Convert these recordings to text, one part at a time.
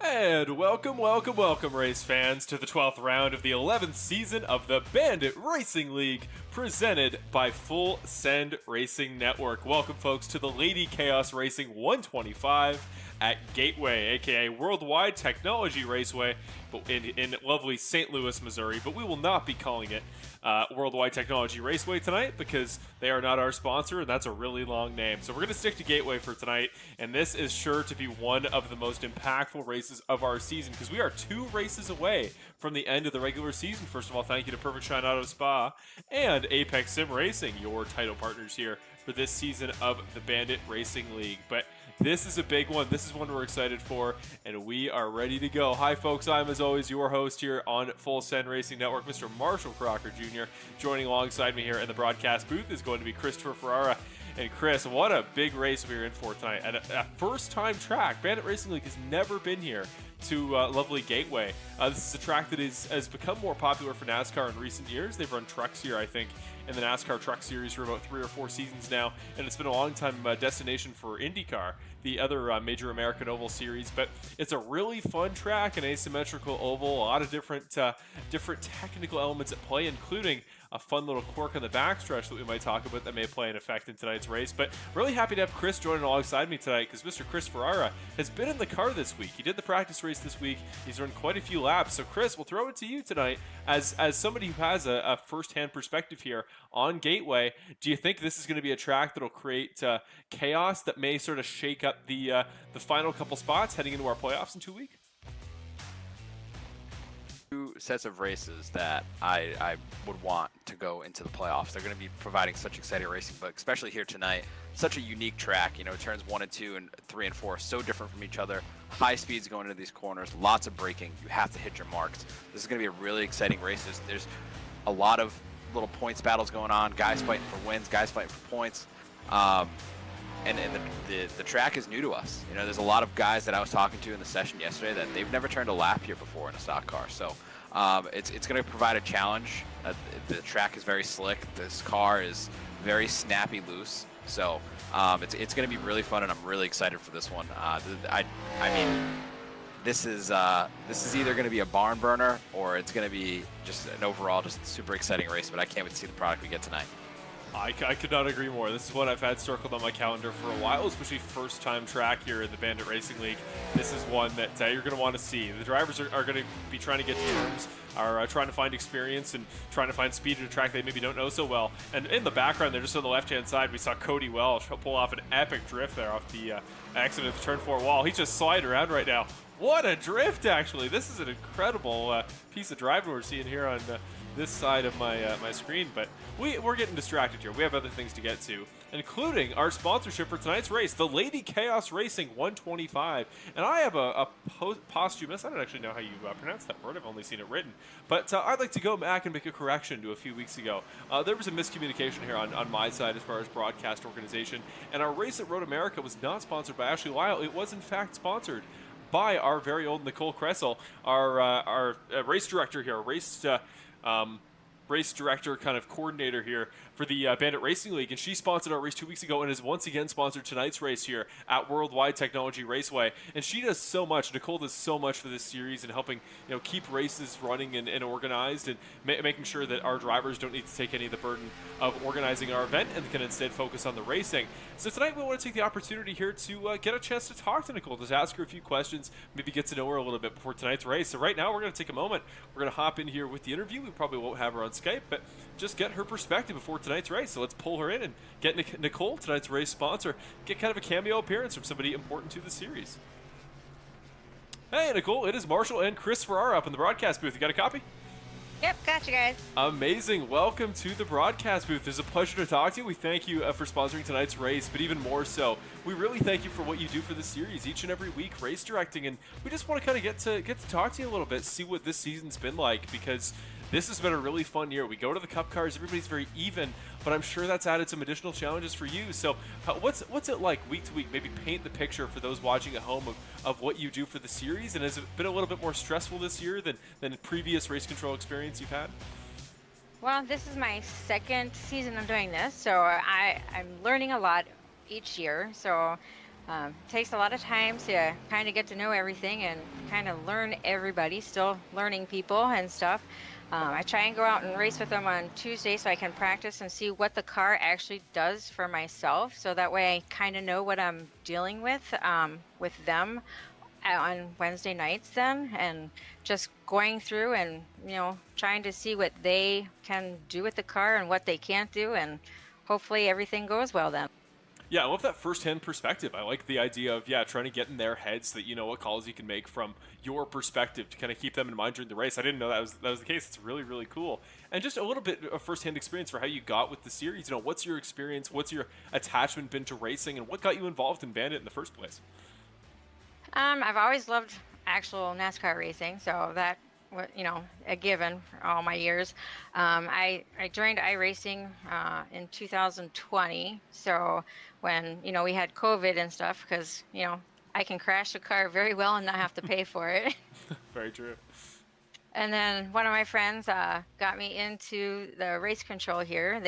And welcome, race fans, to the 12th round of the 11th season of the Bandit Racing League, presented by Full Send Racing Network. Welcome, folks, to the Lady Chaos Racing 125 at Gateway, aka Worldwide Technology Raceway, but in lovely St. Louis, Missouri. But we will not be calling it Worldwide Technology Raceway tonight because they are not our sponsor, and that's a really long name. So we're going to stick to Gateway for tonight, and this is sure to be one of the most impactful races of our season because we are 2 races away from the end of the regular season. First of all, thank you to Perfect Shine Auto Spa and Apex Sim Racing, your title partners here for this season of the Bandit Racing League. But this is a big one. This is one we're excited for, and we are ready to go. Hi, folks. I'm, as always, your host here on Full Send Racing Network, Mr. Marshall Crocker Jr. Joining alongside me here in the broadcast booth is going to be Christopher Ferreira. And Chris, what a big race we're in for tonight. At a first-time track. Bandit Racing League has never been here to lovely Gateway. This is a track that has become more popular for NASCAR in recent years. They've run trucks here, I think, in the NASCAR Truck Series for about 3 or 4 seasons now, and it's been a long-time destination for IndyCar, the other major American oval series. But it's a really fun track, an asymmetrical oval, a lot of different technical elements at play, including a fun little quirk on the backstretch that we might talk about that may play an effect in tonight's race. But really happy to have Chris joining alongside me tonight because Mr. Chris Ferreira has been in the car this week. He did the practice race this week. He's run quite a few laps. So Chris, we'll throw it to you tonight as somebody who has a first-hand perspective here on Gateway. Do you think this is going to be a track that will create chaos that may sort of shake up the final couple spots heading into our playoffs in 2 weeks? 2 sets of races that I would want to go into the playoffs. They're going to be providing such exciting racing, but especially here tonight, such a unique track. You know, turns 1 and 2 and 3 and 4 so different from each other. High speeds going into these corners, lots of braking. You have to hit your marks. This is going to be a really exciting race. There's a lot of little points battles going on. Guys fighting for wins, guys fighting for points. And the track is new to us. You know, there's a lot of guys that I was talking to in the session yesterday that they've never turned a lap here before in a stock car. So it's going to provide a challenge. The track is very slick. This car is very snappy loose. So it's going to be really fun, and I'm really excited for this one. I mean, this is either going to be a barn burner or it's going to be just an overall just super exciting race. But I can't wait to see the product we get tonight. I could not agree more. This is one I've had circled on my calendar for a while, especially first-time track here in the Bandit Racing League. This is one that you're going to want to see. The drivers are going to be trying to get to terms, are trying to find experience and trying to find speed at a track they maybe don't know so well. And in the background there, just on the left-hand side, we saw Cody Welsh pull off an epic drift there off the exit of the turn 4 wall. He's just sliding around right now. What a drift, actually. This is an incredible piece of driving we're seeing here on this side of my screen, but we're getting distracted here. We have other things to get to, including our sponsorship for tonight's race, the Lady Chaos Racing 125. And I have a posthumous, I don't actually know how you pronounce that word, I've only seen it written, but I'd like to go back and make a correction to a few weeks ago. There was a miscommunication here on my side as far as broadcast organization, and our race at Road America was not sponsored by Ashley Lyle. It was in fact sponsored by our very old Nicole Kressel, our race director here, race director kind of coordinator here for the Bandit Racing League, and she sponsored our race 2 weeks ago and has once again sponsored tonight's race here at Worldwide Technology Raceway. And she does so much. Nicole does so much for this series and helping keep races running and organized and making sure that our drivers don't need to take any of the burden of organizing our event and can instead focus on the racing. So tonight we want to take the opportunity here to get a chance to talk to Nicole, just ask her a few questions, maybe get to know her a little bit before tonight's race. So right now we're going to take a moment. We're going to hop in here with the interview. We probably won't have her on Skype, but just get her perspective before tonight's race. So let's pull her in and get Nicole, tonight's race sponsor, get kind of a cameo appearance from somebody important to the series. Hey, Nicole, it is Marshall and Chris Ferreira up in the broadcast booth. You got a copy? Yep, gotcha, guys. Amazing. Welcome to the broadcast booth. It's a pleasure to talk to you. We thank you for sponsoring tonight's race, but even more so, we really thank you for what you do for the series each and every week, race directing, and we just want to kind of get to talk to you a little bit, see what this season's been like, because this has been a really fun year. We go to the Cup cars, everybody's very even, but I'm sure that's added some additional challenges for you. So what's it like week to week? Maybe paint the picture for those watching at home of what you do for the series, and has it been a little bit more stressful this year than previous race control experience you've had? Well, this is my second season of doing this, so I'm learning a lot each year. So Takes a lot of time to kind of get to know everything and kind of learn everybody, still learning people and stuff. I try and go out and race with them on Tuesday so I can practice and see what the car actually does for myself. So that way I kind of know what I'm dealing with them on Wednesday nights then, and just going through and, trying to see what they can do with the car and what they can't do. And hopefully everything goes well then. Yeah, I love that first-hand perspective. I like the idea of, trying to get in their heads so that you know what calls you can make from your perspective to kind of keep them in mind during the race. I didn't know that was the case. It's really, really cool. And just a little bit of first-hand experience for how you got with the series. What's your experience? What's your attachment been to racing? And what got you involved in Bandit in the first place? I've always loved actual NASCAR racing, so that a given for all my years. I joined iRacing in 2020. So when we had COVID and stuff, because I can crash a car very well and not have to pay for it. Very true. And then one of my friends got me into the race control here.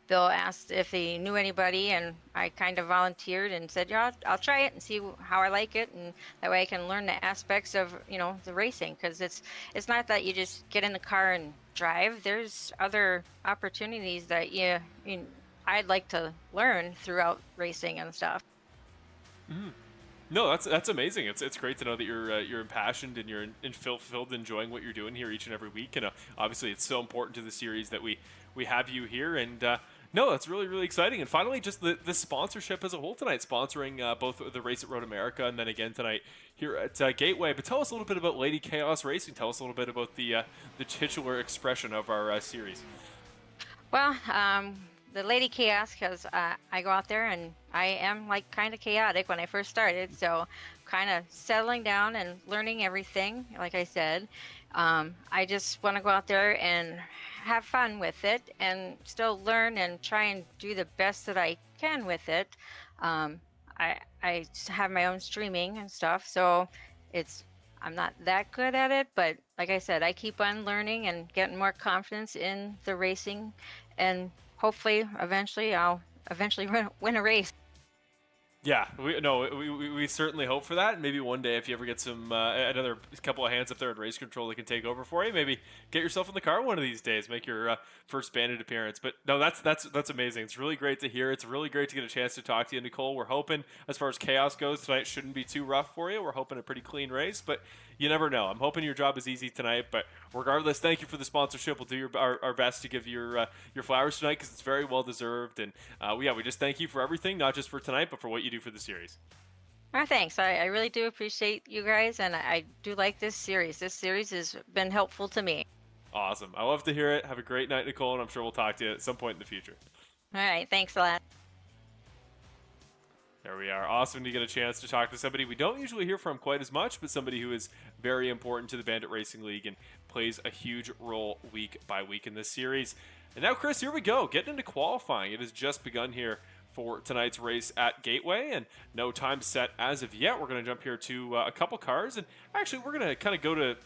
Bill asked if he knew anybody, and I kind of volunteered and said, yeah, I'll try it and see how I like it, and that way I can learn the aspects of the racing, because it's not that you just get in the car and drive. There's other opportunities that I'd like to learn throughout racing and stuff. Mm-hmm. No, that's amazing. It's great to know that you're impassioned and you're fulfilled, enjoying what you're doing here each and every week. And obviously, it's so important to the series that we have you here. And no, that's really, really exciting. And finally, just the sponsorship as a whole tonight, sponsoring both the race at Road America and then again tonight here at Gateway. But tell us a little bit about Lady Chaos Racing. Tell us a little bit about the titular expression of our series. Well, the Lady Chaos, because I go out there and I am kind of chaotic when I first started, so kind of settling down and learning everything, like I said. I just want to go out there and have fun with it and still learn and try and do the best that I can with it. I have my own streaming and stuff, so I'm not that good at it, but like I said, I keep on learning and getting more confidence in the racing, and hopefully, I'll eventually win a race. Yeah, we certainly hope for that. And maybe one day, if you ever get some another couple of hands up there at race control that can take over for you, maybe get yourself in the car one of these days, make your first Bandit appearance. But no, that's amazing. It's really great to hear. It's really great to get a chance to talk to you, Nicole. We're hoping, as far as chaos goes, tonight shouldn't be too rough for you. We're hoping a pretty clean race, but you never know. I'm hoping your job is easy tonight. But regardless, thank you for the sponsorship. We'll do our best to give your flowers tonight, because it's very well deserved. And we just thank you for everything, not just for tonight, but for what you do for the series. Thanks. I really do appreciate you guys, and I do like this series. This series has been helpful to me. Awesome. I love to hear it. Have a great night, Nicole, and I'm sure we'll talk to you at some point in the future. All right. Thanks a lot. There we are. Awesome to get a chance to talk to somebody we don't usually hear from quite as much, but somebody who is very important to the Bandit Racing League and plays a huge role week by week in this series. And now, Chris, here we go. Getting into qualifying. It has just begun here for tonight's race at Gateway, and no time set as of yet. We're going to jump here to a couple cars, and actually we're going to kind of go to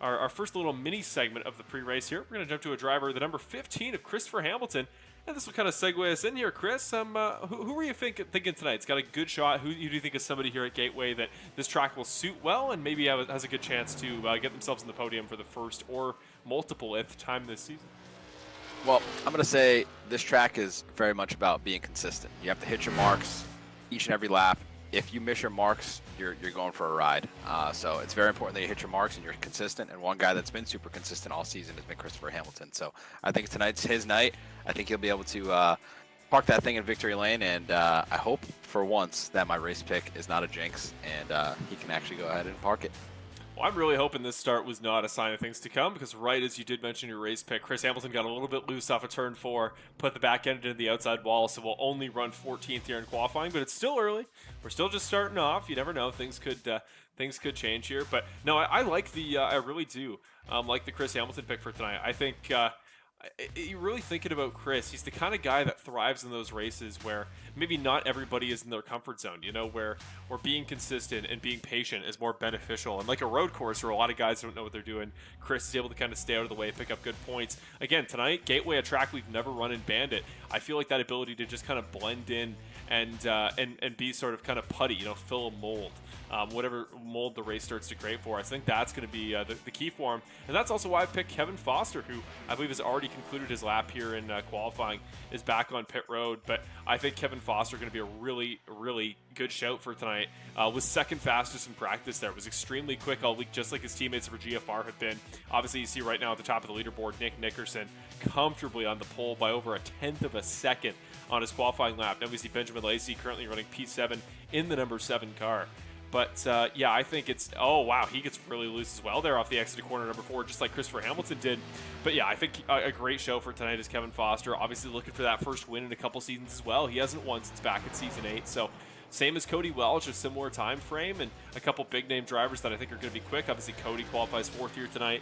our first little mini segment of the pre-race here. We're going to jump to a driver, the number 15 of Christopher Hamilton, and this will kind of segue us in here. Chris, who were you thinking tonight? It's got a good shot. Who do you think is somebody here at Gateway that this track will suit well and maybe has a good chance to get themselves in the podium for the first or multiple-th time this season? Well, I'm going to say this track is very much about being consistent. You have to hit your marks each and every lap. If you miss your marks, you're going for a ride. So it's very important that you hit your marks and you're consistent. And one guy that's been super consistent all season has been Christopher Hamilton. So I think tonight's his night. I think he'll be able to park that thing in victory lane. And I hope for once that my race pick is not a jinx and he can actually go ahead and park it. Well, I'm really hoping this start was not a sign of things to come, because right as you did mention your race pick, Chris Hamilton got a little bit loose off of turn 4, put the back end into the outside wall, so we'll only run 14th here in qualifying, but it's still early. We're still just starting off. You never know. Things could change here. But no, I like I really do like the Chris Hamilton pick for tonight. I think you're really thinking about Chris. He's the kind of guy that thrives in those races where maybe not everybody is in their comfort zone, where being consistent and being patient is more beneficial. And like a road course where a lot of guys don't know what they're doing, Chris is able to kind of stay out of the way, pick up good points. Again, tonight, Gateway, a track we've never run in Bandit. I feel like that ability to just kind of blend in and be sort of kind of putty, fill a mold. Whatever mold the race starts to create for. I think that's going to be the key for him. And that's also why I picked Kevin Foster, who I believe has already concluded his lap here in qualifying, is back on pit road. But I think Kevin Foster going to be a really, really good shout for tonight. Was second fastest in practice there. Was extremely quick all week, just like his teammates for GFR have been. Obviously, you see right now at the top of the leaderboard, Nick Nickerson comfortably on the pole by over a tenth of a second on his qualifying lap. Then we see Benjamin Lacey currently running P7 in the number 7 car. But, yeah, I think it's... Oh, wow, he gets really loose as well there off the exit of corner number 4, just like Christopher Hamilton did. But, yeah, I think a great show for tonight is Kevin Foster. Obviously looking for that first win in a couple seasons as well. He hasn't won since back in Season 8, so... Same as Cody Welch, a similar time frame, and a couple big-name drivers that I think are going to be quick. Obviously, Cody qualifies 4th here tonight.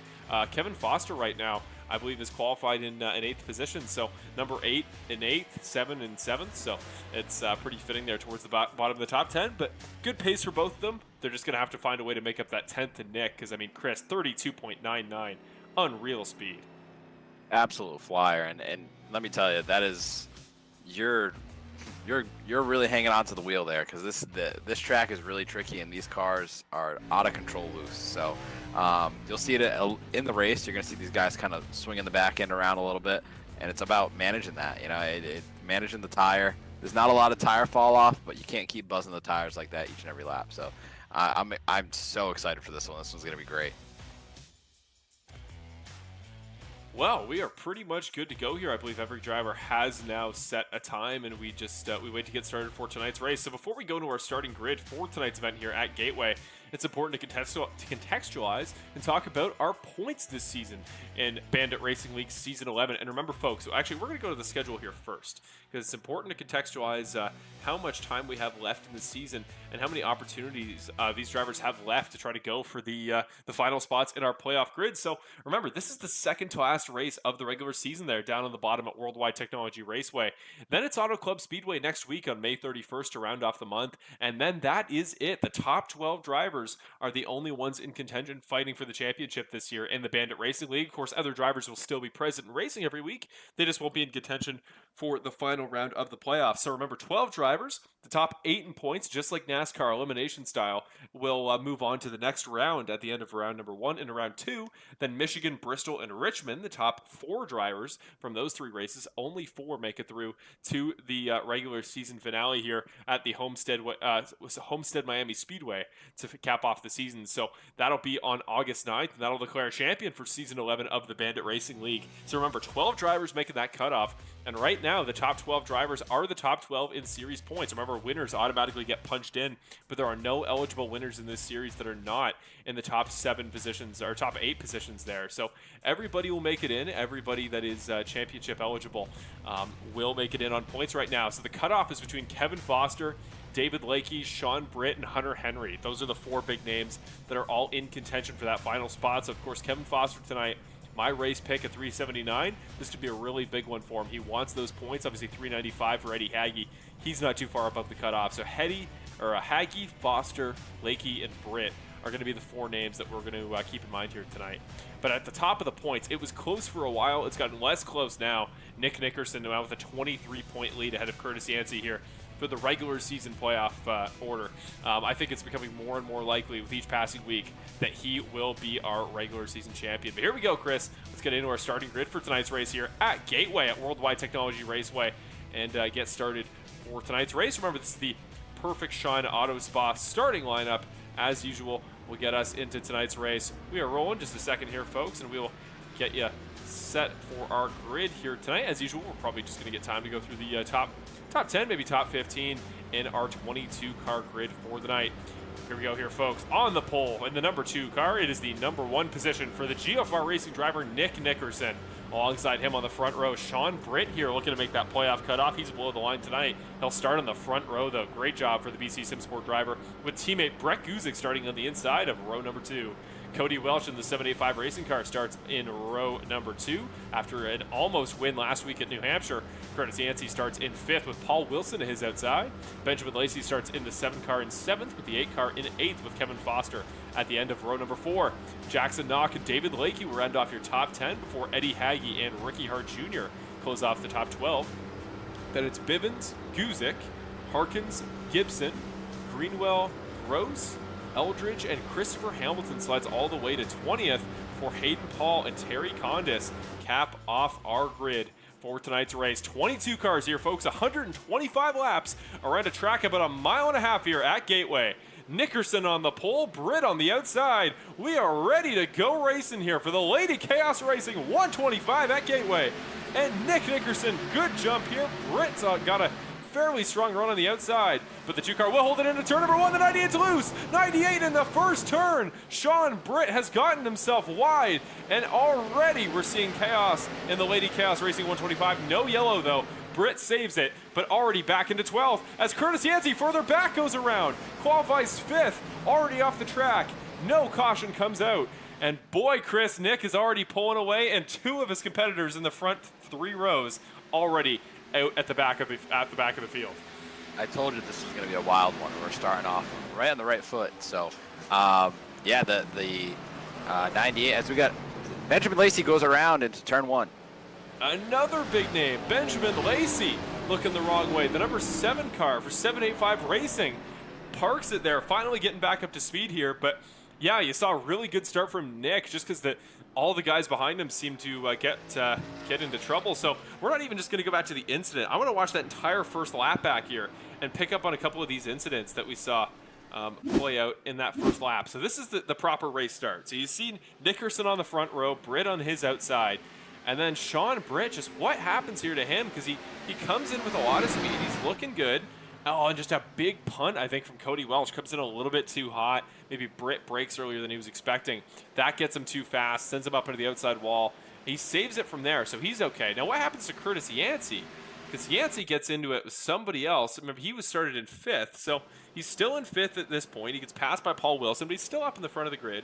Kevin Foster right now, I believe, is qualified in 8th position. So number 8 in 8th, 7 in 7th. So it's pretty fitting there towards the bottom of the top 10. But good pace for both of them. They're just going to have to find a way to make up that 10th to Nick. Because, I mean, Chris, 32.99. Unreal speed. Absolute flyer. And let me tell you, that is... You're really hanging on to the wheel there, because this track is really tricky and these cars are out of control loose. So you'll see it in the race. You're going to see these guys kind of swinging the back end around a little bit, and it's about managing that. Managing the tire. There's not a lot of tire fall off, but you can't keep buzzing the tires like that each and every lap. So I'm so excited for this one. This one's going to be great. Well, we are pretty much good to go here. I believe every driver has now set a time, and we just we wait to get started for tonight's race. So before we go to our starting grid for tonight's event here at Gateway, it's important to contextualize and talk about our points this season in Bandit Racing League Season 11. And remember, folks, so actually we're going to go to the schedule here first, because it's important to contextualize how much time we have left in the season and how many opportunities these drivers have left to try to go for the final spots in our playoff grid. So remember, this is the second to last race of the regular season there, down on the bottom at Worldwide Technology Raceway. Then it's Auto Club Speedway next week on May 31st to round off the month. And then that is it. The top 12 drivers are the only ones in contention fighting for the championship this year in the Bandit Racing League. Of course, other drivers will still be present and racing every week. They just won't be in contention for the final round of the playoffs. So remember, 12 drivers, the top 8 in points, just like NASCAR elimination style, will move on to the next round at the end of round number 1 and round 2. Then Michigan, Bristol, and Richmond, the top 4 drivers from those 3 races, only 4 make it through to the regular season finale here at the Homestead Miami Speedway to cap off the season. So that'll be on August 9th, and that'll declare a champion for Season 11 of the Bandit Racing League. So remember, 12 drivers making that cutoff, and right now the top 12 drivers are the top 12 in series points. Remember, winners automatically get punched in, but there are no eligible winners in this series that are not in the top 7 positions or top 8 positions there. So everybody will make it in. Everybody that is championship eligible will make it in on points right now. So the cutoff is between Kevin Foster, David Lakey, Sean Britt, and Hunter Henry. Those are the 4 big names that are all in contention for that final spot. So, of course, Kevin Foster tonight, my race pick at 379. This could be a really big one for him. He wants those points. Obviously, 395 for Eddie Hagge. He's not too far above the cutoff. So Hagge, Foster, Lakey, and Britt are going to be the 4 names that we're going to keep in mind here tonight. But at the top of the points, it was close for a while. It's gotten less close now. Nick Nickerson now with a 23-point lead ahead of Curtis Yancey here for the regular season playoff order. I think it's becoming more and more likely with each passing week that he will be our regular season champion. But here we go, Chris. Let's get into our starting grid for tonight's race here at Gateway at Worldwide Technology Raceway and get started for tonight's race. Remember, this is the Perfect Shine Auto Spa starting lineup. As usual, will get us into tonight's race. We are rolling just a second here, folks, and we will get you set for our grid here tonight. As usual, we're probably just going to get time to go through the top 10, maybe top 15 in our 22-car grid for the night. Here we go here, folks. On the pole in the number 2 car, it is the number 1 position for the GFR Racing driver, Nick Nickerson. Alongside him on the front row, Sean Britt here looking to make that playoff cutoff. He's below the line tonight. He'll start on the front row, though. Great job for the BC SimSport driver, with teammate Brett Guzik starting on the inside of row number 2. Cody Welch in the 785 racing car starts in row number 2. After an almost win last week at New Hampshire, Curtis Yancey starts in 5th with Paul Wilson at his outside. Benjamin Lacey starts in the 7 car in 7th, with the 8 car in 8th with Kevin Foster at the end of row number 4. Jackson Knock and David Lakey will round off your top 10 before Eddie Hagge and Ricky Hart Jr. close off the top 12. Then it's Bivens, Guzik, Harkins, Gibson, Greenwell, Gross, Eldridge, and Christopher Hamilton slides all the way to 20th for Hayden Paul and Terry Condis cap off our grid for tonight's race. 22 cars here, folks, 125 laps around a track about 1.5 miles here at Gateway. Nickerson on the pole, Britt on the outside. We are ready to go racing here for the Lady Chaos Racing 125 at Gateway. And Nick Nickerson, good jump here. Britt's got a fairly strong run on the outside, but the 2-car will hold it into turn number 1. The 98's loose. 98 in the first turn. Sean Britt has gotten himself wide, and already we're seeing chaos in the Lady Chaos Racing 125. No yellow though. Britt saves it, but already back into 12th as Curtis Yancey further back goes around. Qualifies 5th, already off the track. No caution comes out. And boy, Chris, Nick is already pulling away, and 2 of his competitors in the front 3 rows already out at the back of the field. I told you this was going to be a wild one. We're starting off right on the right foot. So, yeah, the 98, as we got Benjamin Lacey goes around into turn 1. Another big name, Benjamin Lacey, looking the wrong way. The number 7 car for 785 Racing parks it there, finally getting back up to speed here. But yeah, you saw a really good start from Nick, just because all the guys behind him seem to get into trouble. So we're not even just going to go back to the incident. I want to watch that entire first lap back here and pick up on a couple of these incidents that we saw play out in that first lap. So this is the proper race start. So you see Nickerson on the front row, Britt on his outside. And then Sean Britt, just what happens here to him? Because he comes in with a lot of speed. He's looking good. Oh, and just a big punt, I think, from Cody Welch. Comes in a little bit too hot. Maybe Britt brakes earlier than he was expecting. That gets him too fast, sends him up into the outside wall. He saves it from there, so he's okay. Now, what happens to Curtis Yancey? Because Yancey gets into it with somebody else. Remember, he was started in 5th, so he's still in 5th at this point. He gets passed by Paul Wilson, but he's still up in the front of the grid.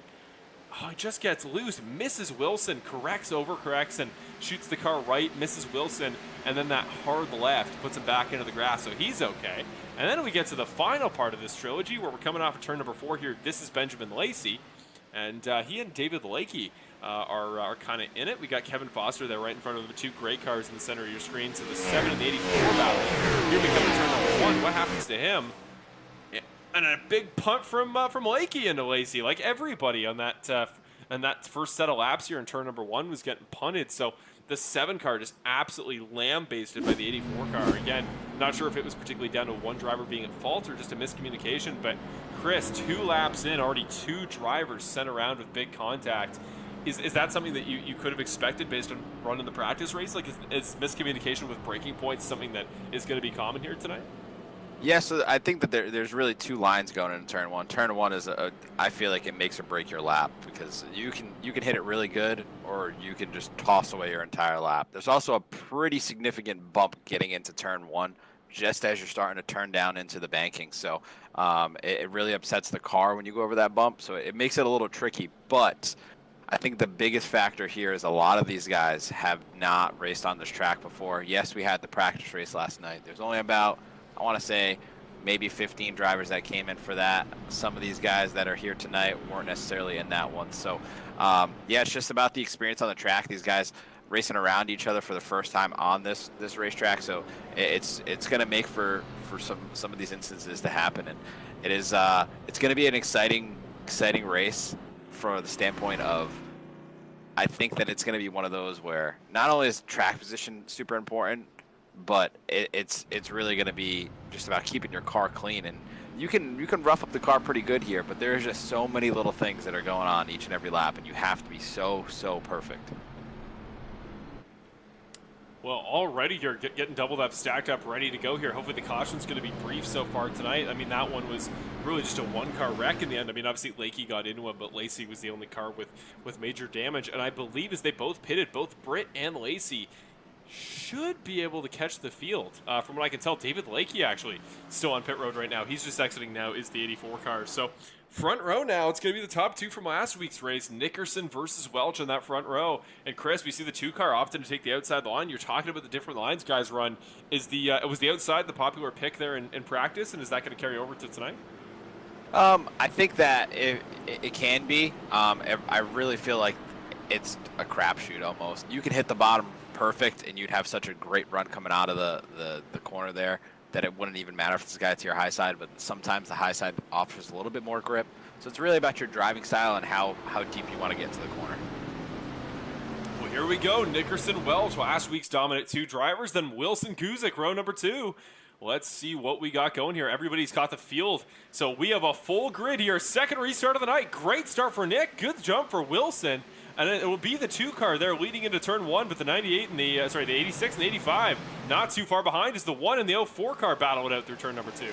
Oh, he just gets loose, misses Wilson, overcorrects, and shoots the car right, misses Wilson, and then that hard left puts him back into the grass, so he's okay. And then we get to the final part of this trilogy, where we're coming off of turn number 4 here. This is Benjamin Lacey, and he and David Lakey are kind of in it. We got Kevin Foster there right in front of the 2 gray cars in the center of your screen, so the 7 and the 84 battle. Here we come to turn number 1. What happens to him? And a big punt from Lakey into Lacey. Like everybody on that first set of laps here in turn number 1 was getting punted. So the 7 car just absolutely lambasted by the 84 car. Again, not sure if it was particularly down to one driver being at fault or just a miscommunication. But Chris, 2 laps in, already 2 drivers sent around with big contact. Is that something that you could have expected based on running the practice race? Like is miscommunication with braking points something that is going to be common here tonight? Yeah, so I think that there's really 2 lines going into turn 1. Turn 1 is I feel like it makes or break your lap, because you can hit it really good, or you can just toss away your entire lap. There's also a pretty significant bump getting into turn 1, just as you're starting to turn down into the banking. So it really upsets the car when you go over that bump. So it makes it a little tricky. But I think the biggest factor here is a lot of these guys have not raced on this track before. Yes, we had the practice race last night. There's only about, I want to say, maybe 15 drivers that came in for that. Some of these guys that are here tonight weren't necessarily in that one. So, yeah, it's just about the experience on the track. These guys racing around each other for the first time on this racetrack. So it's going to make for some of these instances to happen. And it is it's going to be an exciting race from the standpoint of, I think that it's going to be one of those where not only is track position super important, but it's really going to be just about keeping your car clean. And you can rough up the car pretty good here, but there's just so many little things that are going on each and every lap, and you have to be so perfect. Well, already you're getting doubled up, stacked up, ready to go here. Hopefully the caution's going to be brief so far tonight. I mean, that one was really just a 1-car wreck in the end. I mean, obviously Lakey got into him, but Lacey was the only car with major damage. And I believe as they both pitted, both Britt and Lacey should be able to catch the field. From what I can tell, David Lakey actually still on pit road right now. He's just exiting now, is the 84 car. So front row now, it's going to be the top 2 from last week's race. Nickerson versus Welch on that front row. And Chris, we see the 2-car opting to take the outside line. You're talking about the different lines guys run. Was the outside the popular pick there in practice, and is that going to carry over to tonight? I think that it can be. I really feel like it's a crapshoot almost. You can hit the bottom perfect, and you'd have such a great run coming out of the corner there. that it wouldn't even matter if this guy to your high side, but sometimes the high side offers a little bit more grip. So it's really about your driving style and how deep you want to get into the corner. Well, here we go. Nickerson, Welch, last week's dominant 2 drivers, then Wilson, Guzik, row number 2. Let's see what we got going here. Everybody's got the field. So we have a full grid here. Second restart of the night. Great start for Nick. Good jump for Wilson. And it will be the 2 car there leading into turn 1, but the 98 and the 86 and the 85 not too far behind as the 1 and the 04 car battle it out through turn number 2.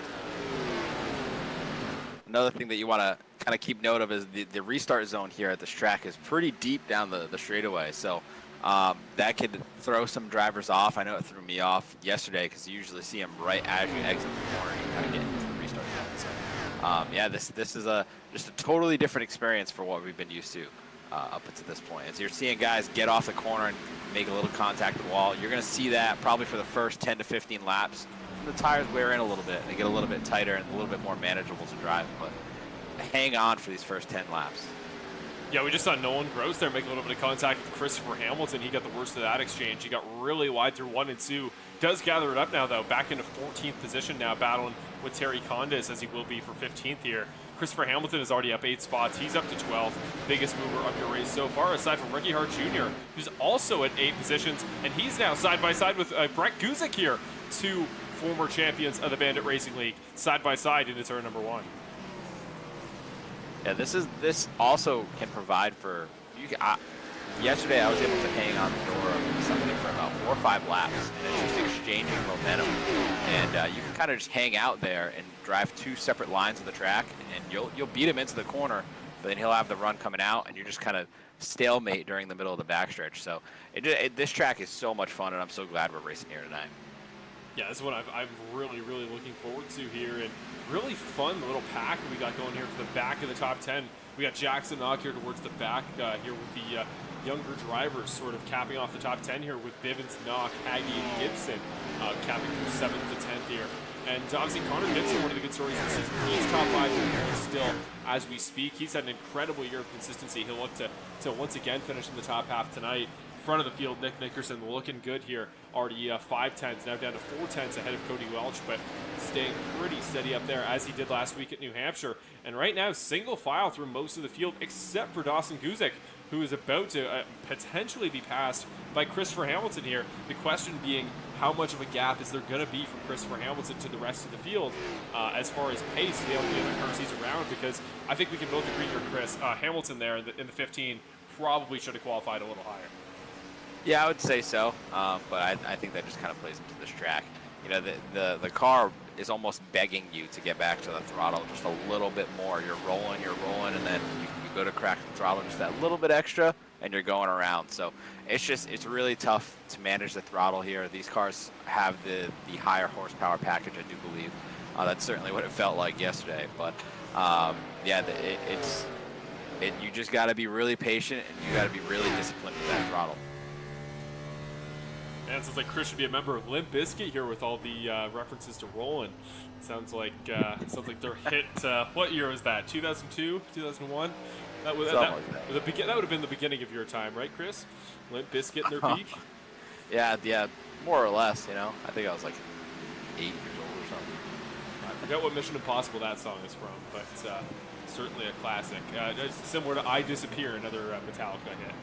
Another thing that you want to kind of keep note of is the restart zone here at this track is pretty deep down the straightaway. So that could throw some drivers off. I know it threw me off yesterday because you usually see them right as you exit the corner and you kind of get into the restart zone. So yeah, this is just a totally different experience for what we've been used to up until this point. As you're seeing guys get off the corner and make a little contact with the wall, you're going to see that probably for the first 10 to 15 laps. The tires wear in a little bit. They get a little bit tighter and a little bit more manageable to drive, but hang on for these first 10 laps. Yeah, we just saw Nolan Gross there make a little bit of contact with Christopher Hamilton. He got the worst of that exchange. He got really wide through 1 and 2. Does gather it up now, though. Back into 14th position now, battling with Terry Condis, as he will be for 15th here. Christopher Hamilton is already up 8 spots. He's up to 12th. Biggest mover of your race so far, aside from Ricky Hart Jr., who's also at 8 positions. And he's now side by side with Brett Guzik here. 2 former champions of the Bandit Racing League, side by side into turn number 1. Yeah, this also can provide for you. Yesterday, I was able to hang on the door of somebody for about 4 or 5 laps, and it's just exchanging momentum. And you can kind of just hang out there and drive 2 separate lines of the track, and you'll beat him into the corner, but then he'll have the run coming out, and you're just kind of stalemate during the middle of the backstretch. So this track is so much fun, and I'm so glad we're racing here tonight. Yeah, this is what I'm really, really looking forward to here. And really fun little pack we got going here for the back of the top 10. We got Jackson Knock here towards the back here with the younger drivers sort of capping off the top 10 here with Bivens, Knock, Haggy, and Gibson capping from 7th to 10th here. And obviously Connor Gibson, one of the good stories this season. He's top 5 here still as we speak. He's had an incredible year of consistency. He'll look to once again finish in the top half tonight. Front of the field, Nick Nickerson looking good here. Already 5/10s, now down to 4/10s ahead of Cody Welch, but staying pretty steady up there as he did last week at New Hampshire. And right now, single file through most of the field except for Dawson Guzik, who is about to potentially be passed by Christopher Hamilton here. The question being, how much of a gap is there going to be from Christopher Hamilton to the rest of the field as far as pace to be able to get the car season around? Because I think we can both agree here, Chris, Hamilton there in the 15 probably should have qualified a little higher. Yeah, I would say so, but I think that just kind of plays into this track. You know, the car is almost begging you to get back to the throttle just a little bit more. You're rolling, and then you go to crack the throttle just that little bit extra, and you're going around. So it's really tough to manage the throttle here. These cars have the higher horsepower package, I do believe. That's certainly what it felt like yesterday. But yeah, you just got to be really patient, and you got to be really disciplined with that throttle. And it sounds like Chris should be a member of Limp Bizkit here with all the references to rolling. Sounds like they're hit. What year was that? 2002, 2001. That would have been the beginning of your time, right, Chris? Limp Bizkit in their peak. Yeah, more or less. You know, I think I was like 8 years old or something. I forgot what Mission Impossible that song is from, but certainly a classic. Similar to "I Disappear," another Metallica hit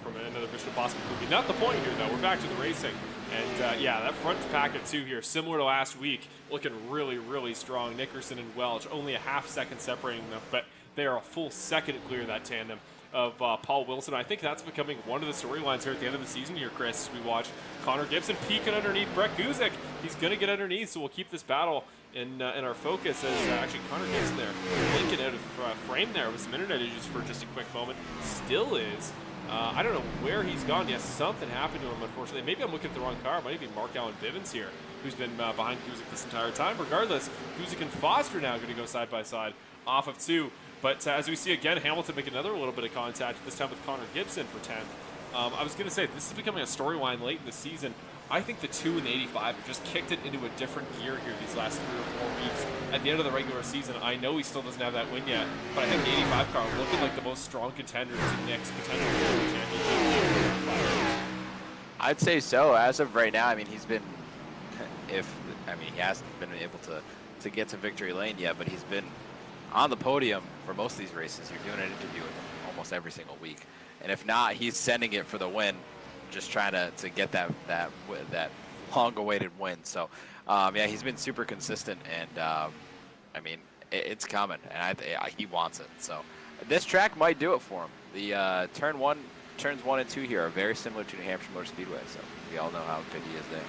from another Mission Impossible movie. Not the point here, though. We're back to the racing. And, yeah, that front packet, too, here, similar to last week, looking really, really strong. Nickerson and Welch, only a half second separating them, but they are a full second clear that tandem of Paul Wilson. I think that's becoming one of the storylines here at the end of the season here, Chris, as we watch Connor Gibson peeking underneath Brett Guzik. He's going to get underneath, so we'll keep this battle in our focus as actually Connor Gibson there blinking out of frame there with some internet issues for just a quick moment. Still is. I don't know where he's gone. Yes, something happened to him, unfortunately. Maybe I'm looking at the wrong car. It might be Mark Allen Bivens here, who's been behind Guzik this entire time. Regardless, Guzik and Foster now going to go side by side off of 2. But as we see again, Hamilton make another little bit of contact, this time with Connor Gibson for 10th. I was going to say, this is becoming a storyline late in the season. I think the 2 and the 85 have just kicked it into a different gear here these last 3 or 4 weeks. At the end of the regular season, I know he still doesn't have that win yet, but I think the 85 car looking like the most strong contender to Nick's potential championship. I'd say so. As of right now, I mean, he's been I mean, he hasn't been able to get to victory lane yet, but he's been on the podium for most of these races. You're doing an interview with him almost every single week, and if not, he's sending it for the win, just trying to get that long-awaited win. So, yeah, he's been super consistent, and I mean, it's coming, and he wants it. So, this track might do it for him. The turns 1 and 2 here are very similar to New Hampshire Motor Speedway, so we all know how good he is there.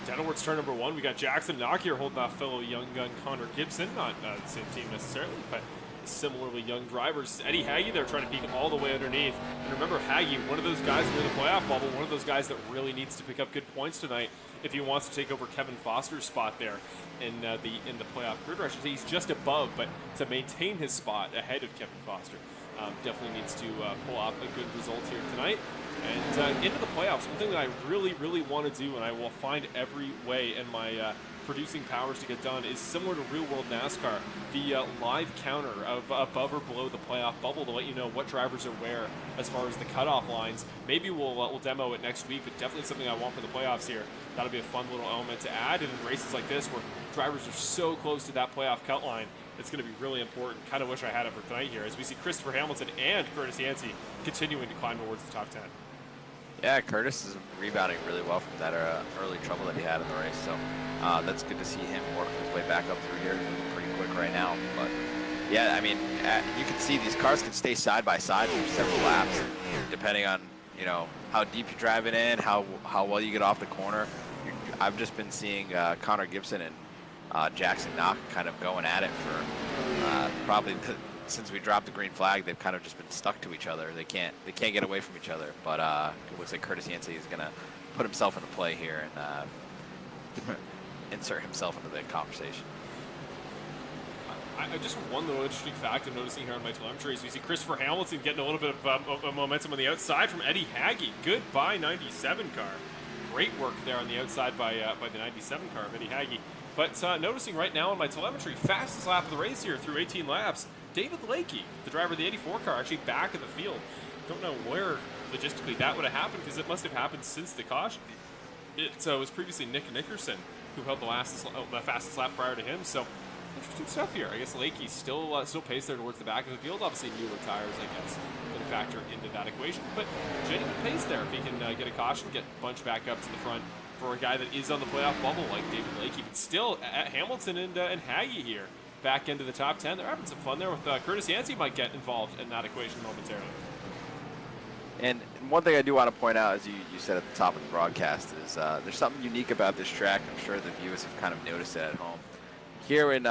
Down towards turn number 1, we got Jackson Knock here holding off fellow young gun Connor Gibson. Not the same team necessarily, but similarly young drivers. Eddie Haggy there trying to peek all the way underneath. And remember, Haggy, one of those guys near the playoff bubble, one of those guys that really needs to pick up good points tonight if he wants to take over Kevin Foster's spot there in the playoff grid rush. He's just above, but to maintain his spot ahead of Kevin Foster, definitely needs to pull off a good result here tonight. And into the playoffs, one thing that I really, really want to do, and I will find every way in my producing powers to get done, is similar to real-world NASCAR, the live counter of above or below the playoff bubble to let you know what drivers are where as far as the cutoff lines. Maybe we'll demo it next week, but definitely something I want for the playoffs here. That'll be a fun little element to add. And in races like this, where drivers are so close to that playoff cut line, it's going to be really important. Kind of wish I had it for tonight here, as we see Christopher Hamilton and Curtis Yancey continuing to climb towards the top 10. Yeah, Curtis is rebounding really well from that early trouble that he had in the race. So that's good to see him working his way back up through here. He's moving pretty quick right now. But yeah, I mean, you can see these cars can stay side by side for several laps, depending on how deep you're driving in, how well you get off the corner. I've just been seeing Connor Gibson and Jackson Knock kind of going at it for probably since we dropped the green flag. They've kind of just been stuck to each other. They can't get away from each other. But it looks like Curtis Yancey is going to put himself into play here and insert himself into the conversation. I just one little interesting fact I'm noticing here on my telemetry is we see Christopher Hamilton getting a little bit of momentum on the outside from Eddie Haggy. Goodbye 97 car. Great work there on the outside by the 97 car of Eddie Haggy. But noticing right now on my telemetry, fastest lap of the race here through 18 laps, David Lakey, the driver of the 84 car, actually back in the field. Don't know where logistically that would have happened, because it must have happened since the caution. It was previously Nick Nickerson who held the fastest lap prior to him. So interesting stuff here. I guess Lakey still paced there towards the back of the field. Obviously newer tires, I guess, going to factor into that equation. But genuine pace there if he can get a caution, get bunched back up to the front for a guy that is on the playoff bubble like David Lakey. But still, at Hamilton and Haggy here, back into the top 10. They're having some fun there with Curtis Yancey might get involved in that equation momentarily. And one thing I do want to point out, as you said at the top of the broadcast, is there's something unique about this track. I'm sure the viewers have kind of noticed it at home. Here in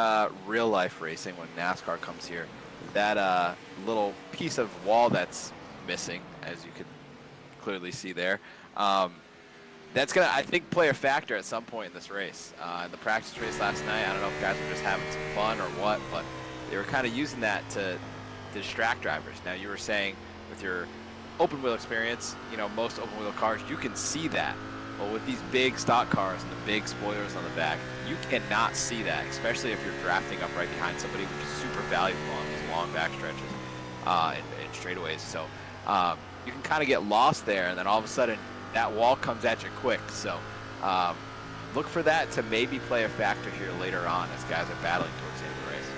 real life racing, when NASCAR comes here, that little piece of wall that's missing, as you could clearly see there, that's going to, I think, play a factor at some point in this race. In the practice race last night, I don't know if guys were just having some fun or what, but they were kind of using that to distract drivers. Now, you were saying with your open wheel experience, most open wheel cars, you can see that. But with these big stock cars and the big spoilers on the back, you cannot see that, especially if you're drafting up right behind somebody, which is super valuable on these long back stretches and straightaways. So you can kind of get lost there, and then all of a sudden that wall comes at you quick. So look for that to maybe play a factor here later on as guys are battling towards the end of the race.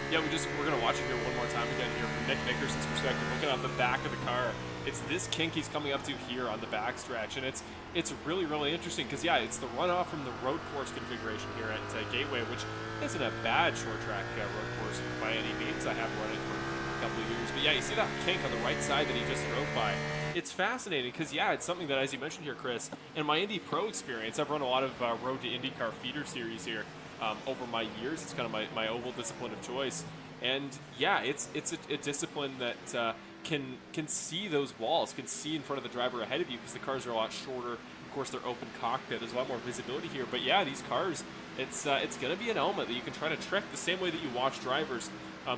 Yeah, we're going to watch it here one more time again here from Nick Nickerson's perspective, looking off the back of the car. It's this kink he's coming up to here on the backstretch, and it's really, really interesting because, yeah, it's the runoff from the road course configuration here at Gateway, which isn't a bad short track road course by any means. I have run it for a couple of years. But, yeah, you see that kink on the right side that he just drove by. It's fascinating because, yeah, it's something that, as you mentioned here, Chris, in my Indy Pro experience, I've run a lot of Road to IndyCar feeder series here over my years. It's kind of my oval discipline of choice. And, yeah, it's a discipline that can see those walls, can see in front of the driver ahead of you because the cars are a lot shorter. Of course, they're open cockpit. There's a lot more visibility here. But, yeah, these cars, it's going to be an element that you can try to trick the same way that you watch drivers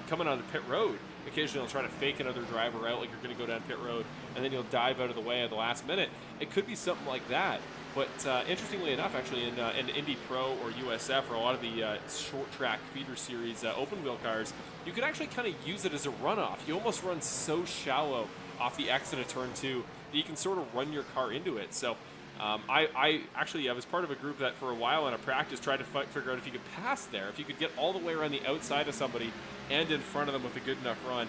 coming onto pit road. Occasionally, they'll try to fake another driver out like you're going to go down pit road, and then you'll dive out of the way at the last minute. It could be something like that. But interestingly enough, actually, in Indy Pro or USF or a lot of the short track feeder series open wheel cars, you can actually kind of use it as a runoff. You almost run so shallow off the exit of turn 2 that you can sort of run your car into it. So I actually I was part of a group that for a while in a practice tried to figure out if you could pass there, if you could get all the way around the outside of somebody and in front of them with a good enough run.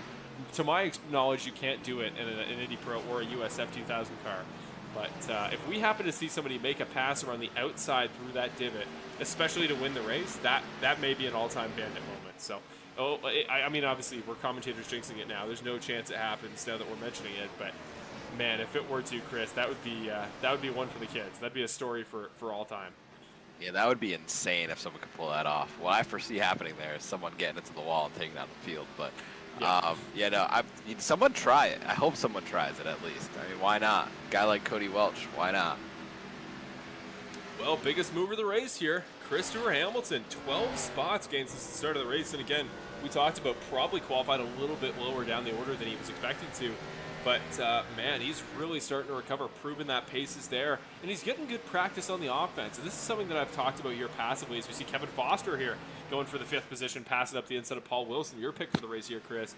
To my knowledge, you can't do it in an Indy Pro or a USF 2000 car. But if we happen to see somebody make a pass around the outside through that divot, especially to win the race, that may be an all-time Bandit moment. So, I mean, obviously, we're commentators jinxing it now. There's no chance it happens now that we're mentioning it. But, man, if it were to, Chris, that would be one for the kids. That'd be a story for all time. Yeah, that would be insane if someone could pull that off. What I foresee happening there is someone getting into the wall and taking out the field. But, someone try it. I hope someone tries it at least. I mean, why not? A guy like Cody Welch, why not? Well, biggest mover of the race here, Christopher Hamilton, 12 spots gains since the start of the race. And again, we talked about probably qualified a little bit lower down the order than he was expecting to. But, man, he's really starting to recover, proving that pace is there. And he's getting good practice on the offense. And this is something that I've talked about here passively as we see Kevin Foster here going for the 5th position, passing up the inside of Paul Wilson, your pick for the race here, Chris.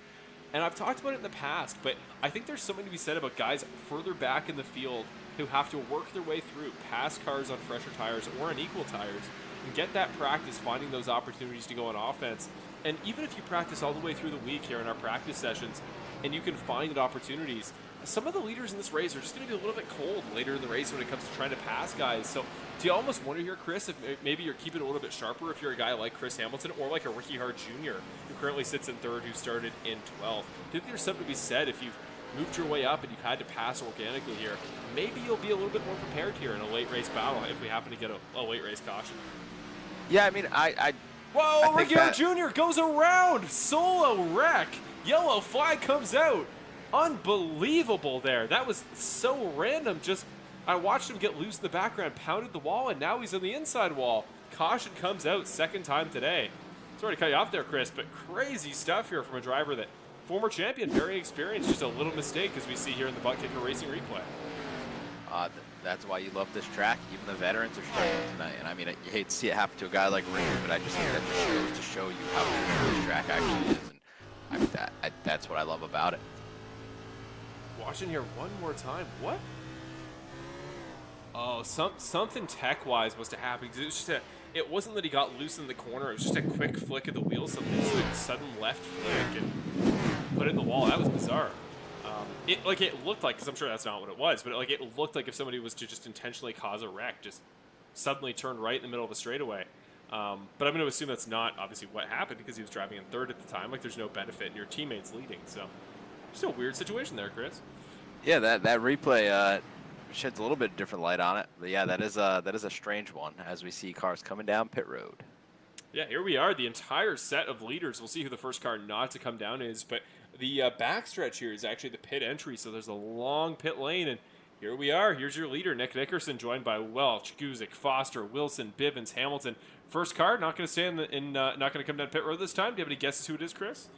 And I've talked about it in the past, but I think there's something to be said about guys further back in the field who have to work their way through past cars on fresher tires or on equal tires and get that practice finding those opportunities to go on offense. And even if you practice all the way through the week here in our practice sessions and you can find opportunities, some of the leaders in this race are just going to be a little bit cold later in the race when it comes to trying to pass guys. So do you almost wonder here, Chris, if maybe you're keeping it a little bit sharper if you're a guy like Chris Hamilton or like a Ricky Hart Jr. who currently sits in 3rd, who started in 12th? Do you think there's something to be said if you've moved your way up and you've had to pass organically here? Maybe you'll be a little bit more prepared here in a late race battle if we happen to get a late race caution. Yeah, I mean, Whoa, Ricky Hart Jr. goes around! Solo wreck! Yellow flag comes out! Unbelievable there. That was so random. Just, I watched him get loose in the background, pounded the wall, and now he's on the inside wall. Caution comes out 2nd time today. Sorry to cut you off there, Chris, but crazy stuff here from a driver that, former champion, very experienced, just a little mistake as we see here in the Butt Kicker Racing replay. That's why you love this track. Even the veterans are struggling tonight. And I mean, you hate to see it happen to a guy like Ricky, but I just think that just shows to show you how good this track actually is. And I mean, that's what I love about it. Watching here one more time. What? Oh, something tech-wise must have happened. It was just it wasn't that he got loose in the corner. It was just a quick flick of the wheel. Something just like a sudden left flick and put it in the wall. That was bizarre. It looked like, because I'm sure that's not what it was, but it looked like if somebody was to just intentionally cause a wreck, just suddenly turn right in the middle of a straightaway. But I'm going to assume that's not obviously what happened because he was driving in 3rd at the time. Like, there's no benefit in your teammates leading. So, just a weird situation there, Chris. Yeah, that replay sheds a little bit different light on it. But yeah, that is a strange one as we see cars coming down pit road. Yeah, here we are, the entire set of leaders. We'll see who the first car not to come down is, but the backstretch here is actually the pit entry, so there's a long pit lane, and here we are. Here's your leader, Nick Nickerson, joined by Welch, Guzik, Foster, Wilson, Bivens, Hamilton. First car, not going to stay not going to come down pit road this time. Do you have any guesses who it is, Chris?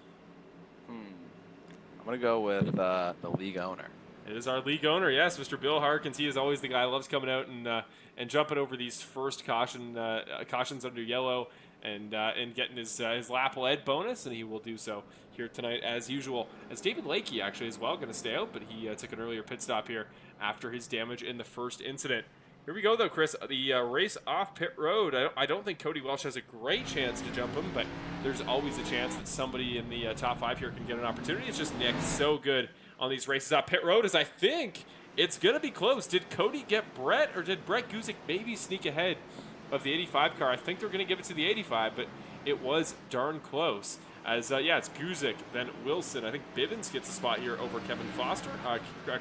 I'm going to go with the league owner. It is our league owner, yes, Mr. Bill Harkins. He is always the guy who loves coming out and jumping over these first cautions under yellow and getting his lap lead bonus, and he will do so here tonight as usual. As David Lakey actually as well going to stay out, but he took an earlier pit stop here after his damage in the first incident. Here we go though, Chris. The race off pit road. I don't think Cody Welch has a great chance to jump him, but there's always a chance that somebody in the top 5 here can get an opportunity. It's just Nick so good on these races off pit road, as I think it's going to be close. Did Cody get Brett, or did Brett Guzik maybe sneak ahead of the 85 car? I think they're going to give it to the 85, but it was darn close. As, it's Guzik, then Wilson. I think Bivens gets a spot here over Kevin Foster.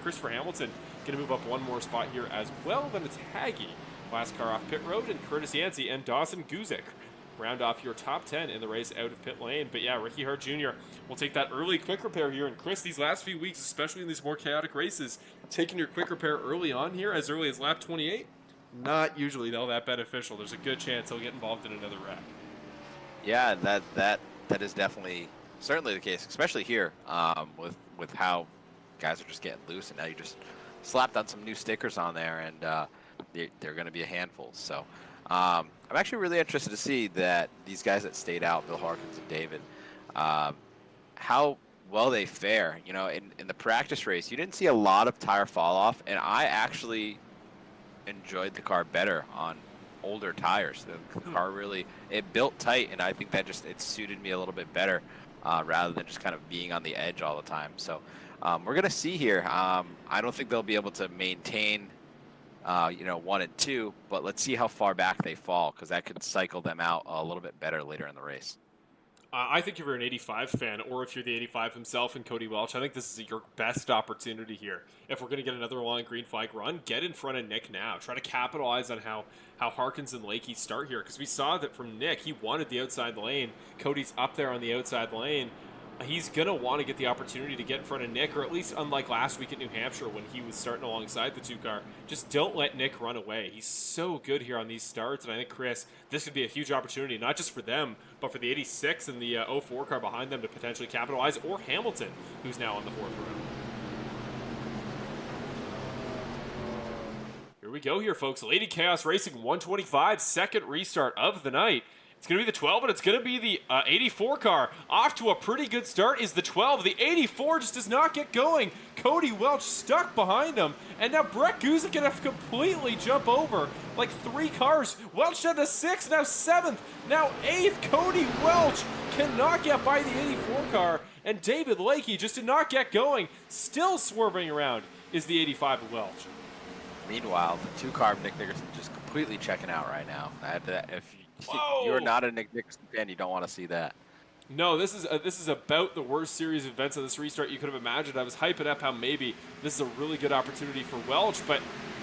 Christopher Hamilton going to move up one more spot here as well. Then it's Haggy, last car off pit road, and Curtis Yancey and Dawson Guzik round off your top 10 in the race out of pit lane. But yeah, Ricky Hart Jr. will take that early quick repair here. And Chris, these last few weeks, especially in these more chaotic races, taking your quick repair early on here, as early as lap 28, not usually though that beneficial. There's a good chance he'll get involved in another wreck. Yeah, that is definitely certainly the case, especially here with how guys are just getting loose, and now you just slapped on some new stickers on there, and they're going to be a handful. So I'm actually really interested to see that these guys that stayed out, Bill Harkins and David, how well they fare. You know, in the practice race, you didn't see a lot of tire fall off, and I actually enjoyed the car better on older tires. The car really, it built tight, and I think that it suited me a little bit better rather than just kind of being on the edge all the time. So we're going to see here. I don't think they'll be able to maintain, 1 and 2, but let's see how far back they fall, because that could cycle them out a little bit better later in the race. I think if you're an 85 fan, or if you're the 85 himself and Cody Welch, I think this is your best opportunity here. If we're going to get another long green flag run, get in front of Nick now. Try to capitalize on how Harkins and Lakey start here, because we saw that from Nick, he wanted the outside lane. Cody's up there on the outside lane. He's going to want to get the opportunity to get in front of Nick, or at least unlike last week at New Hampshire when he was starting alongside the 2-car, just don't let Nick run away. He's so good here on these starts, and I think, Chris, this could be a huge opportunity, not just for them, but for the 86 and the 04 car behind them to potentially capitalize, or Hamilton, who's now on the 4th row. Here we go here, folks. Lady Chaos Racing 125, second restart of the night. It's going to be the 12, and it's going to be the 84 car. Off to a pretty good start is the 12. The 84 just does not get going. Cody Welch stuck behind him, and now Brett Guzik going to completely jump over like 3 cars. Welch down to 6th, now 7th, now 8th. Cody Welch cannot get by the 84 car, and David Lakey just did not get going. Still swerving around is the 85 of Welch. Meanwhile, the 2-car of Nick Nickerson just completely checking out right now. If you're not a Nick Nickerson fan, you don't want to see that. No, this is about the worst series of events of this restart you could have imagined. I was hyping up how maybe this is a really good opportunity for Welch, but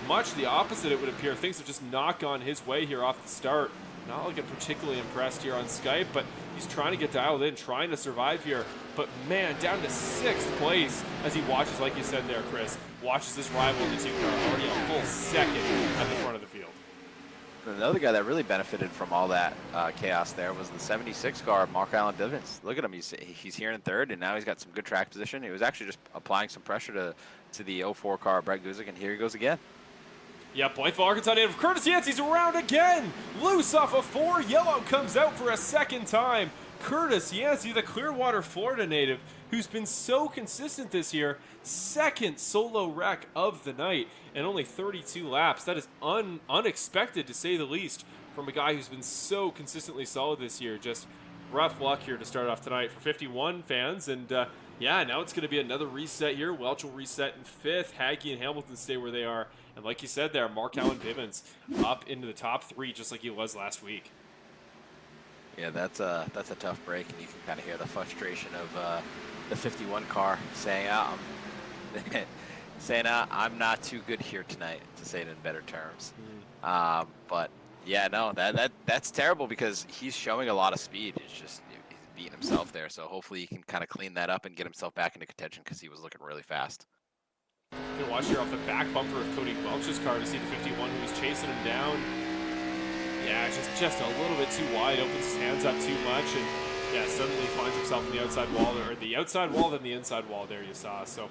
much the opposite, it would appear. Things have just not gone his way here off the start. Not looking particularly impressed here on Skype, but he's trying to get dialed in, trying to survive here. But man, down to 6th place as he watches, like you said there, Chris, watches his rival in the 2-car already a full second at the front of the field. Another guy that really benefited from all that chaos there was the 76 car, Mark Allen Bivens. Look at him. He's here in 3rd, and now he's got some good track position. He was actually just applying some pressure to the 04 car, Brett Guzik, and here he goes again. Yeah, Blytheville, Arkansas native Curtis Yancey's around again. Loose off of 4. Yellow comes out for a second time. Curtis Yancey, the Clearwater, Florida native, who's been so consistent this year. Second solo wreck of the night and only 32 laps. That is unexpected, to say the least, from a guy who's been so consistently solid this year. Just rough luck here to start off tonight for 51 fans. And yeah, now it's going to be another reset here. Welch will reset in 5th. Hagee and Hamilton stay where they are. And like you said there, Mark Allen Bivens up into the top 3 just like he was last week. Yeah, that's a tough break, and you can kind of hear the frustration of the 51 car saying, I'm not too good here tonight, to say it in better terms. But yeah, no, that's terrible, because he's showing a lot of speed. It's just he's beating himself there. So hopefully he can kind of clean that up and get himself back into contention, because he was looking really fast. You can watch here off the back bumper of Cody Welch's car to see the 51 who was chasing him down. Yeah, just a little bit too wide, opens his hands up too much, and yeah, suddenly finds himself in the outside wall, or the outside wall, then the inside wall there you saw. So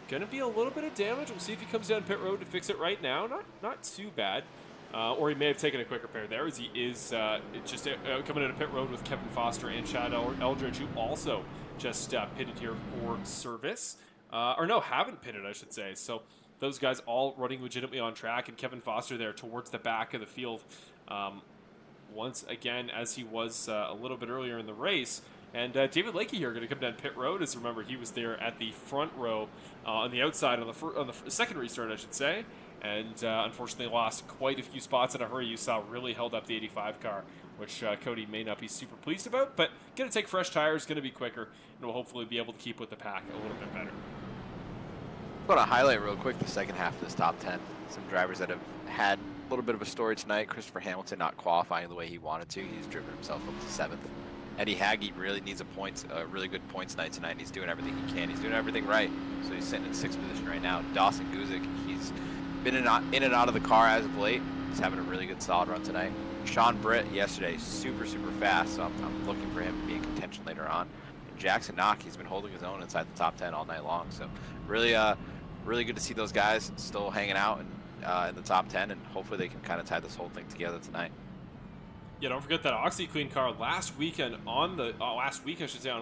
gonna be a little bit of damage. We'll see if he comes down pit road to fix it right now. Not too bad. Or he may have taken a quick repair there, as he is just coming into pit road with Kevin Foster and Chad Eldridge, who also just pitted here for service. Or no, haven't pitted, I should say. So those guys all running legitimately on track, and Kevin Foster there towards the back of the field once again, as he was a little bit earlier in the race. And David Lakey here going to come down pit road. As remember, he was there at the front row on the outside on the second restart, I should say. And unfortunately lost quite a few spots in a hurry. You saw really held up the 85 car, which Cody may not be super pleased about. But going to take fresh tires, going to be quicker, and will hopefully be able to keep with the pack a little bit better. I want to highlight real quick the second half of this top 10. Some drivers that have had a little bit of a story tonight. Christopher Hamilton not qualifying the way he wanted to. He's driven himself up to 7th. Eddie Hagee really needs a really good points night tonight. He's doing everything he can. He's doing everything right. So he's sitting in 6th position right now. Dawson Guzik, he's been in and out of the car as of late. He's having a really good solid run tonight. Sean Britt yesterday, super fast. So I'm looking for him to be in contention later on. And Jackson Knock, he's been holding his own inside the top 10 all night long. So really good to see those guys still hanging out in the top 10, and hopefully they can kind of tie this whole thing together tonight. Yeah, don't forget that OxyClean car last weekend on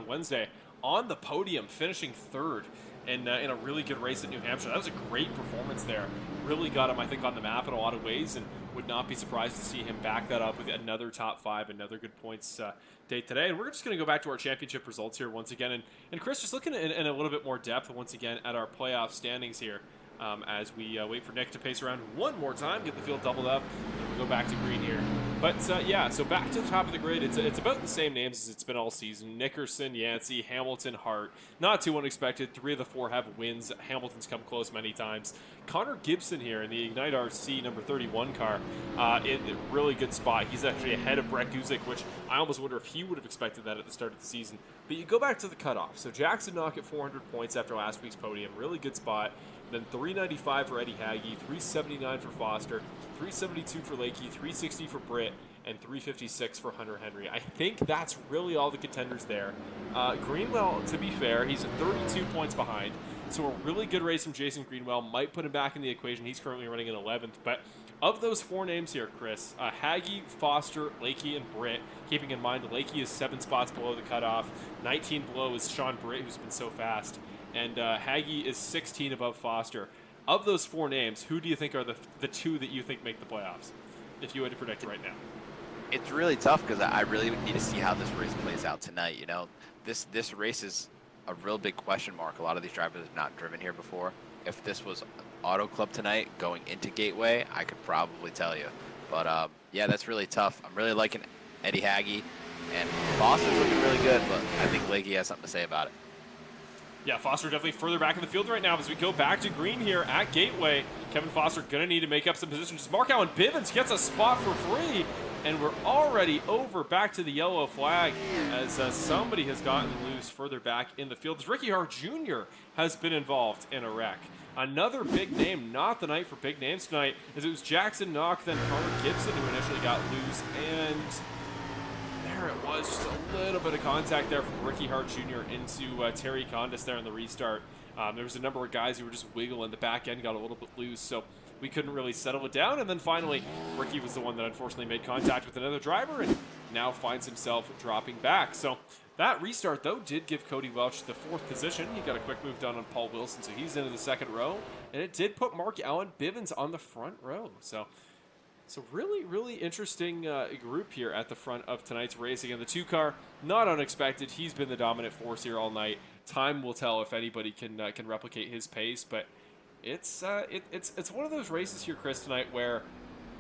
Wednesday, on the podium, finishing 3rd. in a really good race at New Hampshire. That was a great performance there. Really got him, I think, on the map in a lot of ways, and would not be surprised to see him back that up with another top 5, another good points day today. And we're just going to go back to our championship results here once again. And Chris, just looking in a little bit more depth once again at our playoff standings here. As we wait for Nick to pace around one more time, get the field doubled up, and we'll go back to green here. But yeah, so back to the top of the grid, it's about the same names as it's been all season. Nickerson, Yancey, Hamilton, Hart. Not too unexpected. 3 of the 4 have wins. Hamilton's come close many times. Connor Gibson here in the Ignite RC number 31 car, in a really good spot. He's actually ahead of Brett Guzik, which I almost wonder if he would have expected that at the start of the season. But you go back to the cutoff. So Jackson Knock at 400 points after last week's podium. Really good spot. Then 395 for Eddie Hagge, 379 for Foster, 372 for Lakey, 360 for Britt, and 356 for Hunter Henry. I think that's really all the contenders there. Greenwell, to be fair, he's 32 points behind, so a really good race from Jason Greenwell might put him back in the equation. He's currently running in 11th, but of those 4 names here, Chris, Hagge, Foster, Lakey, and Britt, keeping in mind Lakey is 7 spots below the cutoff, 19 below is Sean Britt, who's been so fast, and Hagge is 16 above Foster. Of those 4 names, who do you think are the 2 that you think make the playoffs, if you had to predict right now? It's really tough because I really need to see how this race plays out tonight. You know, this race is a real big question mark. A lot of these drivers have not driven here before. If this was Auto Club tonight going into Gateway, I could probably tell you. But yeah, that's really tough. I'm really liking Eddie Hagge, and Foster's looking really good, but I think Lakey has something to say about it. Yeah, Foster definitely further back in the field right now as we go back to green here at Gateway. Kevin Foster going to need to make up some positions. Mark Allen Bivens gets a spot for free, and we're already over back to the yellow flag as somebody has gotten loose further back in the field. As Ricky Hart Jr. has been involved in a wreck. Another big name, not the night for big names tonight, as it was Jackson Knock, then Connor Gibson who initially got loose, and there it was, just a little bit of contact there from Ricky Hart Jr. into Terry Condis there in the restart. There was a number of guys who were just wiggling. The back end got a little bit loose, so we couldn't really settle it down. And then finally, Ricky was the one that unfortunately made contact with another driver and now finds himself dropping back. So that restart, though, did give Cody Welch the 4th position. He got a quick move done on Paul Wilson, so he's into the 2nd row. And it did put Mark Allen Bivens on the front row. So really, really interesting group here at the front of tonight's race. Again, the 2 car, not unexpected. He's been the dominant force here all night. Time will tell if anybody can replicate his pace, but it's one of those races here, Chris, tonight where,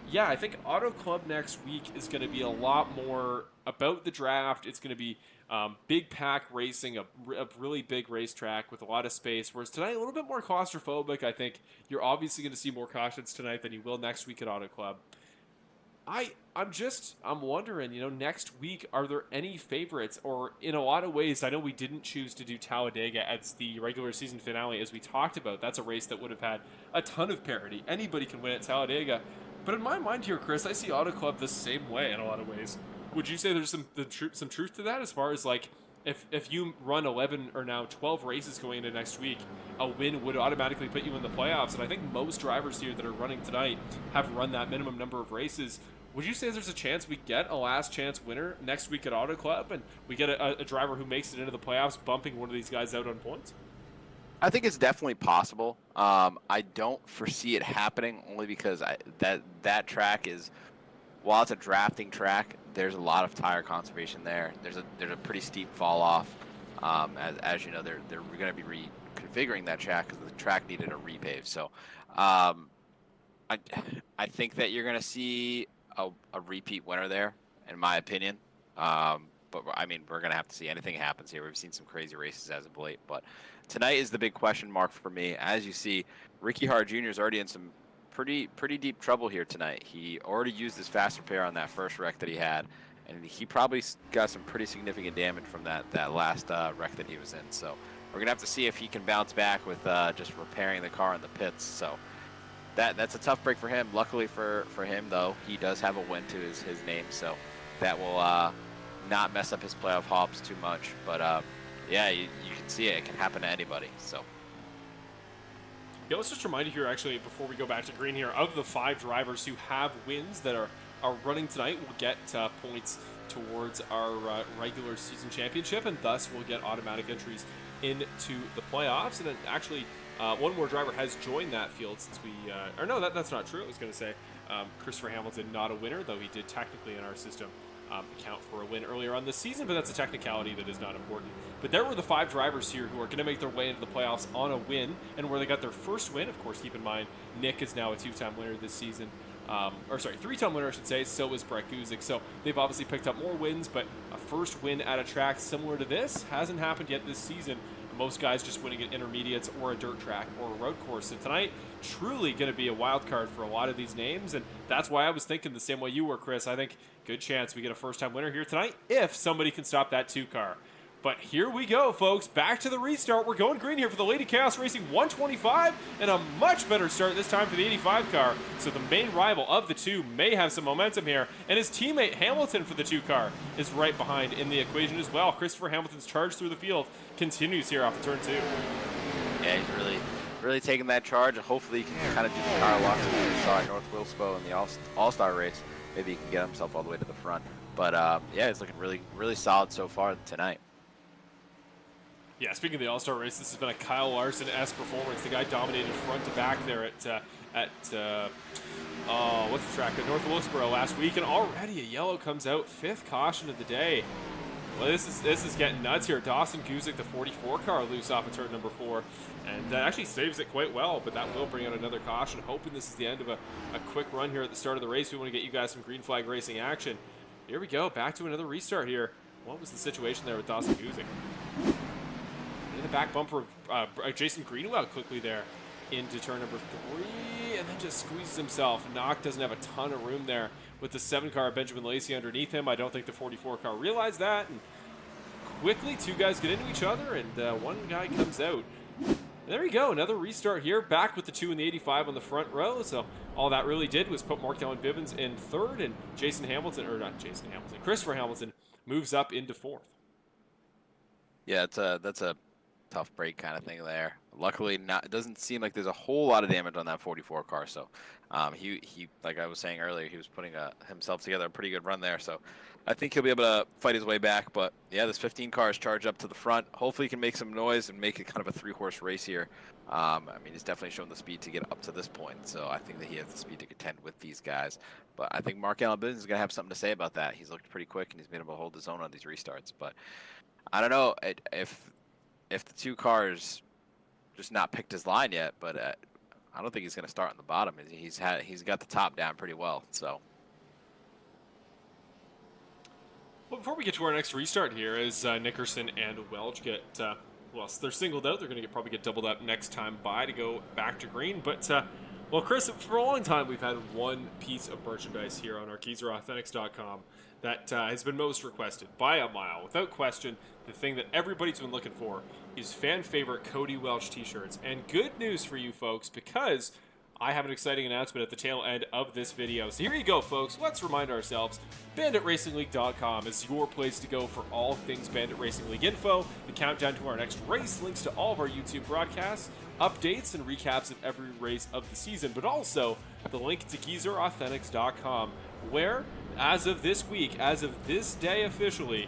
yeah, I think Auto Club next week is going to be a lot more about the draft. It's going to be big pack racing, a really big racetrack with a lot of space, whereas tonight a little bit more claustrophobic. I think you're obviously going to see more cautions tonight than you will next week at Auto Club. I'm wondering, next week, are there any favorites? Or in a lot of ways, I know we didn't choose to do Talladega as the regular season finale, as we talked about. That's a race that would have had a ton of parity. Anybody can win at Talladega. But in my mind here, Chris, I see Auto Club the same way in a lot of ways. Would you say there's some truth to that, as far as like, if you run 11 or now 12 races going into next week, a win would automatically put you in the playoffs? And I think most drivers here that are running tonight have run that minimum number of races. Would you say there's a chance we get a last chance winner next week at Auto Club, and we get a driver who makes it into the playoffs bumping one of these guys out on points? I think it's definitely possible. I don't foresee it happening, only because that track is, while it's a drafting track, there's a lot of tire conservation there. There's a pretty steep fall off. As you know, they're going to be reconfiguring that track because the track needed a repave. So I think that you're going to see a repeat winner there, in my opinion. But I mean, we're going to have to see. Anything happens here. We've seen some crazy races as of late, but tonight is the big question mark for me. As you see, Ricky Hart Jr. is already in some pretty deep trouble here tonight. He already used his fast repair on that first wreck that he had, and he probably got some pretty significant damage from that last wreck that he was in. So we're going to have to see if he can bounce back with just repairing the car in the pits. So that's a tough break for him. Luckily for him, though, he does have a win to his name, so that will not mess up his playoff hops too much. But yeah, you can see it. It can happen to anybody. So yeah, let's just remind you here, actually, before we go back to green here, of the 5 drivers who have wins that are running tonight will get points towards our regular season championship, and thus we'll get automatic entries into the playoffs. And then actually, one more driver has joined that field since we, or no, that's not true. I was going to say Christopher Hamilton, not a winner, though he did technically in our system account for a win earlier on this season, but that's a technicality that is not important. But there were the 5 drivers here who are going to make their way into the playoffs on a win, and where they got their first win. Of course, keep in mind, Nick is now a 2-time winner this season. Or sorry, 3-time winner, I should say. So is Brett Guzik. So they've obviously picked up more wins, but a first win at a track similar to this hasn't happened yet this season. Most guys just winning at intermediates or a dirt track or a road course. And tonight, truly going to be a wild card for a lot of these names. And that's why I was thinking the same way you were, Chris. I think good chance we get a first-time winner here tonight if somebody can stop that 2 car. But here we go, folks. Back to the restart. We're going green here for the Lady Chaos Racing 125, and a much better start this time for the 85 car. So the main rival of the 2 may have some momentum here, and his teammate Hamilton for the 2 car is right behind in the equation as well. Christopher Hamilton's charge through the field continues here off of turn 2. Yeah, he's really taking that charge, and hopefully he can kind of do the car lock that we saw at North Wilkesboro in the All-Star race. Maybe he can get himself all the way to the front. But yeah, it's looking really solid so far tonight. Yeah, speaking of the All-Star race, this has been a Kyle Larson-esque performance. The guy dominated front to back there at what's the track? At North Wilkesboro last week, and already a yellow comes out. 5th caution of the day. Well, this is getting nuts here. Dawson Guzik, the 44 car, loose off of turn number 4, and actually saves it quite well, but that will bring out another caution. Hoping this is the end of a quick run here at the start of the race. We want to get you guys some green flag racing action. Here we go, back to another restart here. What was the situation there with Dawson Guzik? In the back bumper of Jason Greenwell quickly there into turn number 3, and then just squeezes himself. Knock doesn't have a ton of room there with the 7 car Benjamin Lacey underneath him. I don't think the 44 car realized that, and quickly 2 guys get into each other, and 1 guy comes out. And there you go, another restart here, back with the 2 and the 85 on the front row. So all that really did was put Mark Dallin Bivens in 3rd, and Christopher Hamilton moves up into 4th. Yeah, that's a tough break kind of thing there. Luckily, it doesn't seem like there's a whole lot of damage on that 44 car. So he like I was saying earlier, he was putting himself together a pretty good run there. So I think he'll be able to fight his way back. But yeah, this 15 car is charged up to the front. Hopefully he can make some noise and make it kind of a 3-horse race here. I mean, he's definitely shown the speed to get up to this point. So I think that he has the speed to contend with these guys. But I think Mark Allen Bivens is going to have something to say about that. He's looked pretty quick, and he's been able to hold his own on these restarts. But I don't know if the 2 cars just not picked his line yet, but I don't think he's going to start on the bottom. He's got the top down pretty well. So, well, before we get to our next restart here, as Nickerson and Welch get well, they're singled out. They're going to probably get doubled up next time by to go back to green. But well, Chris, for a long time we've had one piece of merchandise here on our KeyserAuthentics.com that has been most requested by a mile. Without question, the thing that everybody's been looking for is fan favorite Cody Welch t-shirts. And good news for you folks, because I have an exciting announcement at the tail end of this video. So here you go, folks. Let's remind ourselves, BanditRacingLeague.com is your place to go for all things Bandit Racing League info, the countdown to our next race, links to all of our YouTube broadcasts, updates and recaps of every race of the season, but also the link to KeyserAuthentics.com, where, as of this week, as of this day officially,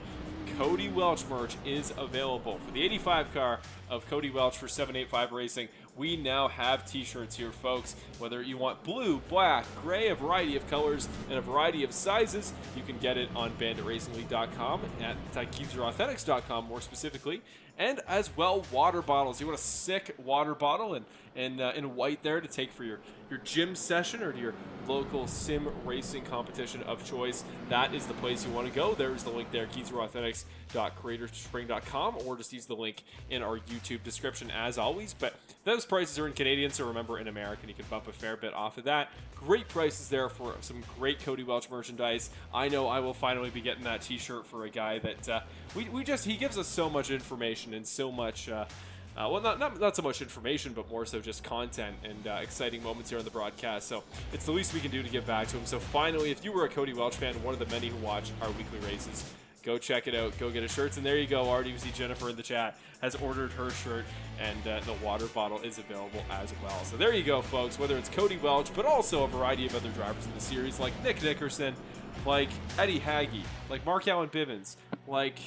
Cody Welch merch is available. For the 85 car of Cody Welch for 785 Racing, we now have t-shirts here, folks. Whether you want blue, black, gray, a variety of colors, and a variety of sizes, you can get it on BanditRacingLeague.com, at KeyserAuthentics.com more specifically, and as well water bottles. You want a sick water bottle in white there to take for your gym session or to your local sim racing competition of choice. That is the place you want to go. There's the link there, KeyserAuthentics.creatorspring.com, or just use the link in our YouTube description as always. But those prices are in Canadian, so remember, in American you can bump a fair bit off of that. Great prices there for some great Cody Welch merchandise. I know I will finally be getting that t-shirt for a guy that he gives us so much information and so much well, not so much information, but more so just content and exciting moments here on the broadcast. So it's the least we can do to give back to him. So finally, if you were a Cody Welch fan, one of the many who watch our weekly races, go check it out. Go get his shirts. And there you go. Already we see Jennifer in the chat has ordered her shirt, and the water bottle is available as well. So there you go, folks. Whether it's Cody Welch, but also a variety of other drivers in the series like Nick Nickerson, like Eddie Hagee, like Mark Allen Bivens, like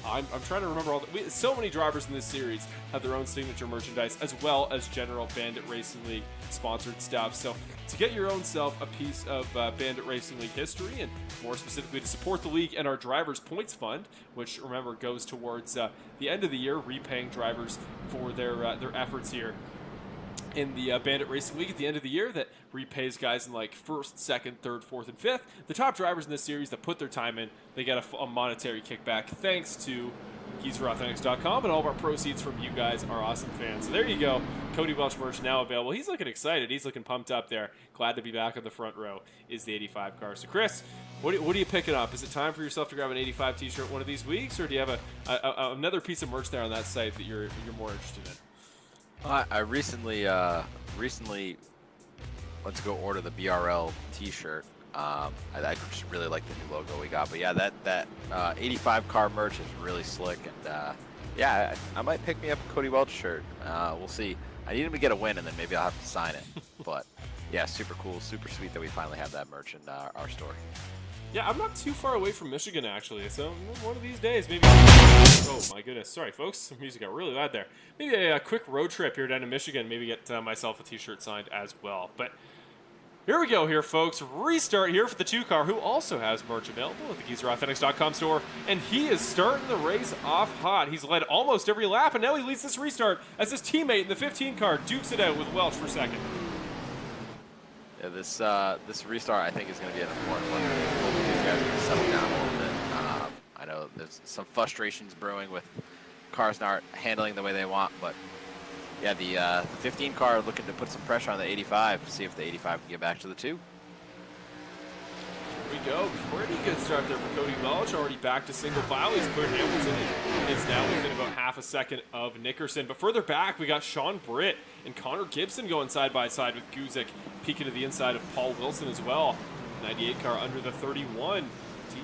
I'm trying to remember so many drivers in this series have their own signature merchandise, as well as general Bandit Racing League sponsored stuff. So to get your own self a piece of Bandit Racing League history, and more specifically to support the league and our drivers points fund, which remember goes towards the end of the year, repaying drivers for their efforts here in the Bandit Racing League at the end of the year, that repays guys in like first, second, third, fourth, and fifth. The top drivers in this series that put their time in, they get a monetary kickback thanks to GeezeForAuthentics.com, and all of our proceeds from you guys, our awesome fans. So there you go. Cody Welch merch now available. He's looking excited. He's looking pumped up there. Glad to be back on the front row is the 85 car. So Chris, what are you picking up? Is it time for yourself to grab an 85 t-shirt one of these weeks, or do you have another piece of merch there on that site that you're more interested in? I recently went to go order the BRL T-shirt. I just really like the new logo we got. But yeah, that 85 car merch is really slick, and yeah, I might pick me up a Cody Welch shirt. We'll see. I need him to get a win, and then maybe I'll have to sign it. But yeah, super cool, super sweet that we finally have that merch in our store. Yeah, I'm not too far away from Michigan, actually, so one of these days, maybe... Oh, my goodness. Sorry, folks. The music got really loud there. Maybe a quick road trip here down to Michigan, maybe get myself a t-shirt signed as well. But here we go here, folks. Restart here for the 2-car, who also has merch available at the GeezeForAuthentics.com store, and he is starting the race off hot. He's led almost every lap, and now he leads this restart as his teammate in the 15-car dukes it out with Welch for second. Yeah, this restart I think is going to be an important one. Hopefully these guys are going to settle down a little bit. I know there's some frustrations brewing with cars not handling the way they want, but yeah, the 15 car looking to put some pressure on the 85, see if the 85 can get back to the 2. Here we go. Pretty good start there for Cody Welch. Already back to single file. He's cleared Hamilton. It's now within about half a second of Nickerson. But further back, we got Sean Britt and Connor Gibson going side by side with Guzik peeking to the inside of Paul Wilson as well. 98 car under the 31.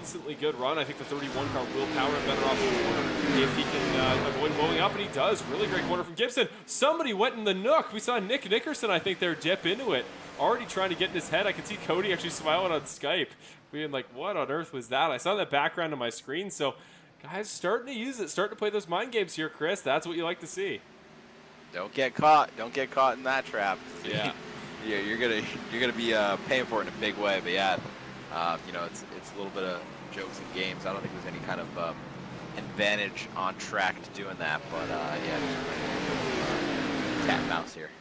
Decently good run. I think the 31 car will power him better off the corner if he can avoid blowing up, and he does. Really great corner from Gibson. Somebody went in the nook. We saw Nick Nickerson, I think, there dip into it. Already trying to get in his head. I can see Cody actually smiling on Skype. Being like, what on earth was that? I saw that background on my screen, so guys starting to use it, starting to play those mind games here, Chris. That's what you like to see. Don't get caught. Don't get caught in that trap. Yeah. Yeah, you're gonna be paying for it in a big way. But yeah, you know, it's a little bit of jokes and games. I don't think there's any kind of advantage on track to doing that. But yeah, just cat and mouse here.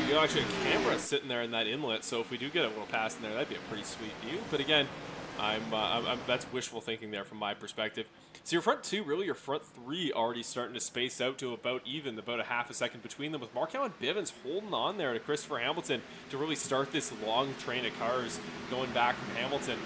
You know, actually a camera sitting there in that inlet, so if we do get a little pass in there, that'd be a pretty sweet view. But again, I'm that's wishful thinking there from my perspective. So your front two, really your front three, already starting to space out to about even, about a half a second between them, with Mark Allen Bivens holding on there to Christopher Hamilton to really start this long train of cars going back from Hamilton.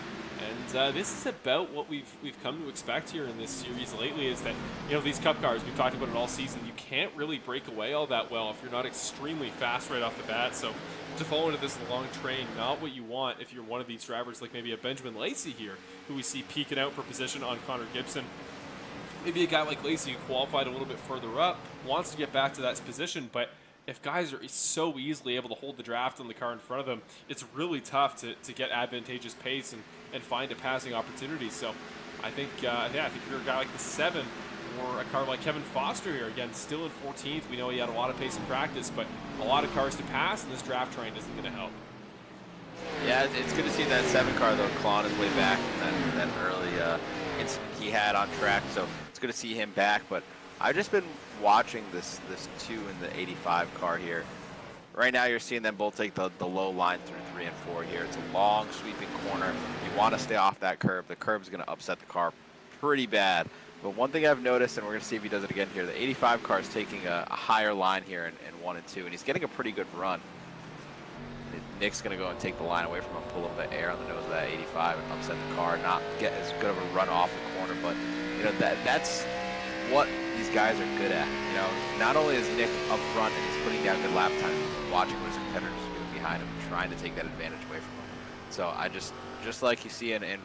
And this is about what we've come to expect here in this series lately, is that, you know, these Cup cars, we've talked about it all season, you can't really break away all that well if you're not extremely fast right off the bat. So to fall into this long train, not what you want if you're one of these drivers like maybe a Benjamin Lacey here, who we see peeking out for position on Connor Gibson. Maybe a guy like Lacey, who qualified a little bit further up, wants to get back to that position, but if guys are so easily able to hold the draft on the car in front of them, it's really tough to get advantageous pace and find a passing opportunity. So I think, yeah, I think if you're a guy like the 7 or a car like Kevin Foster here, again, still in 14th, we know he had a lot of pace in practice, but a lot of cars to pass, and this draft train isn't going to help. Yeah, it's good to see that 7 car, though, clawing his way back from that early incident he had on track. So it's good to see him back, but I've just been watching this 2 in the 85 car here. Right now you're seeing them both take the low line through 3 and 4 here. It's a long sweeping corner. You want to stay off that curb. The curb's going to upset the car pretty bad. But one thing I've noticed, and we're going to see if he does it again here, the 85 car is taking a higher line here in 1 and 2, and he's getting a pretty good run. Nick's going to go and take the line away from him, pull a bit of air on the nose of that 85 and upset the car, not get as good of a run off the corner. But, you know, that's what these guys are good at. You know, not only is Nick up front and he's putting down good lap time, he's watching what his competitors are doing behind him and trying to take that advantage away from him. So I just like you see in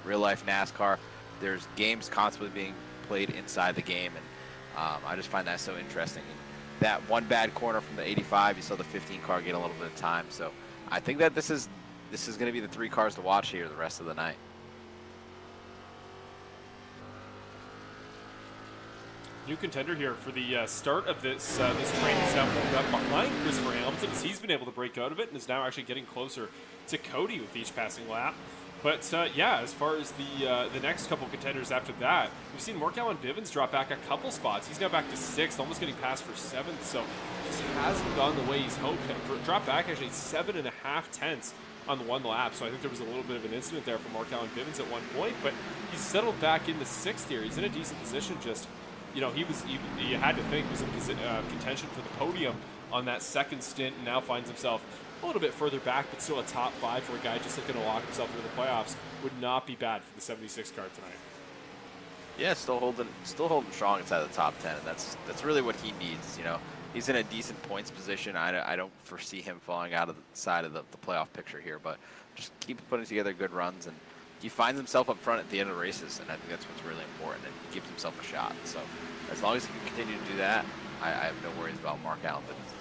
real life NASCAR, there's games constantly being played inside the game, and I just find that so interesting. And that one bad corner from the 85, you saw the 15 car get a little bit of time. So I think that this is this is going to be the 3 cars to watch here the rest of the night. New contender here for the start of this this train is now formed up behind Christopher Hamilton, as he's been able to break out of it and is now actually getting closer to Cody with each passing lap. But yeah, as far as the next couple contenders after that, we've seen Mark-Allen Bivens drop back a couple spots. He's now back to 6th, almost getting passed for 7th, so just hasn't gone the way he's hoped. Dropped back actually 7.5 tenths on the 1 lap, so I think there was a little bit of an incident there for Mark-Allen Bivens at one point, but he's settled back into 6th here. He's in a decent position. Just, you know, you had to think he was in contention for the podium on that second stint, and now finds himself a little bit further back, but still a top 5 for a guy just looking to lock himself into the playoffs. Would not be bad for the 76 car tonight. Yeah, still holding strong inside the top 10, and that's really what he needs. You know, he's in a decent points position. I don't foresee him falling out of the side of the playoff picture here, but just keep putting together good runs, and he finds himself up front at the end of the races, and I think that's what's really important, and he gives himself a shot. So as long as he can continue to do that, I have no worries about Mark-Allen Bivens.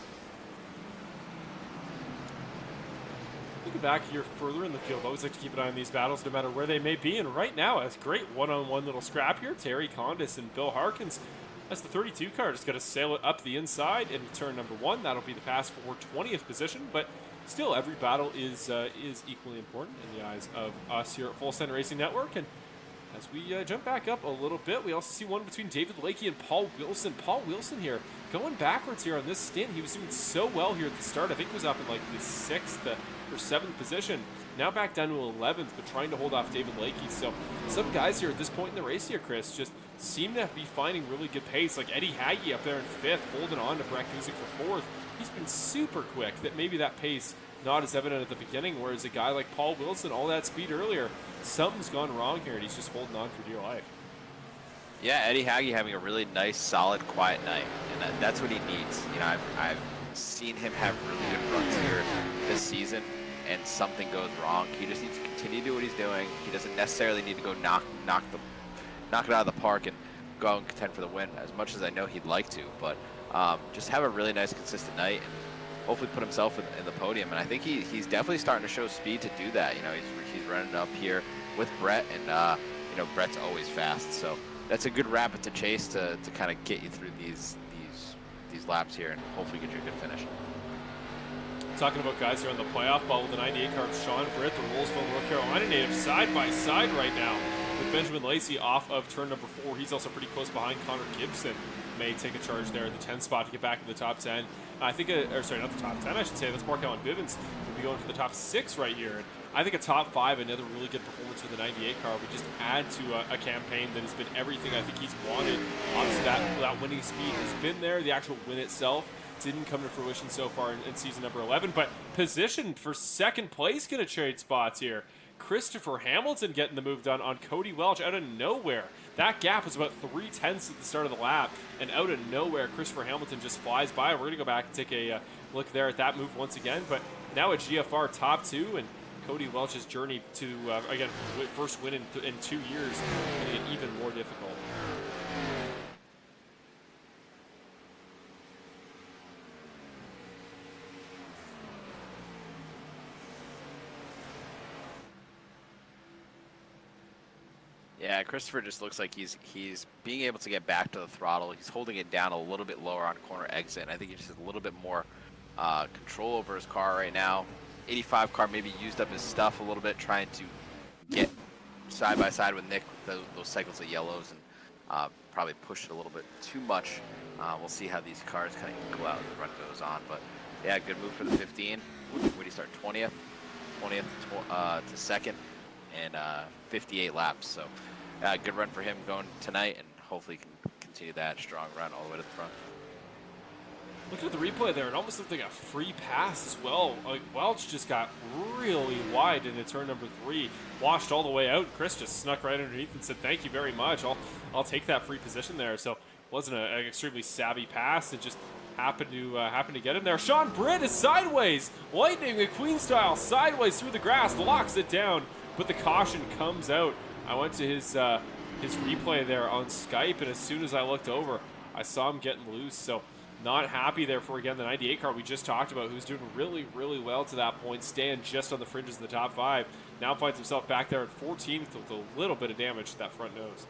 Looking back here further in the field, I always like to keep an eye on these battles no matter where they may be, and right now a great one-on-one little scrap here. Terry Condis and Bill Harkins. That's the 32 car, just got to sail it up the inside into turn number 1. That'll be the pass for 20th position, but still every battle is equally important in the eyes of us here at Full Send Racing Network. And as we jump back up a little bit, we also see one between David Lakey and Paul Wilson. Paul Wilson here going backwards here on this stint. He was doing so well here at the start. I think he was up in like the 6th or 7th position. Now back down to 11th, but trying to hold off David Lakey. So some guys here at this point in the race here, Chris, just seem to be finding really good pace. Like Eddie Hagge up there in 5th, holding on to Brett Guzik for 4th. He's been super quick. That maybe that pace not as evident at the beginning, whereas a guy like Paul Wilson, all that speed earlier, something's gone wrong here, and he's just holding on for dear life. Yeah, Eddie Hagge having a really nice, solid, quiet night, and that's what he needs. You know, I've seen him have really good runs here this season, and something goes wrong. He just needs to continue to do what he's doing. He doesn't necessarily need to go knock it out of the park and go out and contend for the win, as much as I know he'd like to, but just have a really nice, consistent night, and hopefully put himself in the podium. And I think he's definitely starting to show speed to do that. You know, he's running up here with Brett, and you know, Brett's always fast, so that's a good rapid to chase to kind of get you through these laps here, and hopefully get you a good finish. Talking about guys here on the playoff ball with the 98 car, Sean Britt, the Rollsville, North Carolina native, side by side right now with Benjamin Lacey off of turn number 4. He's also pretty close behind. Connor Gibson may take a charge there at the 10th spot to get back in the top 10. I think, or sorry, not the top 10, I should say. That's Mark-Allen Bivens will be going for the top 6 right here. And I think a top 5, another really good performance for the 98 car, would just add to a campaign that has been everything I think he's wanted. Obviously, that winning speed has been there. The actual win itself didn't come to fruition so far in season number 11, but positioned for 2nd place, going to trade spots here. Christopher Hamilton getting the move done on Cody Welch out of nowhere. That gap was about 3 tenths at the start of the lap, and out of nowhere, Christopher Hamilton just flies by. We're going to go back and take a look there at that move once again, but now a GFR top 2, and Cody Welch's journey to, again, first win in 2 years, making it even more difficult. Yeah, Christopher just looks like he's being able to get back to the throttle. He's holding it down a little bit lower on corner exit, and I think he just has a little bit more control over his car right now. 85 car maybe used up his stuff a little bit, trying to get side by side with Nick with those cycles of yellows, and probably pushed it a little bit too much. We'll see how these cars kind of go out as the run goes on, but yeah, good move for the 15. Where did he start? 20th to 2nd, and 58 laps. So good run for him going tonight, and hopefully can continue that strong run all the way to the front. Looking at the replay there, it almost looked like a free pass as well. Like Welch just got really wide into turn number 3, washed all the way out. Chris just snuck right underneath and said, "Thank you very much. I'll take that free position there." So wasn't an extremely savvy pass. It just happened to get in there. Sean Britt is sideways, Lightning McQueen style, sideways through the grass, locks it down, but the caution comes out. I went to his replay there on Skype, and as soon as I looked over, I saw him getting loose. So not happy there for, again, the 98 car we just talked about, who's doing really, really well to that point, staying just on the fringes of the top 5. Now finds himself back there at 14th with a little bit of damage to that front nose.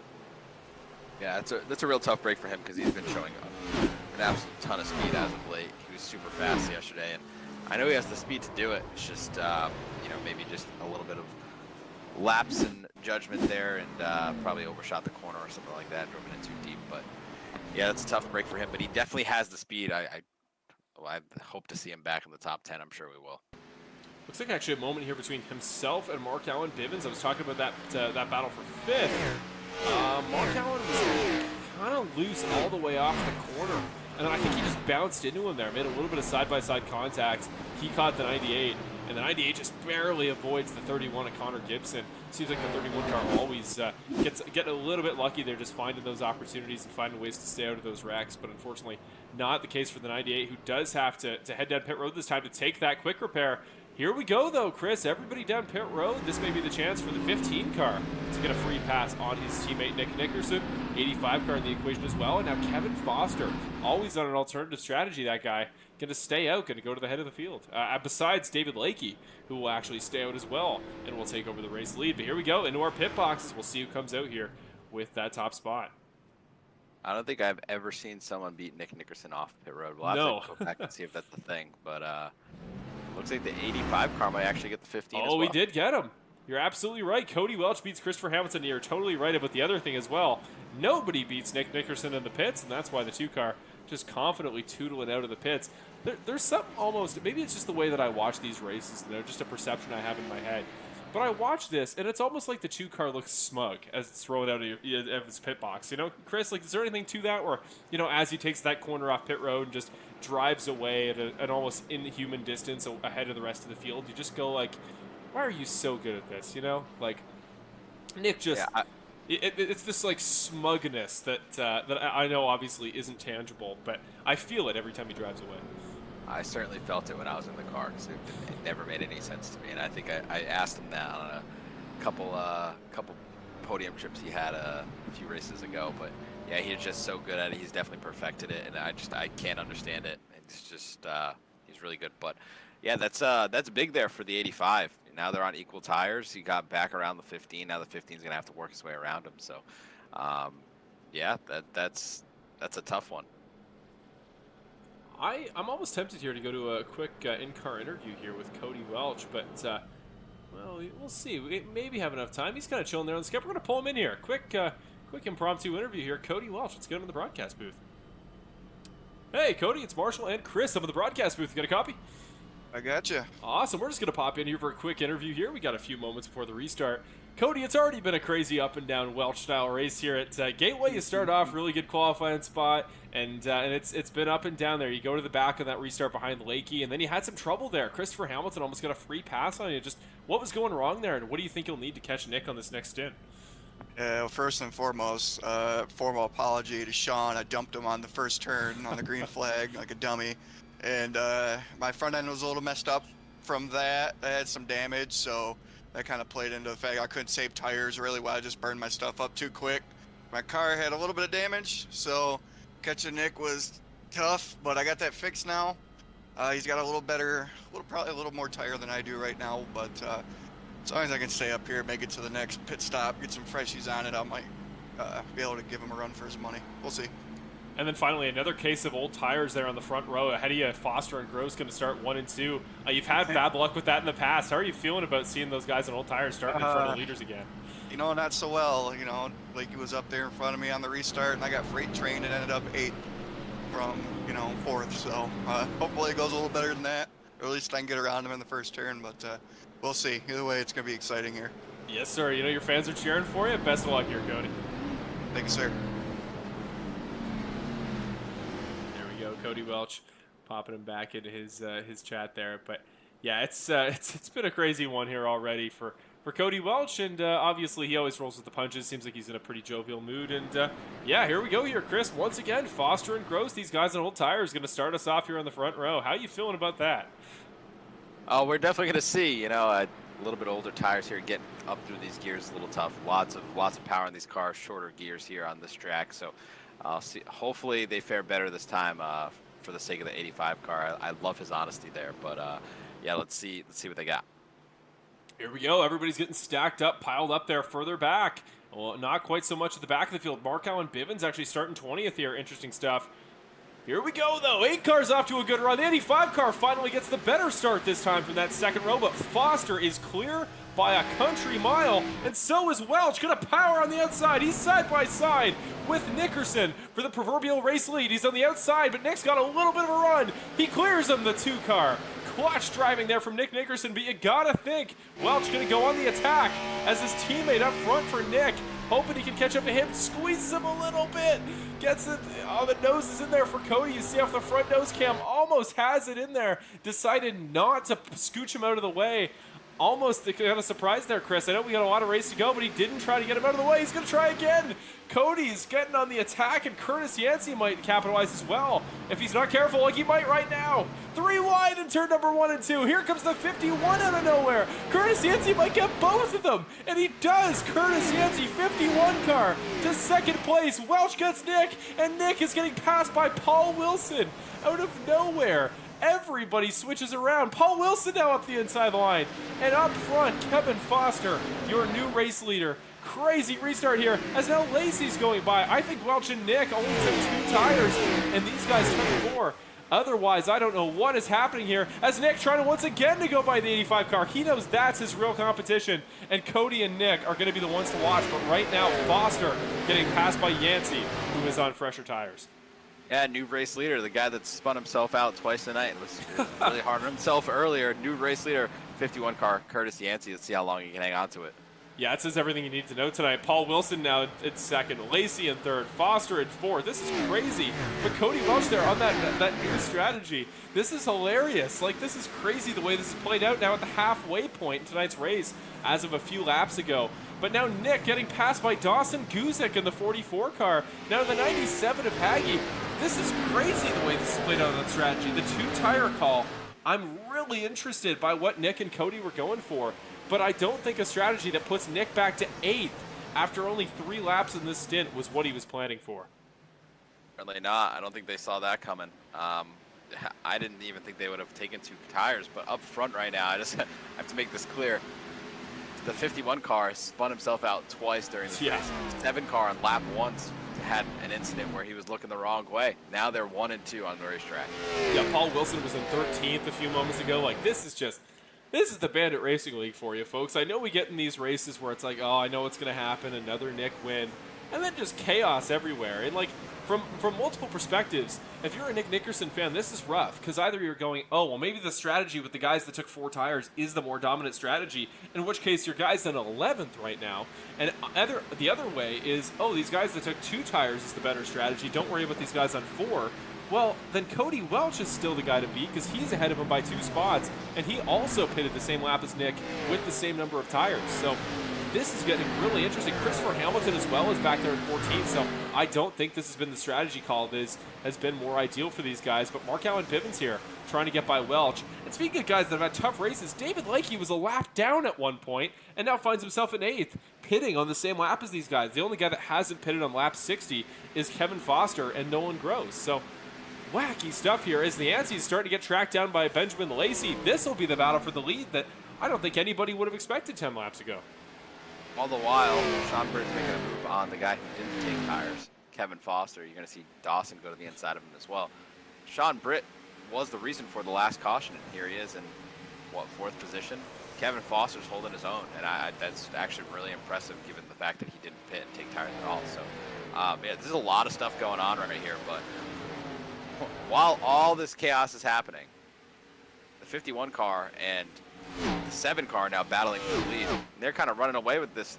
Yeah, that's a real tough break for him because he's been showing an absolute ton of speed as of late. He was super fast yesterday, and I know he has the speed to do it. It's just, you know, maybe just a little bit of lapse in judgment there, and probably overshot the corner or something like that, drove it in too deep. But yeah, that's a tough break for him, but he definitely has the speed. I hope to see him back in the top 10. I'm sure we will. Looks like actually a moment here between himself and Mark Allen Bivens. I was talking about that battle for 5th. Mark Allen was kind of loose all the way off the corner, and then I think he just bounced into him there, made a little bit of side-by-side contact. He caught the 98, and the 98 just barely avoids the 31 of Connor Gibson. Seems like the 31 car always getting a little bit lucky there, just finding those opportunities and finding ways to stay out of those wrecks, but unfortunately not the case for the 98, who does have to head down pit road this time to take that quick repair. Here we go, though, Chris. Everybody down pit road. This may be the chance for the 15 car to get a free pass on his teammate Nick Nickerson. 85 car in the equation as well. And now Kevin Foster, always on an alternative strategy, that guy. Going to stay out, going to go to the head of the field. Besides David Lakey, who will actually stay out as well and will take over the race lead. But here we go, into our pit boxes. We'll see who comes out here with that top spot. I don't think I've ever seen someone beat Nick Nickerson off pit road. We'll have to go back and see if that's the thing. But looks like the 85 car might actually get the 15 as well. We did get him. You're absolutely right. Cody Welch beats Christopher Hamilton. You're totally right about the other thing as well. Nobody beats Nick Nickerson in the pits, and that's why the 2 car just confidently tootling out of the pits. There's something almost, maybe it's just the way that I watch these races, you know, just a perception I have in my head. But I watch this, and it's almost like the 2 car looks smug as it's rolling out of his pit box. You know, Chris, like, is there anything to that where, you know, as he takes that corner off pit road and just drives away at an almost inhuman distance ahead of the rest of the field, you just go like, why are you so good at this, you know? Like, Nick just... Yeah, it's this like smugness that I know obviously isn't tangible, but I feel it every time he drives away. I certainly felt it when I was in the car because it never made any sense to me, and I think I asked him that on a couple podium trips he had a few races ago. But yeah, he's just so good at it. He's definitely perfected it, and I can't understand it. It's just he's really good. But yeah, that's big there for the 85. Now they're on equal tires. He got back around the 15. Now the 15 is gonna have to work his way around him. So yeah, that's a tough one. I'm almost tempted here to go to a quick in-car interview here with Cody Welch, but well, we'll see. We maybe have enough time. He's kind of chilling there on the skip. We're gonna pull him in here. Quick impromptu interview here. Cody Welch. Let's get him in the broadcast booth. Hey, Cody, it's Marshall and Chris up in the broadcast booth. Got a copy? I gotcha. Awesome. We're just going to pop in here for a quick interview here. We got a few moments before the restart. Cody, it's already been a crazy up and down Welch-style race here at Gateway. You start off really good qualifying spot, and it's been up and down there. You go to the back of that restart behind Lakey, and then you had some trouble there. Christopher Hamilton almost got a free pass on you. Just what was going wrong there, and what do you think you'll need to catch Nick on this next stint? Well, first and foremost, formal apology to Sean. I dumped him on the first turn on the green flag like a dummy. And my front end was a little messed up from that. I had some damage, so that kind of played into the fact I couldn't save tires really well. I just burned my stuff up too quick. My car had a little bit of damage, so catching Nick was tough, but I got that fixed now. He's got a little better, probably a little more tire than I do right now, but as long as I can stay up here, make it to the next pit stop, get some freshies on it, I might be able to give him a run for his money. We'll see. And then finally, another case of old tires there on the front row. Ahead of you, Foster and Gross going to start 1 and 2. You've had bad luck with that in the past. How are you feeling about seeing those guys in old tires starting in front of leaders again? You know, not so well. You know, Lakey was up there in front of me on the restart, and I got freight trained and ended up 8th from, 4th. So hopefully it goes a little better than that. Or at least I can get around him in the first turn, but we'll see. Either way, it's going to be exciting here. Yes, sir. You know your fans are cheering for you. Best of luck here, Cody. Thank you, sir. Cody Welch popping him back into his chat there, but yeah, it's been a crazy one here already for Cody Welch, and obviously he always rolls with the punches. Seems like he's in a pretty jovial mood, and yeah, here we go here, Chris. Once again, Foster and Gross, these guys on old tires, going to start us off here on the front row. How are you feeling about that? Oh, we're definitely going to see. A little bit older tires here, getting up through these gears is a little tough. Lots of power in these cars, shorter gears here on this track, so. I'll see. Hopefully they fare better this time. for the sake of the 85 car. I love his honesty there, but yeah, let's see what they got. Here we go. Everybody's getting stacked up, piled up there further back. Well, not quite so much at the back of the field. Markow and Bivens actually starting 20th here. Interesting stuff. Here we go, though. 8 cars off to a good run. The 85 car finally gets the better start this time from that second row, but Foster is clear by a country mile, and so is Welch. Gonna power on the outside. He's side by side with Nickerson for the proverbial race lead. He's on the outside, but Nick's got a little bit of a run. He clears him, the 2 car. Clutch driving there from Nick Nickerson, but you gotta think Welch gonna go on the attack as his teammate up front for Nick, hoping he can catch up to him, squeezes him a little bit, gets it, oh, the nose is in there for Cody. You see off the front nose cam, almost has it in there, decided not to scooch him out of the way. Almost kind of surprised there, Chris. I know we got a lot of race to go, but he didn't try to get him out of the way. He's going to try again. Cody's getting on the attack, and Curtis Yancey might capitalize as well if he's not careful, like he might right now. 3 wide in turn number 1 and 2. Here comes the 51 out of nowhere. Curtis Yancey might get both of them, and he does. Curtis Yancey, 51 car to second place. Welch gets Nick, and Nick is getting passed by Paul Wilson out of nowhere. Everybody switches around. Paul Wilson now up the inside line. And up front, Kevin Foster, your new race leader. Crazy restart here as now Lacey's going by. I think Welch and Nick only took 2 tires, and these guys took 4. Otherwise, I don't know what is happening here as Nick trying to once again to go by the 85 car. He knows that's his real competition, and Cody and Nick are going to be the ones to watch. But right now, Foster getting passed by Yancey, who is on fresher tires. Yeah, new race leader, the guy that spun himself out twice tonight and was really hard on himself earlier. New race leader, 51 car, Curtis Yancey. Let's see how long he can hang on to it. Yeah, it says everything you need to know tonight. Paul Wilson now at second, Lacey in third, Foster at fourth. This is crazy. But Cody Welch there on that new strategy. This is hilarious. Like, this is crazy the way this is played out now at the halfway point in tonight's race as of a few laps ago. But now Nick getting passed by Dawson Guzik in the 44 car. Now the 97 of Haggy. This is crazy the way this is played out on that strategy. The 2-tire call. I'm really interested by what Nick and Cody were going for. But I don't think a strategy that puts Nick back to 8th after only 3 laps in this stint was what he was planning for. Certainly not. I don't think they saw that coming. I didn't even think they would have taken 2 tires. But up front right now, I just have to make this clear. The 51 car spun himself out twice during the race. 7 car on lap 1 had an incident where he was looking the wrong way. Now they're 1 and 2 on the racetrack. Yeah, Paul Wilson was in 13th a few moments ago. Like, this is the Bandit Racing League for you, folks. I know we get in thes races where it's like, oh, I know what's going to happen, another Nick win, and then just chaos everywhere. And, like, from multiple perspectives, if you're a Nick Nickerson fan, this is rough, because either you're going, oh, well, maybe the strategy with the guys that took 4 tires is the more dominant strategy, in which case your guy's in 11th right now, and the other way is, oh, these guys that took 2 tires is the better strategy, don't worry about these guys on 4. Well, then Cody Welch is still the guy to beat because he's ahead of him by 2 spots, and he also pitted the same lap as Nick with the same number of tires. So this is getting really interesting. Christopher Hamilton as well is back there at 14, so I don't think this has been the strategy call that has been more ideal for these guys. But Markow and Bivens here trying to get by Welch. And speaking of guys that have had tough races, David Lakey was a lap down at one point and now finds himself in 8th, pitting on the same lap as these guys. The only guy that hasn't pitted on lap 60 is Kevin Foster and Nolan Gross. So wacky stuff here as the Yancey's starting to get tracked down by Benjamin Lacey. This will be the battle for the lead that I don't think anybody would have expected 10 laps ago. All the while, Sean Britt's making a move on the guy who didn't take tires, Kevin Foster. You're going to see Dawson go to the inside of him as well. Sean Britt was the reason for the last caution, and here he is in, 4th position. Kevin Foster's holding his own, and that's actually really impressive given the fact that he didn't pit and take tires at all. So, yeah, there's a lot of stuff going on right here, but while all this chaos is happening, the 51 car and the 7 car now battling for the lead. And they're kind of running away with this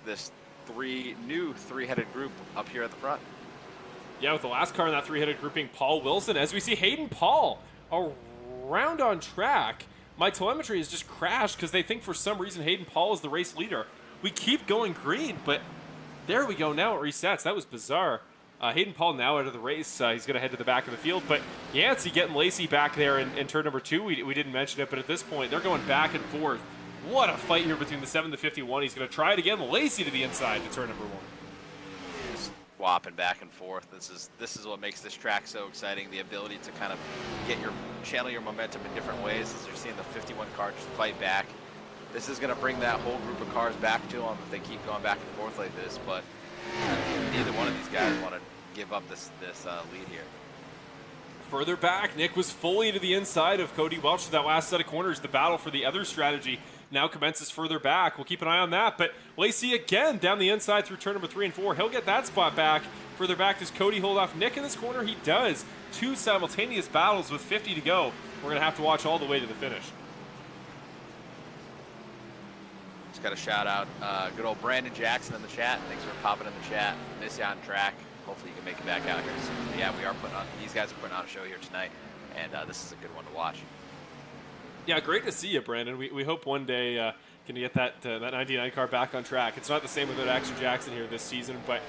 new 3-headed group up here at the front. Yeah, with the last car in that 3-headed grouping, Paul Wilson, as we see Hayden Paul around on track. My telemetry has just crashed because they think for some reason Hayden Paul is the race leader. We keep going green, but there we go. Now it resets. That was bizarre. Hayden Paul now out of the race. He's going to head to the back of the field. But Yancey getting Lacey back there in turn number 2. We didn't mention it, but at this point, they're going back and forth. What a fight here between the 7 to 51. He's going to try it again. Lacey to the inside to turn number 1. swapping back and forth. This is what makes this track so exciting. The ability to kind of channel your momentum in different ways, as you're seeing the 51 car just fight back. This is going to bring that whole group of cars back to them if they keep going back and forth like this. But neither one of these guys want to give up this lead here. Further back, Nick was fully to the inside of Cody Welch to that last set of corners. The battle for the other strategy now commences further back. We'll keep an eye on that. But Lacey again down the inside through turn number 3 and 4. He'll get that spot back. Further back, does Cody hold off Nick in this corner? He does. 2 simultaneous battles with 50 to go. We're going to have to watch all the way to the finish. Just got a shout out, good old Brandon Jackson in the chat. Thanks for popping in the chat. Miss you on track. Hopefully you can make it back out here soon. But yeah, these guys are putting on a show here tonight, and this is a good one to watch. Yeah, great to see you, Brandon. We hope one day can get that 99 car back on track. It's not the same without Action Jackson here this season, but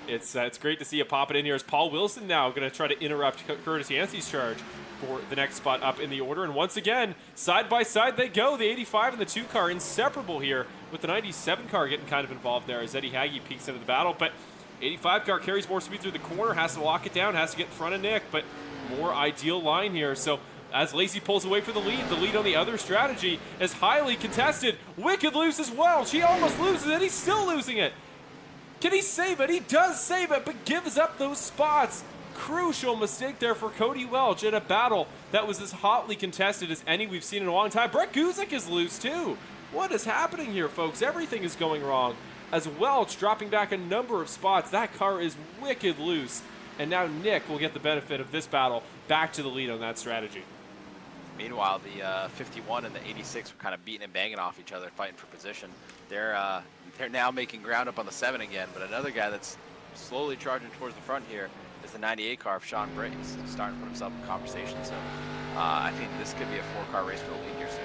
it's great to see you pop it in here. As Paul Wilson now going to try to interrupt Curtis Yancey's charge for the next spot up in the order. And once again, side by side they go. The 85 and the 2 car inseparable here, with the 97 car getting kind of involved there as Eddie Hagee peeks into the battle. But 85 car carries more speed through the corner, has to lock it down, has to get in front of Nick, but more ideal line here. So as Lacey pulls away for the lead on the other strategy is highly contested. Wicked loose as well. She almost loses it. He's still losing it. Can he save it? He does save it, but gives up those spots. Crucial mistake there for Cody Welch in a battle that was as hotly contested as any we've seen in a long time. Brett Guzik is loose too. What is happening here, folks? Everything is going wrong. As Welch dropping back a number of spots, that car is wicked loose. And now Nick will get the benefit of this battle back to the lead on that strategy. Meanwhile, the 51 and the 86 were kind of beating and banging off each other, fighting for position. They're now making ground up on the 7 again, but another guy that's slowly charging towards the front here is the 98 car of Sean Britt. He's starting to put himself in conversation, so I think this could be a 4-car race for the lead here soon.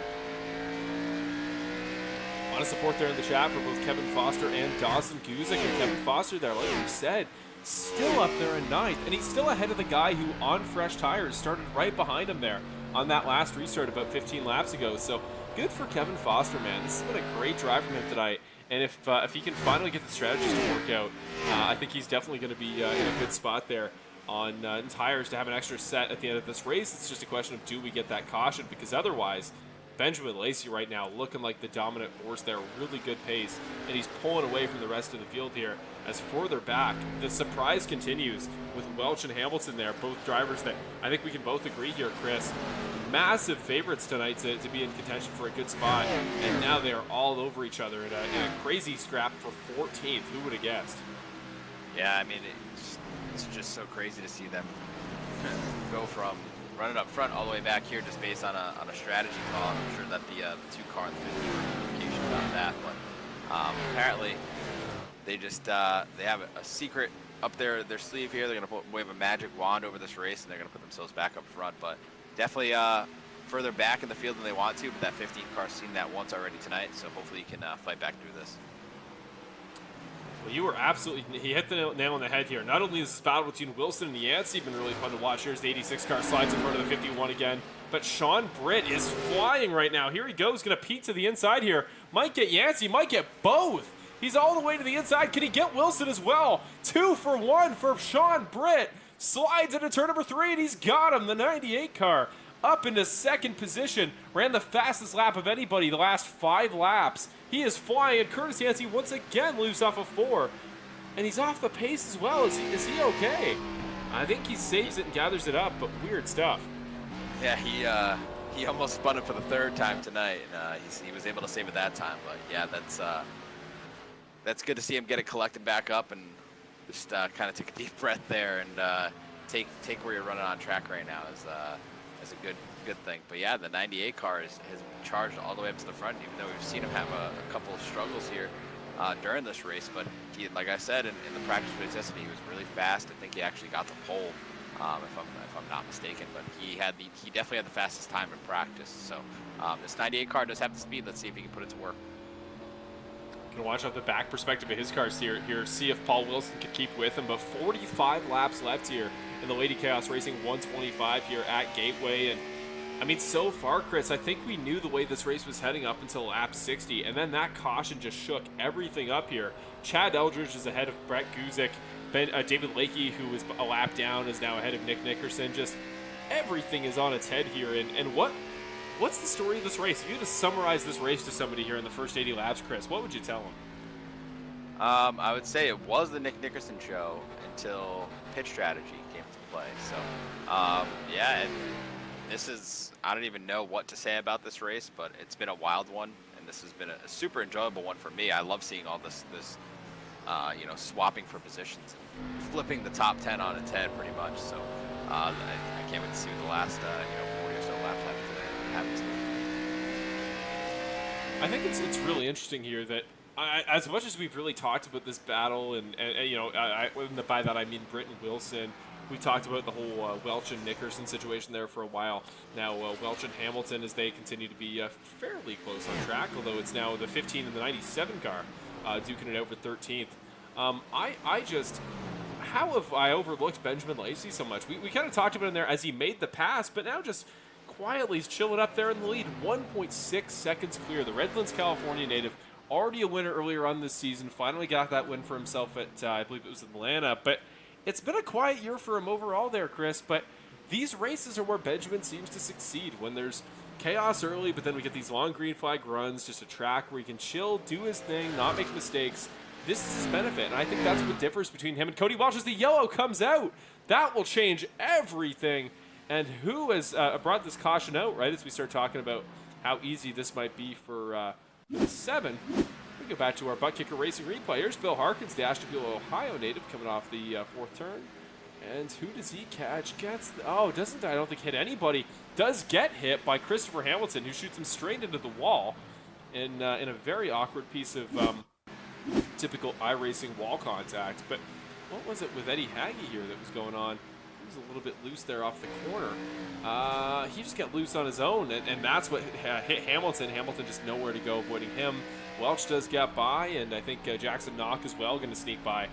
A lot of support there in the chat for both Kevin Foster and Dawson Guzik. And Kevin Foster there, like you said, still up there in 9th, and he's still ahead of the guy who on fresh tires started right behind him there on that last restart about 15 laps ago. So good for Kevin Foster, man. This has been a great drive from him tonight. And if he can finally get the strategies to work out, I think he's definitely going to be in a good spot there on tires to have an extra set at the end of this race. It's just a question of, do we get that caution? Because otherwise, Benjamin Lacey right now looking like the dominant force there, really good pace, and he's pulling away from the rest of the field here. As further back, the surprise continues with Welch and Hamilton there, both drivers that I think we can both agree here, Chris, massive favorites tonight to be in contention for a good spot, and now they are all over each other in a crazy scrap for 14th. Who would have guessed? Yeah, I mean, it's just so crazy to see them go from running up front all the way back here just based on a strategy call. I'm sure that the 2 car and the 50 were communication about that, but apparently they just they have a secret up their sleeve here. They're going to wave a magic wand over this race, and they're going to put themselves back up front. But definitely further back in the field than they want to, but that 15 car's seen that once already tonight, so hopefully you can fight back through this. Well, you were absolutely, he hit the nail on the head here. Not only is this battle between Wilson and Yancey been really fun to watch. Here's the 86 car slides in front of the 51 again. But Sean Britt is flying right now. Here he goes, going to peek to the inside here. Might get Yancey, might get both. He's all the way to the inside. Can he get Wilson as well? 2 for 1 for Sean Britt. Slides into turn number 3, and he's got him. The 98 car up into 2nd position. Ran the fastest lap of anybody the last 5 laps. He is flying, and Curtis Yancey once again loose off of 4. And he's off the pace as well. Is he okay? I think he saves it and gathers it up, but weird stuff. Yeah, he almost spun it for the 3rd time tonight, and he was able to save it that time. But yeah, that's good to see him get it collected back up and just kind of take a deep breath there and take where you're running on track right now is a good thing. But yeah, the 98 car has charged all the way up to the front, even though we've seen him have a couple of struggles here during this race. But he, like I said, in the practice race yesterday, he was really fast. I think he actually got the pole, if I'm not mistaken. But he definitely had the fastest time in practice. So this 98 car does have the speed. Let's see if he can put it to work. Gonna watch out the back perspective of his cars here. See if Paul Wilson can keep with him. But 45 laps left here in the Lady Chaos Racing 125 here at Gateway. And I mean, so far, Chris, I think we knew the way this race was heading up until lap 60, and then that caution just shook everything up here. Chad Eldridge is ahead of Brett Guzik David Lakey, who was a lap down, is now ahead of Nick Nickerson. Just everything is on its head here. And what's the story of this race? If you had to summarize this race to somebody here in the first 80 laps, Chris, what would you tell them? I would say it was the Nick Nickerson show until pitch strategy came into play. So, yeah, this is, I don't even know what to say about this race, but it's been a wild one, and this has been a super enjoyable one for me. I love seeing all this swapping for positions and flipping the top 10 on its head pretty much. So, I can't wait to see what the last, 40 or so laps happens. I think it's really interesting here that as much as we've really talked about this battle, and by that I mean Britt and Wilson, we talked about the whole Welch and Nickerson situation there for a while. Now Welch and Hamilton, as they continue to be fairly close on track, although it's now the 15 and the 97 car duking it out for 13th. How have I overlooked Benjamin Lacey so much? We kind of talked about him there as he made the pass, but now just quietly he's chilling up there in the lead, 1.6 seconds clear. The Redlands, California native, already a winner earlier on this season, finally got that win for himself at, I believe it was Atlanta, but it's been a quiet year for him overall there, Chris, but these races are where Benjamin seems to succeed, when there's chaos early, but then we get these long green flag runs, just a track where he can chill, do his thing, not make mistakes. This is his benefit, and I think that's what differs between him and Cody Welch as the yellow comes out. That will change everything. And who has brought this caution out, right, as we start talking about how easy this might be for 7. We go back to our butt kicker racing replay. Here's Bill Harkins, the Ashtabula, Ohio native, coming off the 4th turn. And who does he catch? Doesn't, I don't think, hit anybody. Does get hit by Christopher Hamilton, who shoots him straight into the wall in a very awkward piece of typical iRacing wall contact. But what was it with Eddie Hagee here that was going on? He was a little bit loose there off the corner. He just got loose on his own, and that's what hit Hamilton. Hamilton just nowhere to go, avoiding him. Welch does get by, and I think Jackson Knock as well going to sneak by.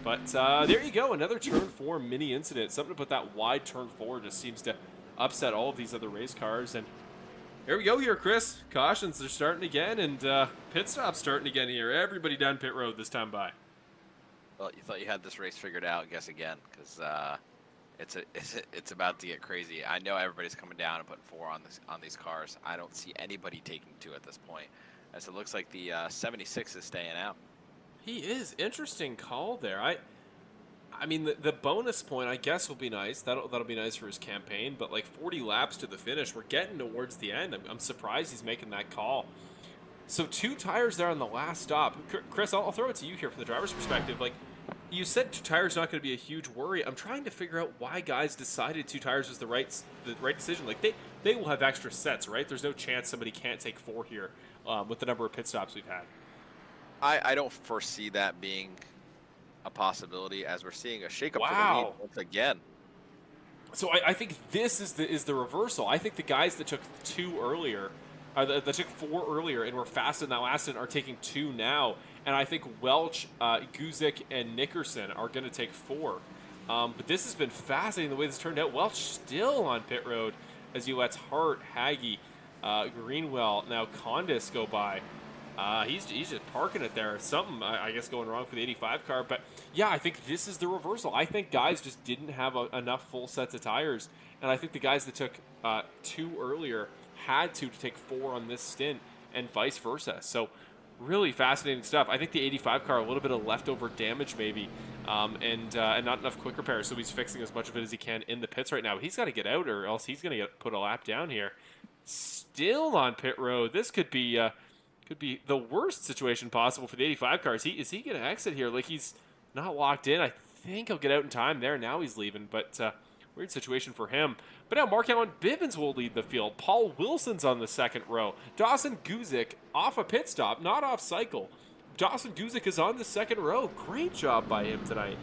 But there you go, another turn 4 mini incident. Something about that wide turn 4 just seems to upset all of these other race cars. And here we go here, Chris. Cautions are starting again, and pit stops starting again here. Everybody down pit road this time by. Well, you thought you had this race figured out, guess again, because it's about to get crazy. I know everybody's coming down and putting 4 on these cars. I don't see anybody taking 2 at this point, as it looks like the 76 is staying out. He is. Interesting call there. I mean, the bonus point, I guess, will be nice. That'll be nice for his campaign. But like 40 laps to the finish, we're getting towards the end. I'm surprised he's making that call. So 2 tires there on the last stop. Chris, I'll throw it to you here from the driver's perspective. Like, you said 2 tires not going to be a huge worry. I'm trying to figure out why guys decided 2 tires was the right decision. Like, they will have extra sets, right? There's no chance somebody can't take 4 here with the number of pit stops we've had. I don't foresee that being a possibility, as we're seeing a shakeup for the lead once again. So I think this is the reversal. I think the guys that took 2 earlier, that took 4 earlier and were fast in that last stint are taking 2 now. And I think Welch, Guzik, and Nickerson are going to take 4. But this has been fascinating the way this turned out. Welch still on pit road as you let Hart, Hagee, Greenwell, now Condis go by. He's just parking it there. Something, I guess, going wrong for the 85 car. But, yeah, I think this is the reversal. I think guys just didn't have enough full sets of tires. And I think the guys that took 2 earlier had to take 4 on this stint and vice versa. So, really fascinating stuff. I think the 85 car, a little bit of leftover damage maybe, and not enough quick repair. So he's fixing as much of it as he can in the pits right now. He's got to get out, or else he's going to get put a lap down here. Still on pit road. This could be the worst situation possible for the 85 car. Is he going to exit here? Like, he's not locked in. I think he'll get out in time there. Now he's leaving, but weird situation for him. But now Mark Allen Bivens will lead the field. Paul Wilson's on the second row. Dawson Guzik off a pit stop, not off cycle. Dawson Guzik is on the second row. Great job by him tonight.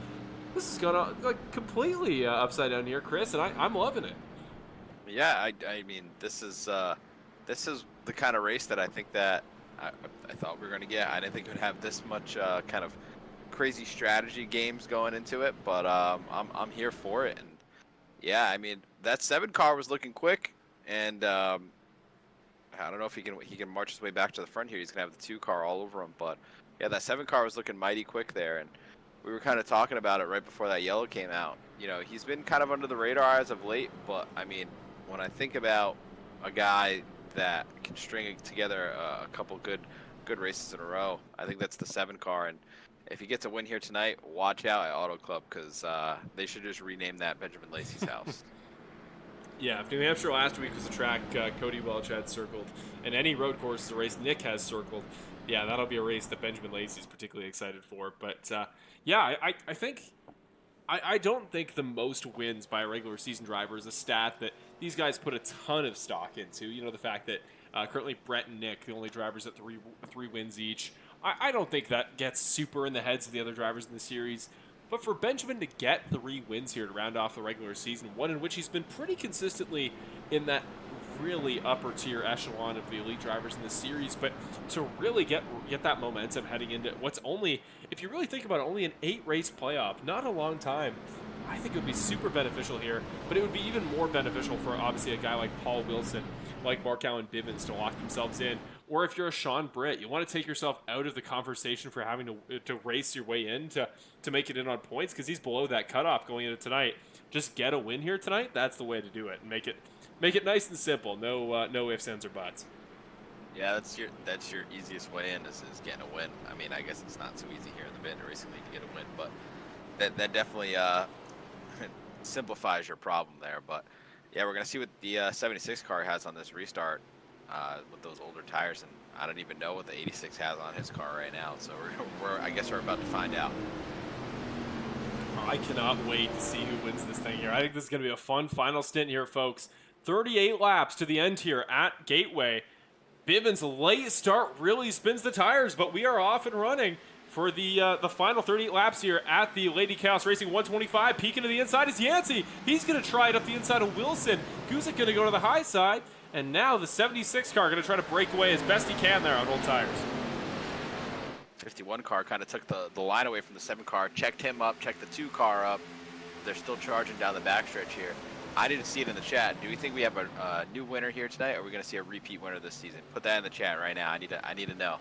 This is going to like completely upside down here, Chris, and I'm loving it. Yeah, I mean, this is the kind of race that I think that I thought we were going to get. I didn't think it would have this much kind of crazy strategy games going into it, but I'm here for it. And yeah, I mean, that 7 car was looking quick, and I don't know if he can march his way back to the front here. He's gonna have the 2 car all over him, but yeah, that 7 car was looking mighty quick there. And we were kind of talking about it right before that yellow came out. You know, he's been kind of under the radar as of late, but I mean, when I think about a guy that can string together a couple good races in a row, I think that's the 7 car. And if he gets a win here tonight, watch out at Auto Club, because they should just rename that Benjamin Lacey's house. Yeah, if New Hampshire last week was a track Cody Welch had circled, and any road course is a race Nick has circled, yeah, that'll be a race that Benjamin Lacey's particularly excited for. But yeah, I think I don't think the most wins by a regular season driver is a stat that these guys put a ton of stock into. You know, the fact that currently Brett and Nick, the only drivers at three wins each. I don't think that gets super in the heads of the other drivers in the series. But for Benjamin to get 3 wins here to round off the regular season, one in which he's been pretty consistently in that really upper tier echelon of the elite drivers in the series, but to really get that momentum heading into what's only, if you really think about it, only an 8-race playoff, not a long time. I think it would be super beneficial here, but it would be even more beneficial for obviously a guy like Paul Wilson, like Mark Allen Bivens to lock themselves in. Or if you're a Sean Britt, you want to take yourself out of the conversation for having to race your way in to make it in on points, because he's below that cutoff going into tonight. Just get a win here tonight. That's the way to do it, and make it nice and simple. No ifs, ands, or buts. Yeah, that's your easiest way in is getting a win. I mean, I guess it's not so easy here in the Bandit Racing League to get a win, but that definitely simplifies your problem there. But yeah, we're gonna see what the 76 car has on this restart with those older tires, and I don't even know what the 86 has on his car right now. So I guess we're about to find out. I cannot wait to see who wins this thing here. I think this is going to be a fun final stint here, folks. 38 laps to the end here at Gateway. Bivens' late start really spins the tires, but we are off and running for the final 38 laps here at the Lady Chaos Racing 125. Peeking to the inside is Yancey. He's going to try it up the inside of Wilson. Guzik going to go to the high side, and now the 76 car going to try to break away as best he can there on old tires. 51 car kind of took the line away from the 7 car, checked him up, checked the 2 car up. They're still charging down the backstretch here. I didn't see it in the chat. Do we think we have a new winner here tonight, or are we going to see a repeat winner this season? Put that in the chat right now. I need to know.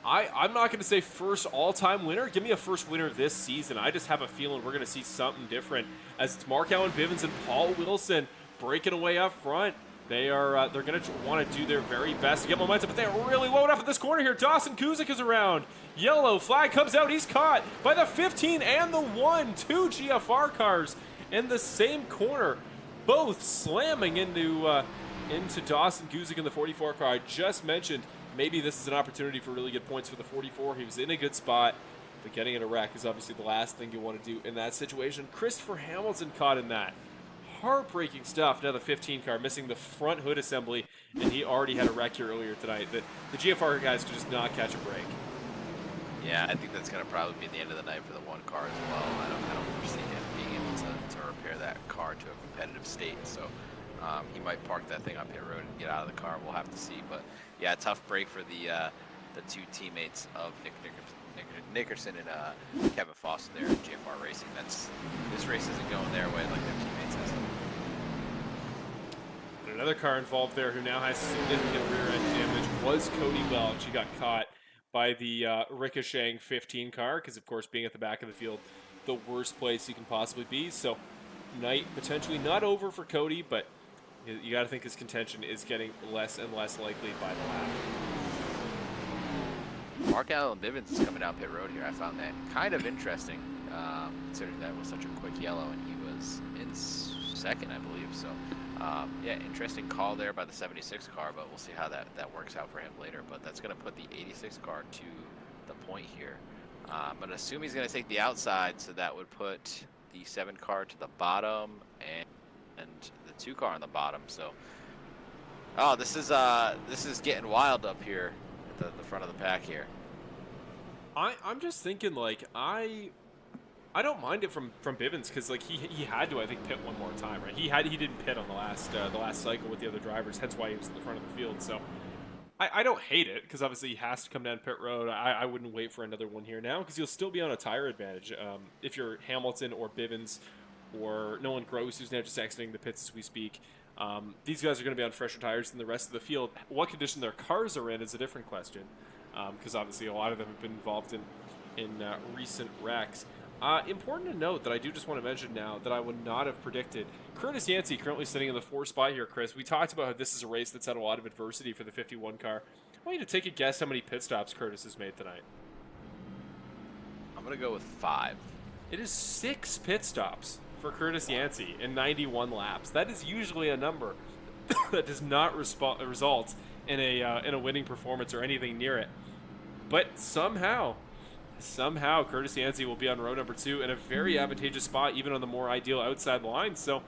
I'm not going to say first all-time winner. Give me a first winner this season. I just have a feeling we're going to see something different as it's Mark Allen Bivens and Paul Wilson breaking away up front. They're going to want to do their very best to get momentum, but they're really loaded up at this corner here. Dawson Guzik is around. Yellow flag comes out. He's caught by the 15 and the 1. 2 GFR cars in the same corner, both slamming into Dawson Guzik in the 44 car. I just mentioned maybe this is an opportunity for really good points for the 44. He was in a good spot, but getting in a wreck is obviously the last thing you want to do in that situation. Christopher Hamilton caught in that. Heartbreaking stuff. Now the 15 car missing the front hood assembly, and he already had a wreck here earlier tonight. The GFR guys could just not catch a break. Yeah, I think that's going to probably be the end of the night for the 1 car as well. I don't foresee him being able to repair that car to a competitive state. So he might park that thing on pit road and get out of the car. We'll have to see. But yeah, tough break for the 2 teammates of Nick Nickerson and Kevin Foster there at GFR Racing. This race isn't going their way like their teammates is. Another car involved there who now has significant rear end damage was Cody Welch. He got caught by the ricocheting 15 car because, of course, being at the back of the field, the worst place you can possibly be. So night potentially not over for Cody, but you got to think his contention is getting less and less likely by the lap. Mark Allen Bivens is coming down pit road here. I found that kind of interesting, considering that was such a quick yellow, and he was in second, I believe. So, yeah, interesting call there by the 76 car, but we'll see how that works out for him later. But that's going to put the 86 car to the point here. But assume he's going to take the outside, so that would put the 7 car to the bottom and the 2 car on the bottom. So, oh, this is getting wild up here at the front of the pack here. I'm just thinking, like, I don't mind it from Bivens because, like, he had to, I think, pit one more time, right? He didn't pit on the last cycle with the other drivers, hence why he was in the front of the field. So I don't hate it because obviously he has to come down pit road. I wouldn't wait for another one here now because you'll still be on a tire advantage if you're Hamilton or Bivens or Nolan Gross, who's now just exiting the pits as we speak. These guys are going to be on fresher tires than the rest of the field. What condition their cars are in is a different question because obviously a lot of them have been involved in recent wrecks. Important to note that I do just want to mention now that I would not have predicted. Curtis Yancey currently sitting in the 4th spot here, Chris. We talked about how this is a race that's had a lot of adversity for the 51 car. I want you to take a guess how many pit stops Curtis has made tonight. I'm going to go with 5. It is 6 pit stops for Curtis Yancey in 91 laps. That is usually a number that does not result in a winning performance or anything near it. But somehow Curtis Yancey will be on row number 2 in a very advantageous spot, even on the more ideal outside line. So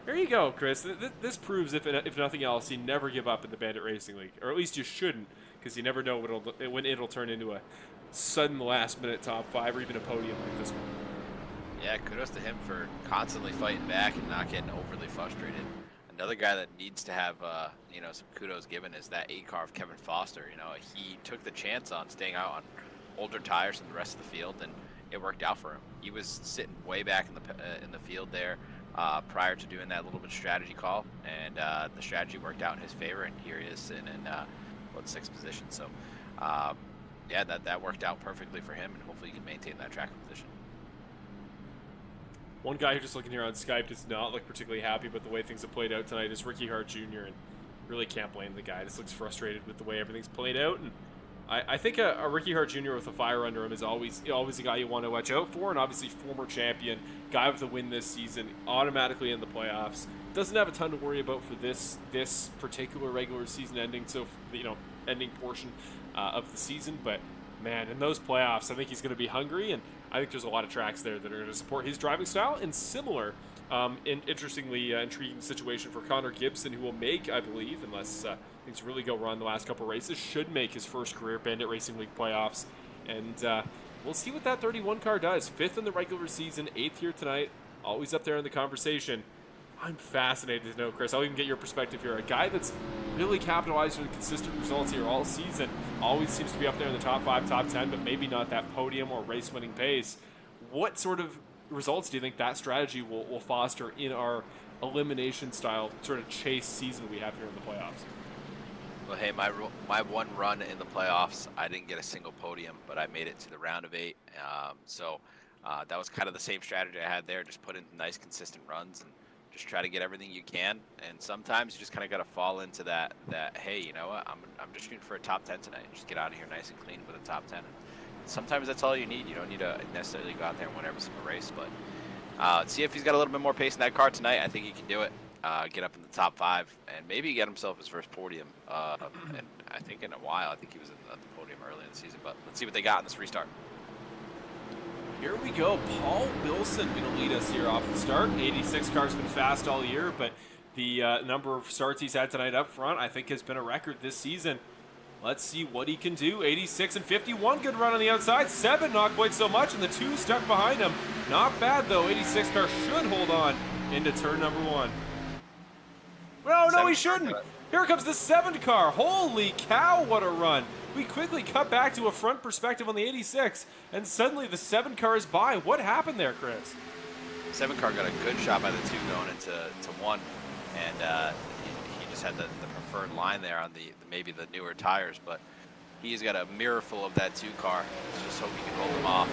there you go, Chris. This proves, if nothing else, you never give up in the Bandit Racing League, or at least you shouldn't, because you never know when it'll turn into a sudden last-minute top 5 or even a podium like this one. Yeah, kudos to him for constantly fighting back and not getting overly frustrated. Another guy that needs to have, some kudos given is that 8 car of Kevin Foster. He took the chance on staying out on older tires than the rest of the field, and it worked out for him. He was sitting way back in the field there prior to doing that little bit of strategy call, and the strategy worked out in his favor, and here he is sitting in 6th position. So, that worked out perfectly for him, and hopefully he can maintain that track position. One guy who's just looking here on Skype does not look particularly happy about the way things have played out tonight is Ricky Hart Jr., and really can't blame the guy. Just looks frustrated with the way everything's played out, and I think a Ricky Hart Jr. with a fire under him is always a guy you want to watch out for, and obviously former champion, guy with the win this season, automatically in the playoffs. Doesn't have a ton to worry about for this particular regular season ending, ending portion of the season, but man, in those playoffs, I think he's going to be hungry, and I think there's a lot of tracks there that are going to support his driving style. And similar, intriguing situation for Connor Gibson, who will make, I believe, unless things really go wrong the last couple races, should make his first career Bandit Racing League playoffs. And we'll see what that 31 car does. 5th in the regular season, 8th here tonight, always up there in the conversation. I'm fascinated to know, Chris. I'll even get your perspective here. A guy that's really capitalized on consistent results here all season. Always seems to be up there in the top 5, top 10, but maybe not that podium or race-winning pace. What sort of results do you think that strategy will foster in our elimination-style sort of chase season we have here in the playoffs? Well, hey, my one run in the playoffs, I didn't get a single podium, but I made it to the round of 8. That was kind of the same strategy I had there, just put in nice, consistent runs and just try to get everything you can. And sometimes you just kind of got to fall into that, hey, you know what, I'm just shooting for a top 10 tonight. Just get out of here nice and clean with a top 10. And sometimes that's all you need. You don't need to necessarily go out there and win every single race. But let's see if he's got a little bit more pace in that car tonight. I think he can do it. Get up in the top 5 and maybe get himself his first podium. And I think in a while, I think he was at the podium early in the season. But let's see what they got in this restart. Here we go. Paul Wilson going to lead us here off the start. 86 car's been fast all year, but the number of starts he's had tonight up front, I think, has been a record this season. Let's see what he can do. 86 and 51, good run on the outside. 7, not quite so much, and the 2 stuck behind him. Not bad, though. 86 car should hold on into turn number 1. No, he shouldn't. Here comes the 7 car. Holy cow, what a run. We quickly cut back to a front perspective on the 86, and suddenly the 7 car is by. What happened there, Chris? 7 car got a good shot by the 2 going into 1, and he just had the preferred line there on maybe the newer tires, but he's got a mirror full of that 2 car. Let's just hope he can hold them off.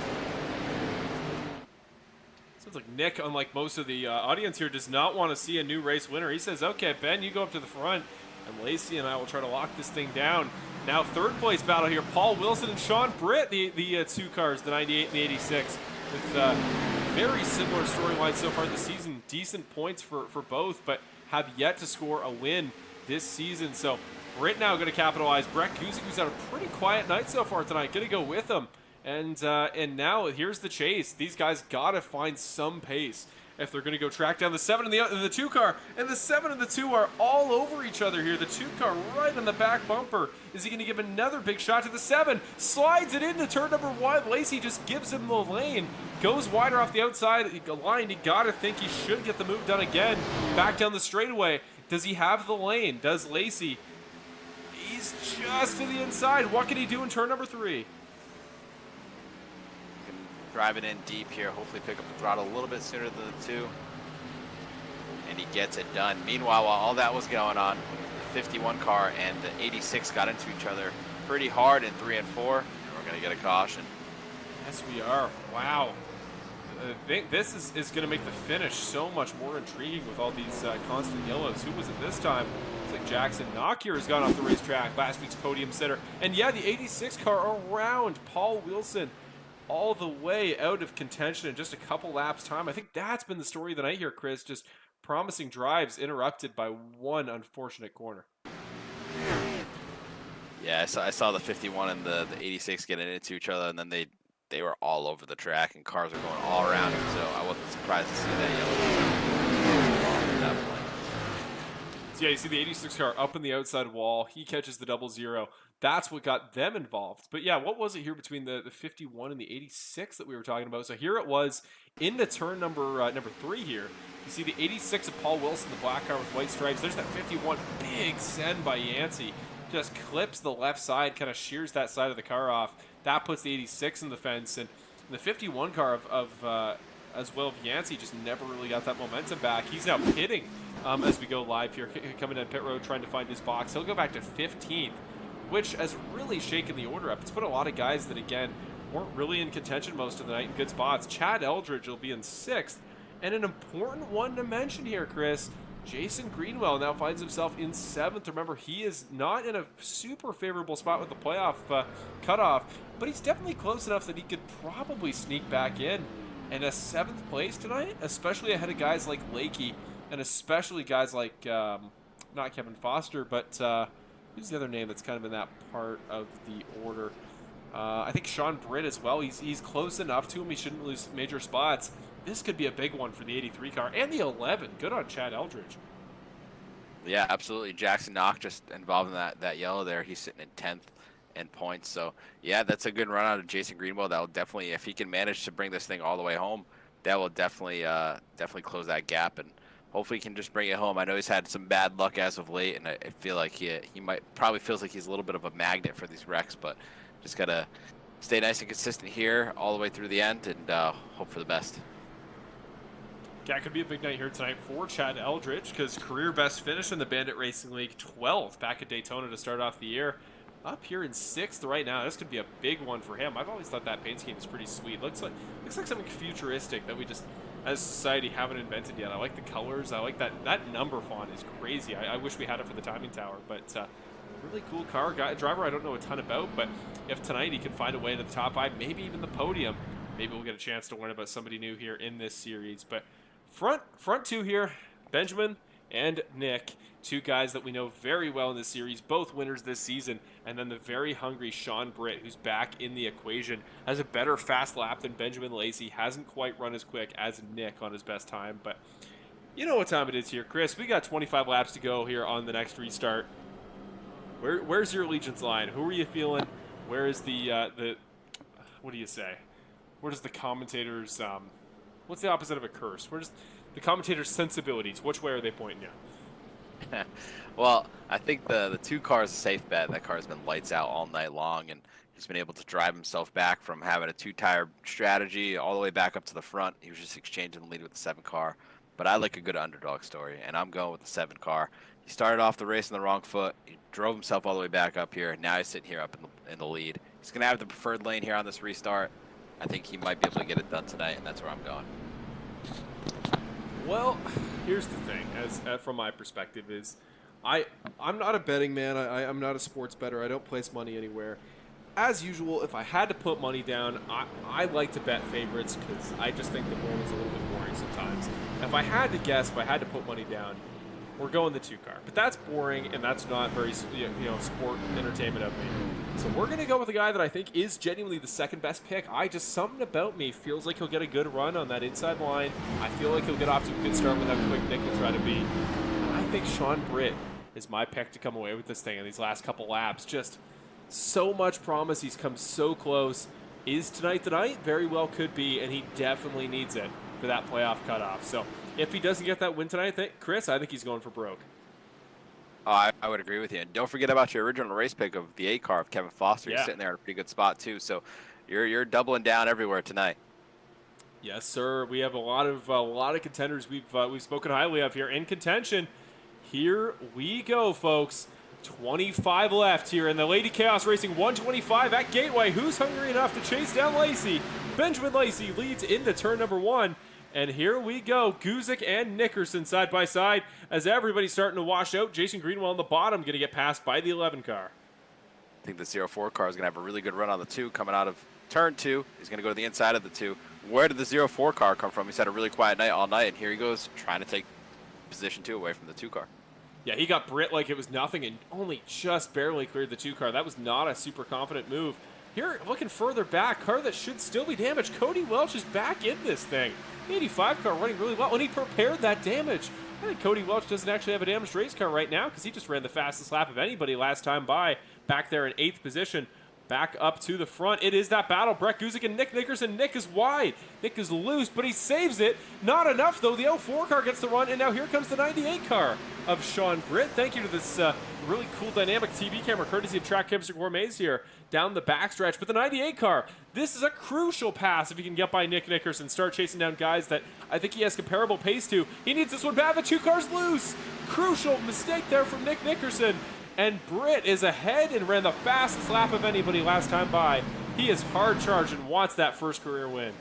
Sounds like Nick, unlike most of the audience here, does not want to see a new race winner. He says, okay, Ben, you go up to the front, and Lacey and I will try to lock this thing down. Now, 3rd place battle here, Paul Wilson and Sean Britt, the 2 cars, the 98 and the 86, with very similar storylines so far this season. Decent points for both, but have yet to score a win this season. So Britt now going to capitalize. Brett Kuzik, who's had a pretty quiet night so far tonight, going to go with him. And now here's the chase. These guys got to find some pace if they're going to go track down the 7 and the 2 car. And the 7 and the 2 are all over each other here. The 2 car right on the back bumper. Is he going to give another big shot to the 7? Slides it into turn number 1. Lacey just gives him the lane. Goes wider off the outside line. You got to think he should get the move done again. Back down the straightaway. Does he have the lane? Does Lacey? He's just to the inside. What can he do in turn number 3? Drive it in deep here, hopefully pick up the throttle a little bit sooner than the 2. And he gets it done. Meanwhile, while all that was going on, the 51 car and the 86 got into each other pretty hard in 3 and 4. And we're going to get a caution. Yes, we are. Wow. I think this is going to make the finish so much more intriguing with all these constant yellows. Who was it this time? It's like Jackson Knocker has gone off the racetrack, last week's podium sitter. And yeah, the 86 car around Paul Wilson all the way out of contention in just a couple laps time. I think that's been the story of the night here, Chris. Just promising drives interrupted by one unfortunate corner. Yeah, I saw the 51 and the 86 getting into each other, and then they were all over the track, and cars were going all around him, so I wasn't surprised to see that yellow. So yeah, you see the 86 car up in the outside wall. He catches the 00. That's what got them involved. But yeah, what was it here between the 51 and the 86 that we were talking about? So here it was into turn number 3 here. You see the 86 of Paul Wilson, the black car with white stripes. There's that 51, big send by Yancey. Just clips the left side, kind of shears that side of the car off. That puts the 86 in the fence. And the 51 car as well of Yancey just never really got that momentum back. He's now pitting as we go live here, coming down pit road, trying to find his box. He'll go back to 15th, which has really shaken the order up. It's put a lot of guys that, again, weren't really in contention most of the night in good spots. Chad Eldridge will be in 6th. And an important one to mention here, Chris, Jason Greenwell now finds himself in 7th. Remember, he is not in a super favorable spot with the playoff cutoff, but he's definitely close enough that he could probably sneak back in. And a 7th place tonight, especially ahead of guys like Lakey, and especially guys like, not Kevin Foster, but who's the other name that's kind of in that part of the order? I think Sean Britt as well. He's close enough to him. He shouldn't lose major spots. This could be a big one for the 83 car and the 11. Good on Chad Eldridge. Yeah, absolutely. Jackson Knock just involved in that yellow there. He's sitting in 10th in points. So, yeah, that's a good run out of Jason Greenwell. That will definitely, if he can manage to bring this thing all the way home, that will definitely close that gap, and hopefully he can just bring it home. I know he's had some bad luck as of late, and I feel like he probably feels like he's a little bit of a magnet for these wrecks, but just got to stay nice and consistent here all the way through the end and hope for the best. Yeah, it could be a big night here tonight for Chad Eldridge, because career best finish in the Bandit Racing League, 12th back at Daytona to start off the year. Up here in 6th right now. This could be a big one for him. I've always thought that paint scheme is pretty sweet. Looks like something futuristic that we just, as a society, haven't invented yet. I like the colors. I like that number font is crazy. I wish we had it for the timing tower, but really cool car. Driver I don't know a ton about, but if tonight he can find a way to the top 5, maybe even the podium, maybe we'll get a chance to learn about somebody new here in this series. But front 2 here, Benjamin and Nick, 2 guys that we know very well in this series, both winners this season, and then the very hungry Sean Britt, who's back in the equation, has a better fast lap than Benjamin Lacey, hasn't quite run as quick as Nick on his best time, but you know what time it is here, Chris. We got 25 laps to go here on the next restart. Where's your allegiance line? Who are you feeling? Where is the what do you say? Where does the commentators, what's the opposite of a curse? Where's the commentators' sensibilities? Which way are they pointing you? Well, I think the 2 car is a safe bet. That car's been lights out all night long, and he's been able to drive himself back from having a 2-tire strategy all the way back up to the front. He was just exchanging the lead with the 7 car. But I like a good underdog story, and I'm going with the 7 car. He started off the race on the wrong foot. He drove himself all the way back up here. Now he's sitting here up in the lead. He's going to have the preferred lane here on this restart. I think he might be able to get it done tonight, and that's where I'm going. Well, here's the thing, as from my perspective, is I'm not a betting man. I'm not a sports bettor. I don't place money anywhere. As usual, if I had to put money down, I like to bet favorites because I just think the world is a little bit boring sometimes. If I had to guess, if I had to put money down, we're going the 2 car. But that's boring, and that's not very sport entertainment of me. So we're going to go with a guy that I think is genuinely the second best pick. Something about me feels like he'll get a good run on that inside line. I feel like he'll get off to a good start with how quick Nick will try to be. And I think Sean Britt is my pick to come away with this thing in these last couple laps. Just so much promise. He's come so close. Is tonight the night? Very well could be, and he definitely needs it for that playoff cutoff. So if he doesn't get that win tonight, Chris, I think he's going for broke. Oh, I would agree with you. And don't forget about your original race pick of the 8 car of Kevin Foster. Yeah. He's sitting there in a pretty good spot, too. So you're doubling down everywhere tonight. Yes, sir. We have a lot of contenders we've spoken highly of here in contention. Here we go, folks. 25 left here in the Lady Chaos Racing 125 at Gateway. Who's hungry enough to chase down Lacey? Benjamin Lacey leads into turn number 1. And here we go. Guzik and Nickerson side by side as everybody's starting to wash out. Jason Greenwell on the bottom going to get passed by the 11 car. I think the 04 car is going to have a really good run on the 2 coming out of turn 2. He's going to go to the inside of the 2. Where did the 04 car come from? He's had a really quiet night all night, and here he goes trying to take position 2 away from the 2 car. Yeah, he got Britt like it was nothing and only just barely cleared the 2 car. That was not a super confident move. Here, looking further back, car that should still be damaged. Cody Welch is back in this thing. The 85 car running really well, and he prepared that damage. I think Cody Welch doesn't actually have a damaged race car right now because he just ran the fastest lap of anybody last time by, back there in 8th position. Back up to the front. It is that battle. Brett Guzik and Nick Nickerson. Nick is wide. Nick is loose, but he saves it. Not enough, though. The 04 car gets the run, and now here comes the 98 car of Sean Britt. Thank you to this really cool dynamic TV camera, courtesy of Track Chemistry Gourmets here, down the backstretch. But the 98 car, this is a crucial pass if he can get by Nick Nickerson, start chasing down guys that I think he has comparable pace to. He needs this one bad. The 2 cars loose. Crucial mistake there from Nick Nickerson. And Britt is ahead and ran the fastest lap of anybody last time by. He is hard charged and wants that first career win.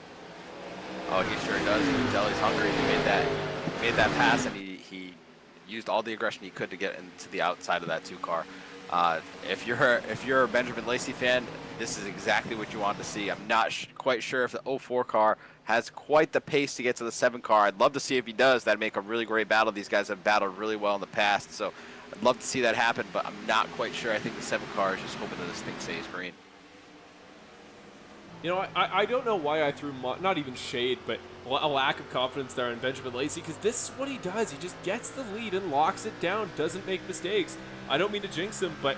Oh, he sure does. You can tell he's hungry. He made that pass, and he used all the aggression he could to get into the outside of that 2 car. If you're a Benjamin Lacey fan, this is exactly what you want to see. I'm not quite sure if the 04 car has quite the pace to get to the 7 car. I'd love to see if he does. That'd make a really great battle. These guys have battled really well in the past, so I'd love to see that happen, but I'm not quite sure. I think the 7 car is just hoping that this thing stays green. You know, I don't know why I threw not even shade, but a lack of confidence there in Benjamin Lacey, because this is what he does. He just gets the lead and locks it down, doesn't make mistakes. I don't mean to jinx him, but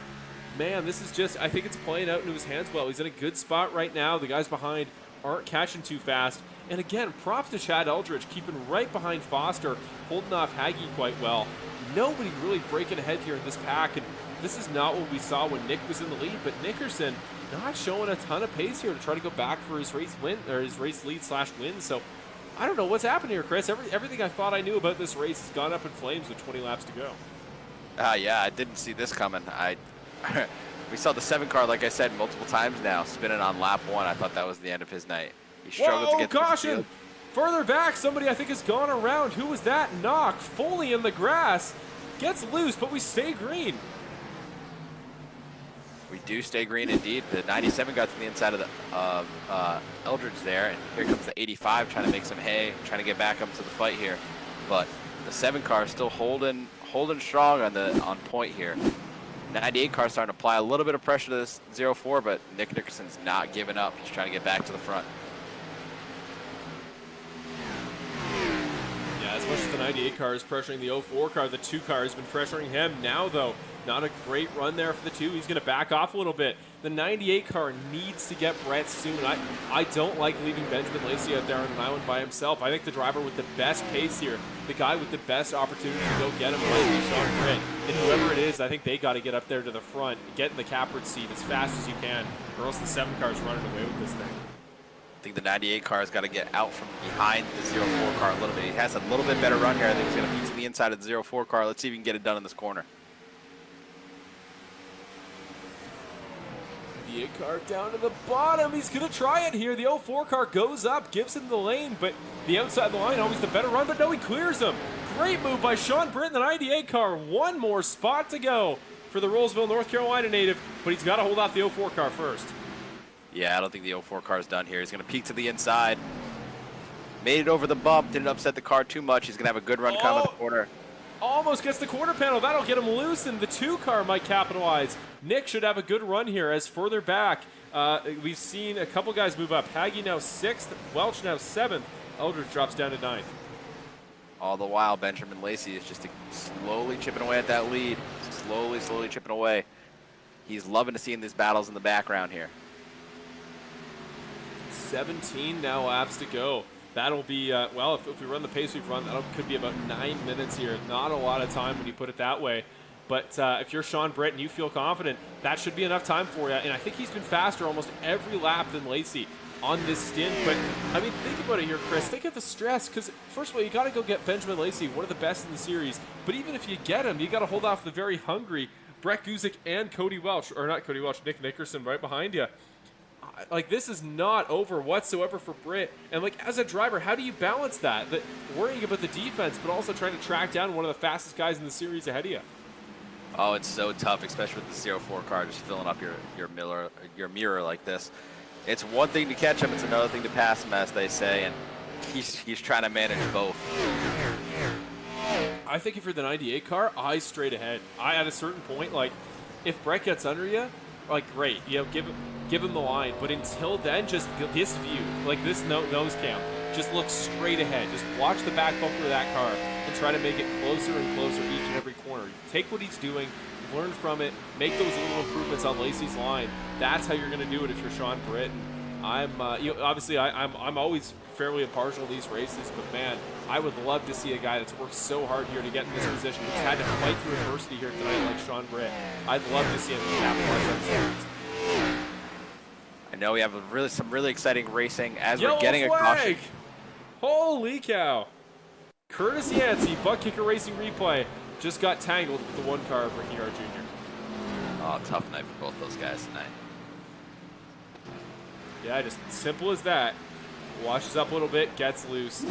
man, this is just, I think it's playing out into his hands well. He's in a good spot right now. The guys behind aren't catching too fast. And again, props to Chad Eldridge, keeping right behind Foster, holding off Hagee quite well. Nobody really breaking ahead here in this pack, and this is not what we saw when Nick was in the lead, but Nickerson not showing a ton of pace here to try to go back for his race win, or his race lead / win. So I don't know what's happening here, Chris. Everything I thought I knew about this race has gone up in flames with 20 laps to go. Yeah, I didn't see this coming. We saw the 7 car, like I said, multiple times now, spinning on lap 1. I thought that was the end of his night. He struggled to get caution! Further back, somebody I think has gone around. Who was that? Knock. Foley in the grass. Gets loose, but we stay green. We do stay green indeed. The 97 got to the inside of Eldridge there, and here comes the 85 trying to make some hay, trying to get back up to the fight here. But the 7 car is still holding strong on point here. 98 car starting to apply a little bit of pressure to this 04, but Nick Nickerson's not giving up. He's trying to get back to the front. As much as the 98 car is pressuring the 04 car, the 2 car has been pressuring him. Now, though, not a great run there for the 2. He's going to back off a little bit. The 98 car needs to get Brett soon. I don't like leaving Benjamin Lacey out there on an island by himself. I think the driver with the best pace here, the guy with the best opportunity to go get him, might be Sean Britt. And whoever it is, I think they got to get up there to the front, get in the captain seat as fast as you can, or else the 7 car is running away with this thing. I think the 98 car has got to get out from behind the 04 car a little bit. He has a little bit better run here. I think he's going to beat to the inside of the 04 car. Let's see if he can get it done in this corner. 98 car down to the bottom. He's going to try it here. The 04 car goes up, gives him the lane, but the outside the line, always the better run, but no, he clears him. Great move by Sean Britt in the 98 car. One more spot to go for the Rollsville, North Carolina native, but he's got to hold off the 04 car first. Yeah, I don't think the 04 car is done here. He's going to peek to the inside. Made it over the bump. Didn't upset the car too much. He's going to have a good run coming the corner. Almost gets the quarter panel. That'll get him loose, and the 2 car might capitalize. Nick should have a good run here as further back. We've seen a couple guys move up. Hagee now 6th. Welch now 7th. Eldridge drops down to 9th. All the while, Benjamin Lacey is just slowly chipping away at that lead. Slowly chipping away. He's loving to see these battles in the background here. 17 now laps to go. That'll be, well, if we run the pace we've run, that could be about 9 minutes here. Not a lot of time when you put it that way. But if you're Sean Britt and you feel confident, that should be enough time for you. And I think he's been faster almost every lap than Lacey on this stint. But, I mean, think about it here, Chris. Think of the stress, because, first of all, you got to go get Benjamin Lacey, one of the best in the series. But even if you get him, you got to hold off the very hungry Brett Guzik and Cody Welch, or not Cody Welch, Nick Nickerson right behind you. Like, this is not over whatsoever for Britt. And, like, as a driver, how do you balance that? That worrying about the defense, but also trying to track down one of the fastest guys in the series ahead of you. Oh, it's so tough, especially with the 04 car just filling up your mirror like this. It's one thing to catch him, it's another thing to pass him, as they say, and he's trying to manage both. I think if you're the 98 car, eyes straight ahead. At a certain point, like, if Brett gets under you, like, great, you know, give him the line. But until then, just this view, like this nose cam, just look straight ahead. Just watch the back bumper of that car and try to make it closer and closer each and every corner. Take what he's doing, learn from it, make those little improvements on Lacey's line. That's how you're going to do it if you're Sean Britt. And I'm, obviously, I'm always fairly impartial in these races, but man, I would love to see a guy that's worked so hard here to get in this position, who's had to fight through adversity here tonight, like Sean Britt. I'd love to see him capitalize on this. I know we have some really exciting racing as Yellow we're getting flag. a caution. Holy cow! Curtis Yancey, butt kicker racing replay, just got tangled with the one car of Ricky R. Jr. Oh, tough night for both those guys tonight. Yeah, just simple as that. Washes up a little bit, gets loose,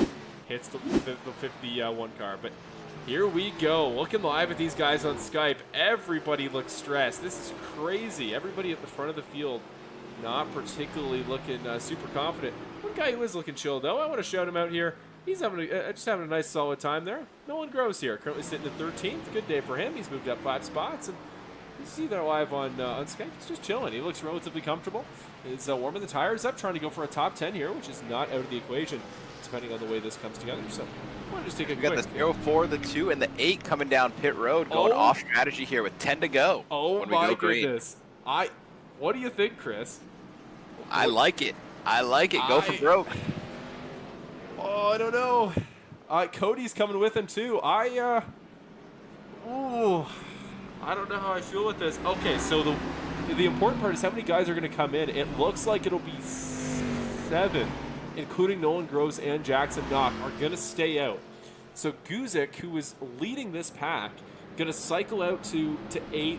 hits the 51 car. But here we go. Looking live at these guys on Skype. Everybody looks stressed. This is crazy. Everybody at the front of the field not particularly looking super confident. One guy who is looking chill, though, I want to shout him out here. He's just having a nice, solid time there. Nolan Gross here, currently sitting at 13th. Good day for him. He's moved up 5 spots. And you see that live on Skype. He's just chilling. He looks relatively comfortable. He's warming the tires up, trying to go for a top 10 here, which is not out of the equation, depending on the way this comes together. So I want to just take a quick. We got the 04, the 2, and the 8 coming down pit road, going off strategy here with 10 to go. Oh my goodness! What do you think, Chris? I like it. I like it. Go for broke. Oh, I don't know. Cody's coming with him too. I don't know how I feel with this. Okay, so the important part is how many guys are going to come in. It looks like it'll be 7, including Nolan Groves and Jackson Knock, are going to stay out. So Guzik, who is leading this pack, going to cycle out to 8th,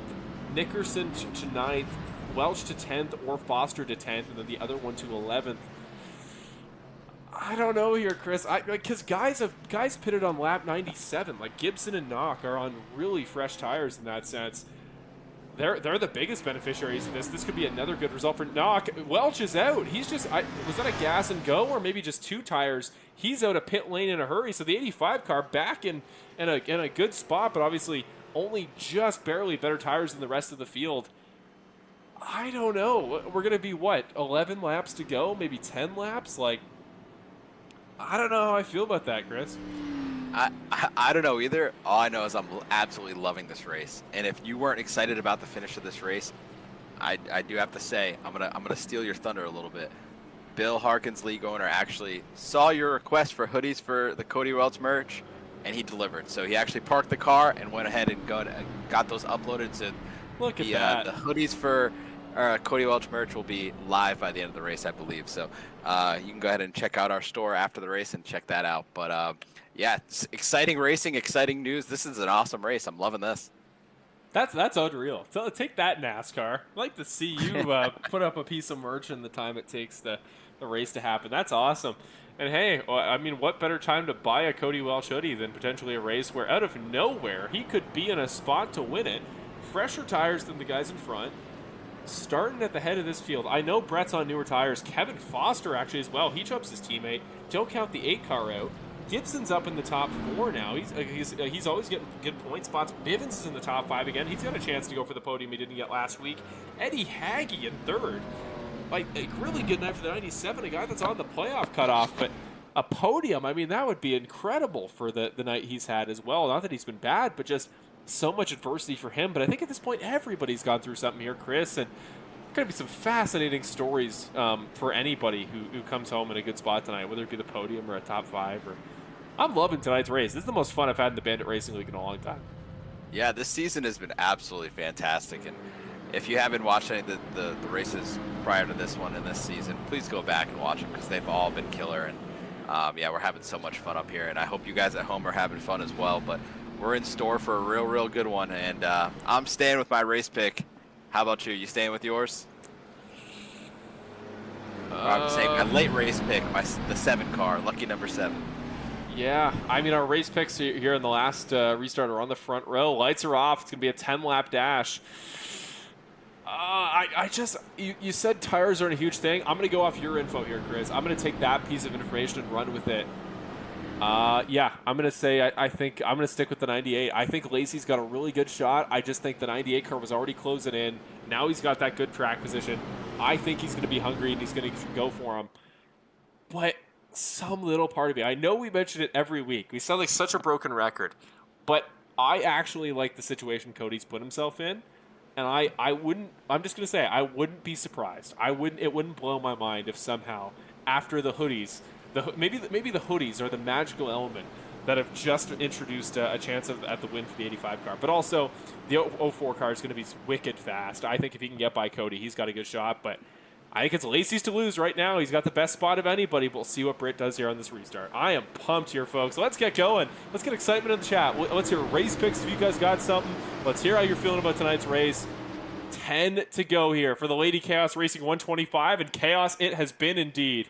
Nickerson to 9th, Welch to 10th, or Foster to 10th, and then the other one to 11th. I don't know here, Chris. Because guys pitted on lap 97. Like Gibson and Knock are on really fresh tires in that sense. They're the biggest beneficiaries of this. This could be another good result for Knock. Welch is out. He's just was that a gas and go or maybe just 2 tires? He's out of pit lane in a hurry. So the 85 car back in a good spot, but obviously only just barely better tires than the rest of the field. I don't know. We're gonna be what, 11 laps to go? Maybe 10 laps? Like, I don't know how I feel about that, Chris. I don't know either. All I know is I'm absolutely loving this race. And if you weren't excited about the finish of this race, I do have to say I'm gonna steal your thunder a little bit. Bill Harkins, league owner, actually saw your request for hoodies for the Cody Welch merch, and he delivered. So he actually parked the car and went ahead and got those uploaded. So look at that. The hoodies for Cody Welch merch will be live by the end of the race, I believe. So you can go ahead and check out our store after the race and check that out. But yeah, it's exciting racing, exciting news. This is an awesome race. I'm loving this. That's unreal. So take that, NASCAR. I'd like to see you put up a piece of merch in the time it takes the race to happen. That's awesome. And hey, I mean, what better time to buy a Cody Welch hoodie than potentially a race where out of nowhere he could be in a spot to win it. Fresher tires than the guys in front. Starting at the head of this field. I know Brett's on newer tires. Kevin Foster actually as well. He jumps his teammate. Don't count the 8 car out. Gibson's up in the top 4 now. He's always getting good point spots. Bivens is in the top 5 again. He's got a chance to go for the podium he didn't get last week. Eddie Haggy in 3rd. Like, a really good night for the 97, a guy that's on the playoff cutoff. But a podium, I mean, that would be incredible for the night he's had as well. Not that he's been bad, but just so much adversity for him. But I think at this point, everybody's gone through something here, Chris. And going to be some fascinating stories for anybody who comes home in a good spot tonight, whether it be the podium or a top 5. I'm loving tonight's race. This is the most fun I've had in the Bandit Racing League in a long time. Yeah, this season has been absolutely fantastic. And if you haven't watched any of the races prior to this one in this season, please go back and watch them because they've all been killer. And yeah, we're having so much fun up here. And I hope you guys at home are having fun as well. But we're in store for a real good one, and I'm staying with my race pick. How about you? You staying with yours? I'm saying my late race pick, the 7 car, lucky number 7. Yeah, I mean, our race picks here in the last restart are on the front row. Lights are off. It's going to be a 10-lap dash. You said tires aren't a huge thing. I'm going to go off your info here, Chris. I'm going to take that piece of information and run with it. Yeah, I'm going to say I think I'm going to stick with the 98. I think Lacey's got a really good shot. I just think the 98 car was already closing in. Now he's got that good track position. I think he's going to be hungry and he's going to go for him. But some little part of me, I know we mention it every week. We sound like such a broken record. But I actually like the situation Cody's put himself in. And I'm just going to say, I wouldn't be surprised. It wouldn't blow my mind if somehow, after the hoodies, maybe the hoodies are the magical element that have just introduced a chance at the win for the 85 car. But also, the 04 car is going to be wicked fast. I think if he can get by Cody, he's got a good shot. But I think it's Lacey's to lose right now. He's got the best spot of anybody. But we'll see what Britt does here on this restart. I am pumped here, folks. Let's get going. Let's get excitement in the chat. Let's hear race picks if you guys got something. Let's hear how you're feeling about tonight's race. 10 to go here for the Lady Chaos Racing 125, and chaos it has been indeed.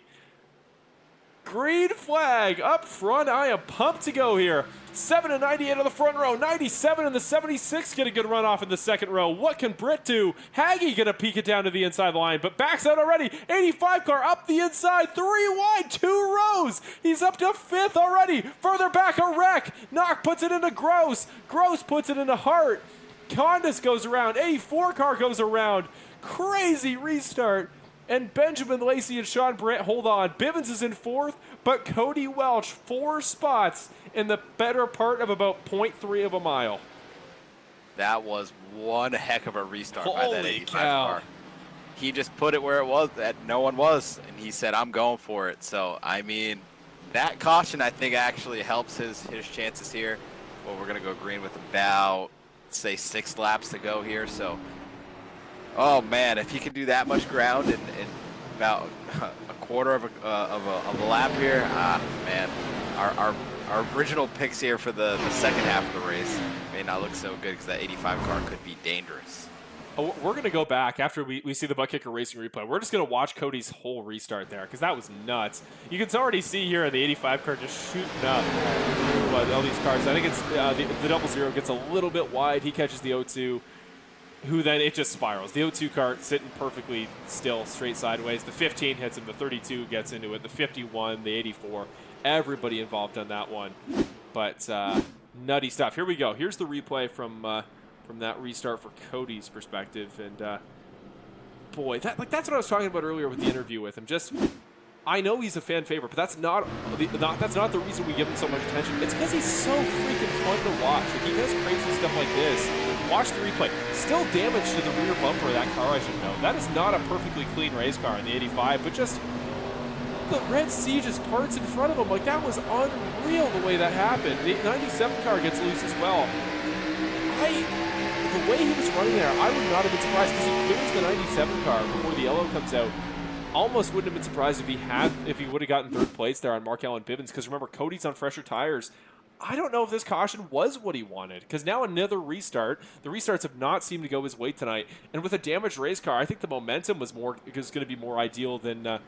Green flag up front. I am pumped to go here. 7 and 98 on the front row. 97 and the 76 get a good run off in the second row. What can Britt do? Haggy gonna peek it down to the inside line, but backs out already. 85 car up the inside. 3 wide, 2 rows. He's up to 5th already. Further back, a wreck. Knock puts it into Gross. Gross puts it into Hart. Condis goes around. 84 car goes around. Crazy restart. And Benjamin Lacey and Sean Britt hold on. Bivens is in 4th, but Cody Welch 4 spots in the better part of about 0.3 of a mile. That was one heck of a restart by that 85 cow. car. He just put it where it was that no one was, and he said, I'm going for it. So, I mean, that caution, I think, actually helps his chances here. Well, we're going to go green with about, say, 6 laps to go here. So, oh, man, if he can do that much ground in about a quarter of a lap here, man, our original picks here for the second half of the race may not look so good because that 85 car could be dangerous. Oh, we're going to go back after we see the Butt Kicker Racing replay. We're just going to watch Cody's whole restart there because that was nuts. You can already see here the 85 car just shooting up through all these cars. I think it's the 00 gets a little bit wide. He catches the 02, who then it just spirals. The 02 car sitting perfectly still, straight sideways. The 15 hits him. The 32 gets into it. The 51, the 84. Everybody involved on that one. But nutty stuff. Here we go. Here's the replay from that restart for Cody's perspective, and boy, that's what I was talking about earlier with the interview with him. Just, I know he's a fan favorite, but that's not the reason we give him so much attention. It's because he's so freaking fun to watch. Like, he does crazy stuff like this. Watch the replay. Still damage to the rear bumper of that car, I should know. That is not a perfectly clean race car in the 85, but just the Red Sea just parts in front of him. Like, that was unreal the way that happened. The 97 car gets loose as well. The way he was running there, I would not have been surprised because he clears the 97 car before the yellow comes out. Almost wouldn't have been surprised if he would have gotten 3rd place there on Mark Allen Bivens, because remember, Cody's on fresher tires. I don't know if this caution was what he wanted, because now another restart. The restarts have not seemed to go his way tonight, and with a damaged race car, I think the momentum was going to be more ideal than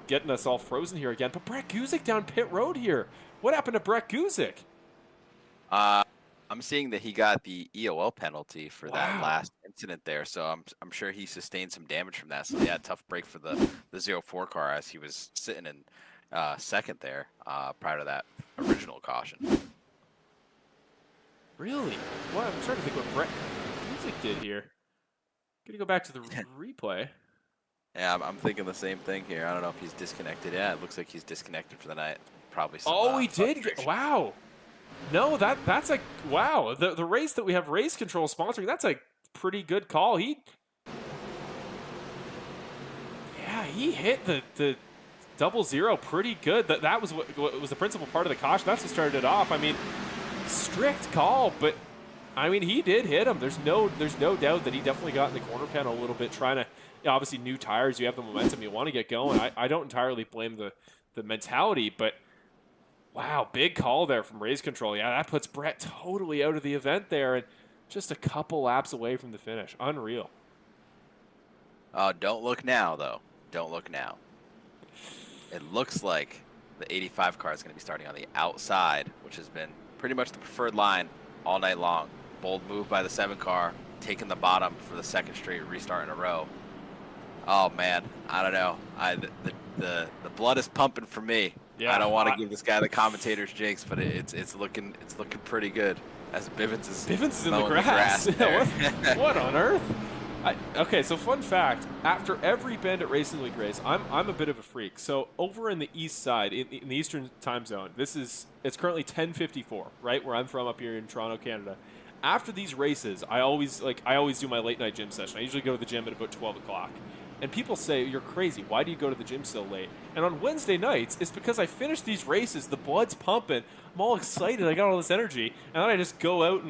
getting us all frozen here again. But Brett Guzik down pit road here. What happened to Brett Guzik? I'm seeing that he got the EOL penalty for that last incident there, so I'm sure he sustained some damage from that. So yeah, tough break for the 04 car as he was sitting in second there prior to that original caution. Really? Well, I'm trying to think what Brett Guzik did here. Gonna go back to the replay. Yeah, I'm thinking the same thing here. I don't know if he's disconnected. Yeah, it looks like he's disconnected for the night. Probably some, he did. Wow. No, that's a wow. The race that we have Race Control sponsoring, that's a pretty good call. He hit the 00 pretty good. That was what was the principal part of the caution. That's what started it off. I mean, strict call, but I mean, he did hit him. There's no doubt that he definitely got in the corner panel a little bit, trying to, obviously new tires, you have the momentum, you want to get going. I don't entirely blame the mentality, but Wow, big call there from Race Control. Yeah, that puts Brett totally out of the event there, and just a couple laps away from the finish. Unreal. Don't look now, though. Don't look now. It looks like the 85 car is going to be starting on the outside, which has been pretty much the preferred line all night long. Bold move by the 7 car, taking the bottom for the second straight restart in a row. Oh man, I don't know. The blood is pumping for me. Yeah, I don't want to give this guy the commentator's jinx, but it's looking pretty good. As Bivens is in the grass. What on earth? Okay, so fun fact: after every Bandit Racing League race, I'm a bit of a freak. So over in the east side, in the Eastern Time Zone, it's currently 10:54, right where I'm from, up here in Toronto, Canada. After these races, I always do my late night gym session. I usually go to the gym at about 12 o'clock. And people say, you're crazy. Why do you go to the gym so late? And on Wednesday nights, it's because I finish these races. The blood's pumping. I'm all excited. I got all this energy. And then I just go out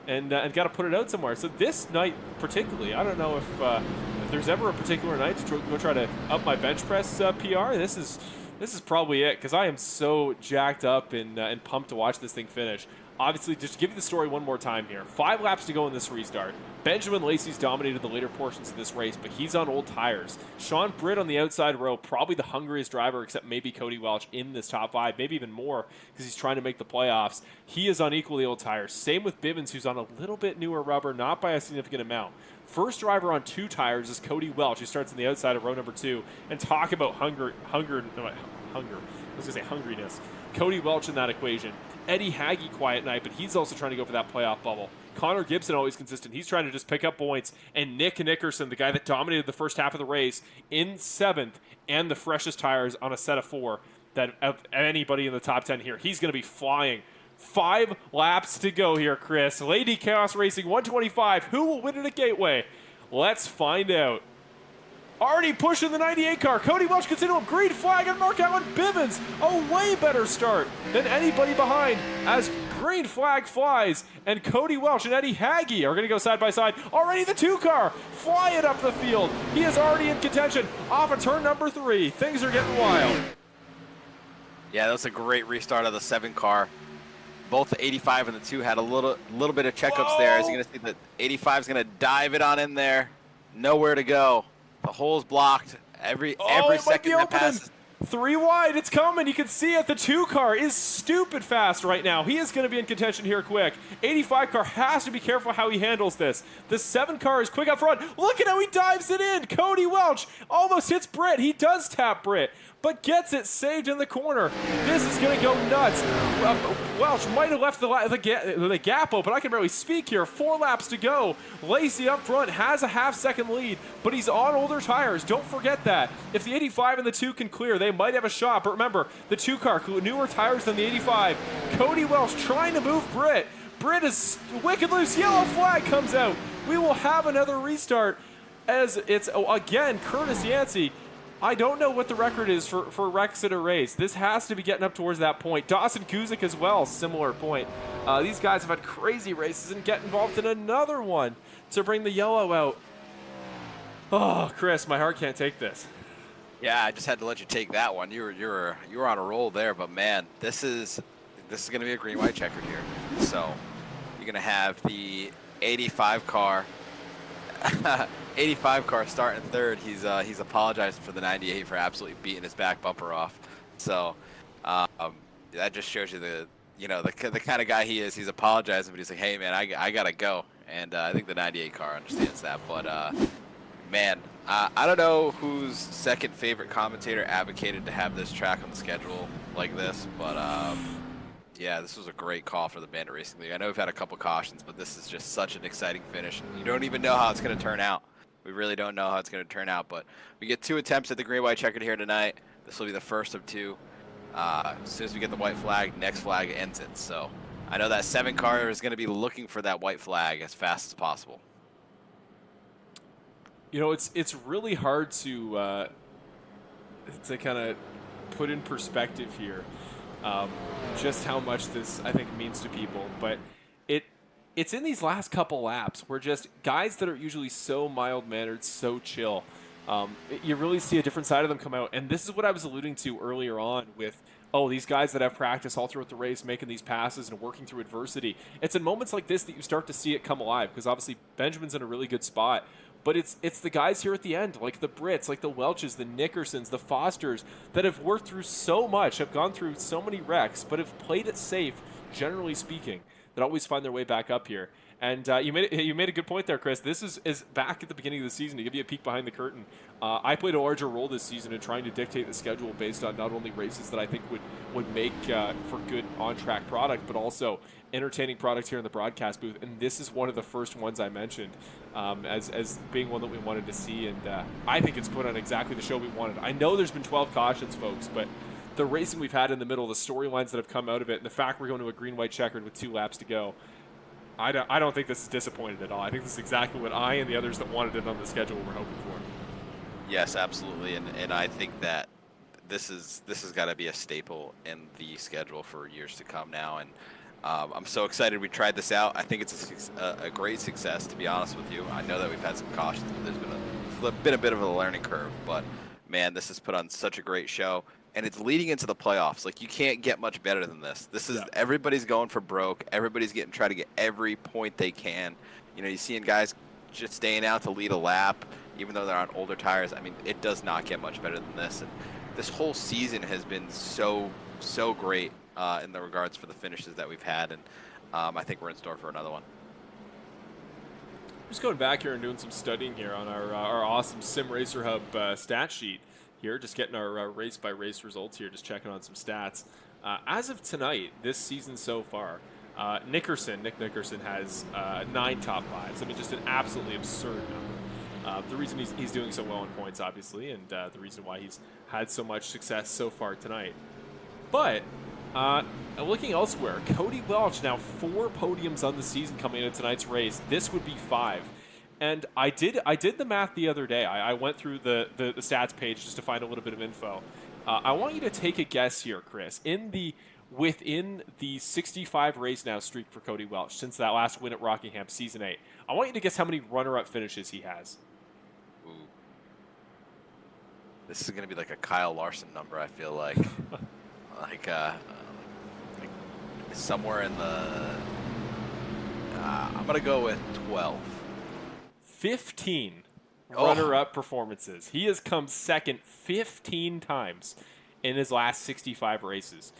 and got to put it out somewhere. So this night particularly, I don't know if there's ever a particular night to go try to up my bench press PR. This is probably it, because I am so jacked up and pumped to watch this thing finish. Obviously, just to give you the story one more time here. 5 laps to go in this restart. Benjamin Lacey's dominated the later portions of this race, but he's on old tires. Sean Britt on the outside row, probably the hungriest driver, except maybe Cody Welch in this top 5, maybe even more, because he's trying to make the playoffs. He is on equally old tires. Same with Bivens, who's on a little bit newer rubber, not by a significant amount. First driver on 2 tires is Cody Welch, who starts on the outside of row number 2. And talk about hunger. I was going to say hungriness. Cody Welch in that equation. Eddie Haggy, quiet night, but he's also trying to go for that playoff bubble. Connor Gibson, always consistent. He's trying to just pick up points. And Nick Nickerson, the guy that dominated the first half of the race, in 7th, and the freshest tires on a set of 4 that of anybody in the top 10 here. He's going to be flying. 5 laps to go here, Chris. Lady Chaos Racing 125. Who will win it at Gateway? Let's find out. Already pushing the 98 car. Cody Welch gets into him. Green flag and Mark Allen Bivens. A way better start than anybody behind as green flag flies. And Cody Welch and Eddie Haggy are going to go side by side. Already the 2 car flying up the field. He is already in contention off of turn number 3. Things are getting wild. Yeah, that was a great restart of the 7 car. Both the 85 and the 2 had a little bit of checkups there. As you're going to see, the 85 is going to dive it on in there. Nowhere to go. The hole's blocked. Every second that passes. 3 wide, it's coming. You can see it. The 2 car is stupid fast right now. He is going to be in contention here quick. 85 car has to be careful how he handles this. The 7 car is quick up front. Look at how he dives it in. Cody Welch almost hits Britt. He does tap Britt, but gets it saved in the corner. This is going to go nuts. Welch might have left the gap open. I can barely speak here. 4 laps to go. Lacey up front has a half-second lead, but he's on older tires. Don't forget that. If the 85 and the 2 can clear, they might have a shot. But remember, the 2 car, newer tires than the 85. Cody Welch trying to move Britt. Britt is wicked loose. Yellow flag comes out. We will have another restart as it's, again, Curtis Yancey. I don't know what the record is for wrecks in a race. This has to be getting up towards that point. Dawson Kuzik as well, similar point. These guys have had crazy races and get involved in another one to bring the yellow out. Oh, Chris, my heart can't take this. Yeah, I just had to let you take that one. You were on a roll there, but man, this is going to be a green-white checkered here. So you're going to have the 85 car. 85 car starting 3rd. He's apologizing for the 98 for absolutely beating his back bumper off. So that just shows you the kind of guy he is. He's apologizing, but he's like, hey man, I gotta go. And I think the 98 car understands that. But man, I don't know whose second favorite commentator advocated to have this track on the schedule like this, but yeah, this was a great call for the Bandit Racing League. I know we've had a couple cautions, but this is just such an exciting finish. You don't even know how it's going to turn out. We really don't know how it's going to turn out, but we get 2 attempts at the green-white checkered here tonight. This will be the first of 2. As soon as we get the white flag, next flag ends it. So I know that 7 car is going to be looking for that white flag as fast as possible. You know, it's really hard to kind of put in perspective here just how much this, I think, means to people. But it's in these last couple laps where just guys that are usually so mild-mannered, so chill, you really see a different side of them come out. And this is what I was alluding to earlier on with oh, these guys that have practice all throughout the race making these passes and working through adversity. It's in moments like this that you start to see it come alive, because obviously Benjamin's in a really good spot. But it's the guys here at the end, like the Brits, like the Welches, the Nickersons, the Fosters, that have worked through so much, have gone through so many wrecks, but have played it safe, generally speaking, that always find their way back up here. And you made a good point there, Chris. This is back at the beginning of the season, to give you a peek behind the curtain. I played a larger role this season in trying to dictate the schedule based on not only races that I think would make for good on-track product, but also entertaining product here in the broadcast booth. And this is one of the first ones I mentioned as being one that we wanted to see. And I think it's put on exactly the show we wanted. I know there's been 12 cautions, folks, but the racing we've had in the middle, the storylines that have come out of it, and the fact we're going to a green-white checkered with 2 laps to go, I don't think this is disappointed at all. I think this is exactly what I and the others that wanted it on the schedule were hoping for. Yes, absolutely, and I think that this has got to be a staple in the schedule for years to come now. And I'm so excited we tried this out. I think it's a great success, to be honest with you. I know that we've had some cautions, but there's been a bit of a learning curve. But man, this has put on such a great show. And it's leading into the playoffs. Like, you can't get much better than this. This is everybody's going for broke. Everybody's trying to get every point they can. You know, you're seeing guys just staying out to lead a lap, even though they're on older tires. I mean, it does not get much better than this. And this whole season has been so great in the regards for the finishes that we've had. And I think we're in store for another one. Just going back here and doing some studying here on our awesome Sim Racer Hub stat sheet. Here, just getting our race-by-race results here, just checking on some stats. As of tonight, this season so far, Nick Nickerson has 9 top 5s. I mean, just an absolutely absurd number. The reason he's doing so well in points, obviously, and the reason why he's had so much success so far tonight. But looking elsewhere, Cody Welch, now 4 podiums on the season coming into tonight's race. This would be 5. And I did the math the other day. I went through the stats page just to find a little bit of info. I want you to take a guess here, Chris. Within the 65 race now streak for Cody Welch since that last win at Rockingham, season 8. I want you to guess how many runner-up finishes he has. Ooh. This is going to be like a Kyle Larson number, I feel like. like somewhere in the... I'm going to go with 12. 15 runner-up performances. He has come second 15 times in his last 65 races.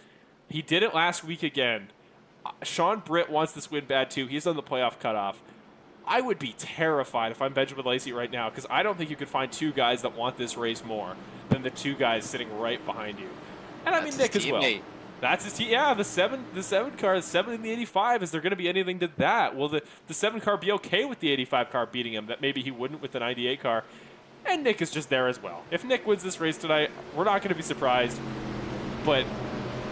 He did it last week again. Sean Britt wants this win bad too. He's on the playoff cutoff. I would be terrified if I'm Benjamin Lacey right now, because I don't think you could find 2 guys that want this race more than the 2 guys sitting right behind you. And I mean Nick as well. That's his team. Yeah, the 7 car, the 7 in the 85. Is there going to be anything to that? Will the 7 car be okay with the 85 car beating him that maybe he wouldn't with the 98 car? And Nick is just there as well. If Nick wins this race tonight, we're not going to be surprised. But,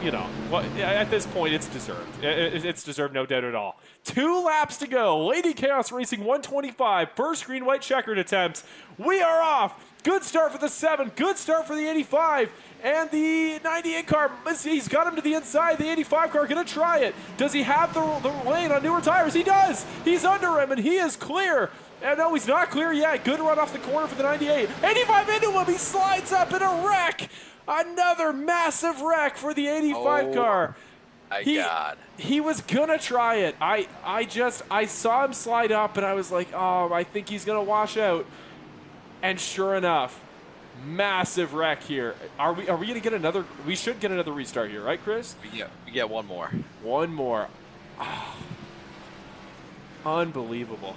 you know, at this point, it's deserved. It's deserved, no doubt at all. 2 laps to go. Lady Chaos Racing 125. First green-white checkered attempt. We are off. Good start for the 7. Good start for the 85. And the 98 car, he's got him to the inside. The 85 car going to try it. Does he have the lane on newer tires? He does. He's under him, and he is clear. And no, he's not clear yet. Good run off the corner for the 98. 85 into him. He slides up in a wreck. Another massive wreck for the 85 car. My God. He was going to try it. I saw him slide up, and I was like, oh, I think he's going to wash out. And sure enough, massive wreck here. Are we going to get another? We should get another restart here, right, Chris? We get one more. One more. Oh, unbelievable.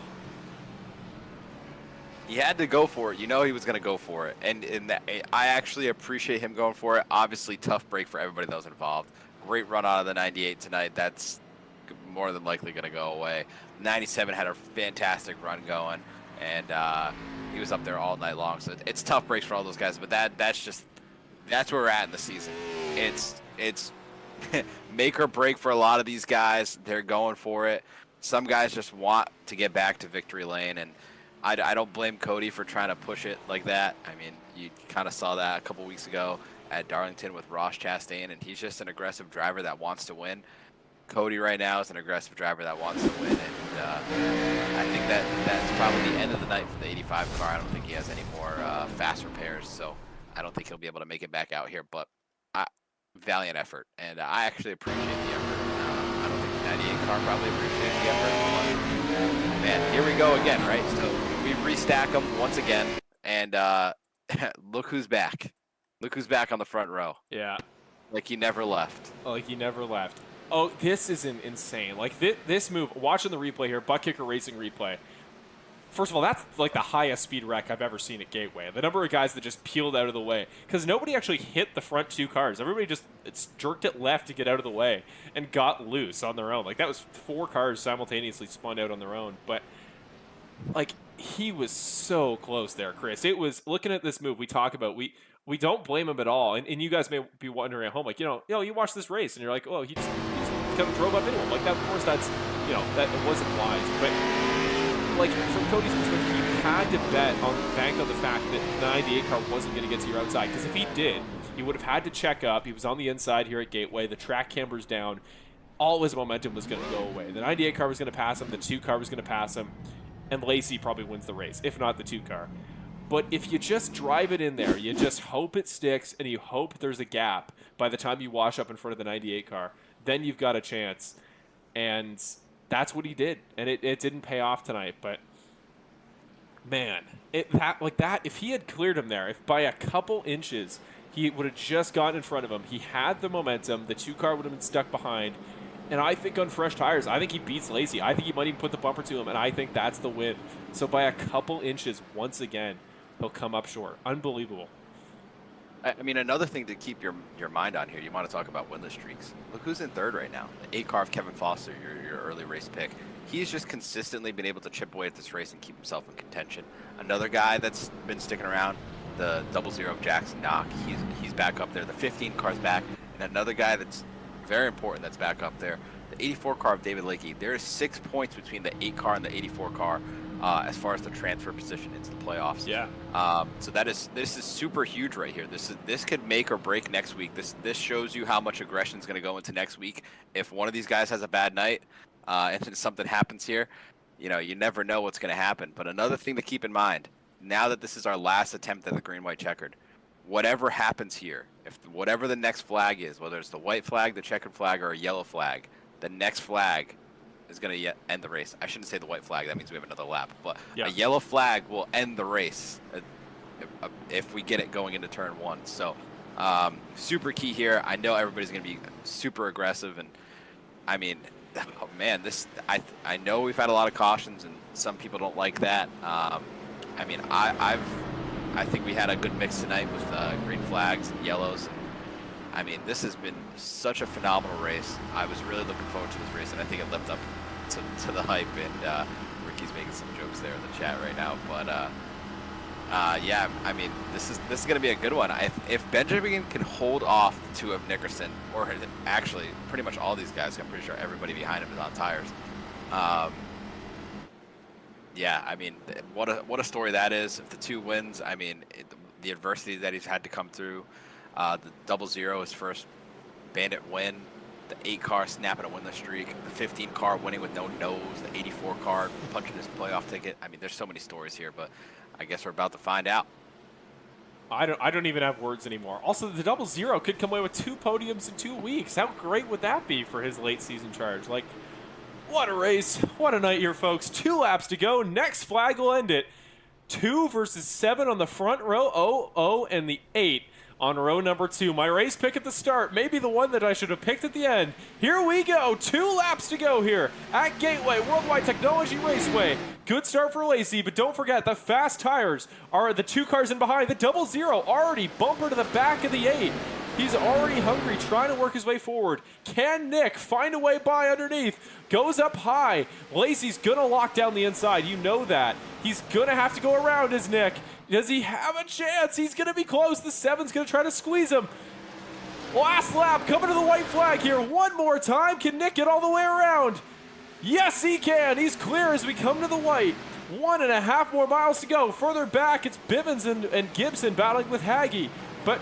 He had to go for it. You know he was going to go for it. And I actually appreciate him going for it. Obviously, tough break for everybody that was involved. Great run out of the 98 tonight. That's more than likely going to go away. 97 had a fantastic run going. And he was up there all night long. So it's tough breaks for all those guys. But that's where we're at in the season. It's make or break for a lot of these guys. They're going for it. Some guys just want to get back to victory lane. And I don't blame Cody for trying to push it like that. I mean, you kind of saw that a couple weeks ago at Darlington with Ross Chastain. And he's just an aggressive driver that wants to win. Cody right now is an aggressive driver that wants to win, and I think that's probably the end of the night for the 85 car. I don't think he has any more fast repairs, so I don't think he'll be able to make it back out here. But valiant effort, and I actually appreciate the effort. I don't think the 98 car probably appreciated the effort, but man, here we go again, right? So we restack them once again, and look who's back. Look who's back on the front row. Yeah. Like he never left. Like he never left. Oh, this is insane. Like this move, watching the replay here, butt kicker racing replay. First of all, that's like the highest speed wreck I've ever seen at Gateway. The number of guys that just peeled out of the way. Because nobody actually hit the front two cars. Everybody just jerked it left to get out of the way and got loose on their own. Like, that was 4 cars simultaneously spun out on their own. But, like, he was so close there, Chris. It was, looking at this move we talk about, we don't blame him at all. And you guys may be wondering at home, like, you watch this race and you're like, oh, he just kind of drove up into him. Like, that, of course, that's, that it wasn't wise. But, like, from Cody's perspective, you had to bank on the fact that the 98 car wasn't going to get to your outside. Because if he did, he would have had to check up. He was on the inside here at Gateway. The track camber's down. All his momentum was going to go away. The 98 car was going to pass him. The 2 car was going to pass him. And Lacey probably wins the race, if not the 2 car. But if you just drive it in there, you just hope it sticks, and you hope there's a gap by the time you wash up in front of the 98 car, then you've got a chance. And that's what he did, and it didn't pay off tonight. But man, if he had cleared him there, if by a couple inches he would have just gotten in front of him, he had the momentum. The 2 car would have been stuck behind, and I think on fresh tires, I think he beats Lacey. I think he might even put the bumper to him, and I think that's the win. So by a couple inches, once again, he'll come up short. Unbelievable. I mean, another thing to keep your mind on here, you want to talk about winless streaks. Look who's in third right now. The 8 car of Kevin Foster, your early race pick. He's just consistently been able to chip away at this race and keep himself in contention. Another guy that's been sticking around, the 00 of Jackson Knock. He's back up there. The 15 car's back. And another guy that's very important that's back up there, the 84 car of David Lakey. There is 6 points between the 8 car and the 84 car. As far as the transfer position into the playoffs. Yeah. So this is super huge right here. This could make or break next week. This shows you how much aggression is going to go into next week. If one of these guys has a bad night and something happens here, you never know what's going to happen. But another thing to keep in mind, now that this is our last attempt at the green-white checkered, whatever happens here, whatever the next flag is, whether it's the white flag, the checkered flag, or a yellow flag, the next flag is going to end the race. I shouldn't say the white flag. That means we have another lap. But a yellow flag will end the race if we get it going into turn 1. So super key here. I know everybody's going to be super aggressive. And, I mean, oh, man, I know we've had a lot of cautions, and some people don't like that. I mean, I think we had a good mix tonight with green flags and yellows. I mean, this has been such a phenomenal race. I was really looking forward to this race, and I think it lived up to the hype. And Ricky's making some jokes there in the chat right now. But yeah, I mean, this is going to be a good one. If Benjamin can hold off the 2 of Nickerson, or actually pretty much all these guys, I'm pretty sure everybody behind him is on tires. Yeah, I mean, what a story that is. If the 2 wins, I mean, the adversity that he's had to come through. The 00, his first Bandit win. The 8 car snapping a winless streak. The 15 car winning with no nose. The 84 car punching his playoff ticket. I mean, there's so many stories here, but I guess we're about to find out. I don't even have words anymore. Also, the 00 could come away with 2 podiums in 2 weeks. How great would that be for his late season charge? Like, what a race. What a night here, folks. 2 laps to go. Next flag will end it. 2 versus 7 on the front row. 0, and the 8 on row number 2. My race pick at the start, maybe the one that I should have picked at the end. Here we go. 2 laps to go here at Gateway Worldwide Technology Raceway. Good start for Lacey, but don't forget the fast tires are the 2 cars in behind. The 00 already bumper to the back of the 8. He's already hungry, trying to work his way forward. Can Nick find a way by underneath? Goes up high. Lacey's going to lock down the inside. You know that. He's going to have to go around his Nick. Does he have a chance? He's going to be close. The 7's going to try to squeeze him. Last lap, coming to the white flag here. One more time. Can Nick get all the way around? Yes, he can. He's clear as we come to the white. 1.5 more miles to go. Further back, it's Bivens and Gibson battling with Haggy. But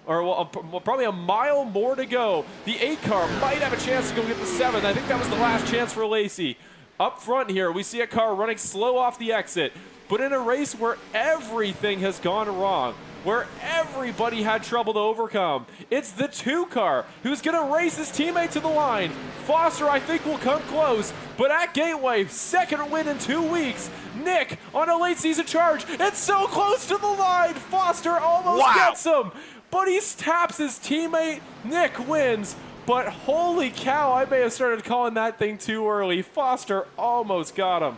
probably a mile more to go. The 8 car might have a chance to go get the 7. I think that was the last chance for Lacey. Up front here, we see a car running slow off the exit. But in a race where everything has gone wrong, where everybody had trouble to overcome. It's the 2 car who's going to race his teammate to the line. Foster, I think, will come close, but at Gateway, second win in 2 weeks. Nick on a late season charge. It's so close to the line. Foster almost gets him, but he taps his teammate. Nick wins, but holy cow, I may have started calling that thing too early. Foster almost got him.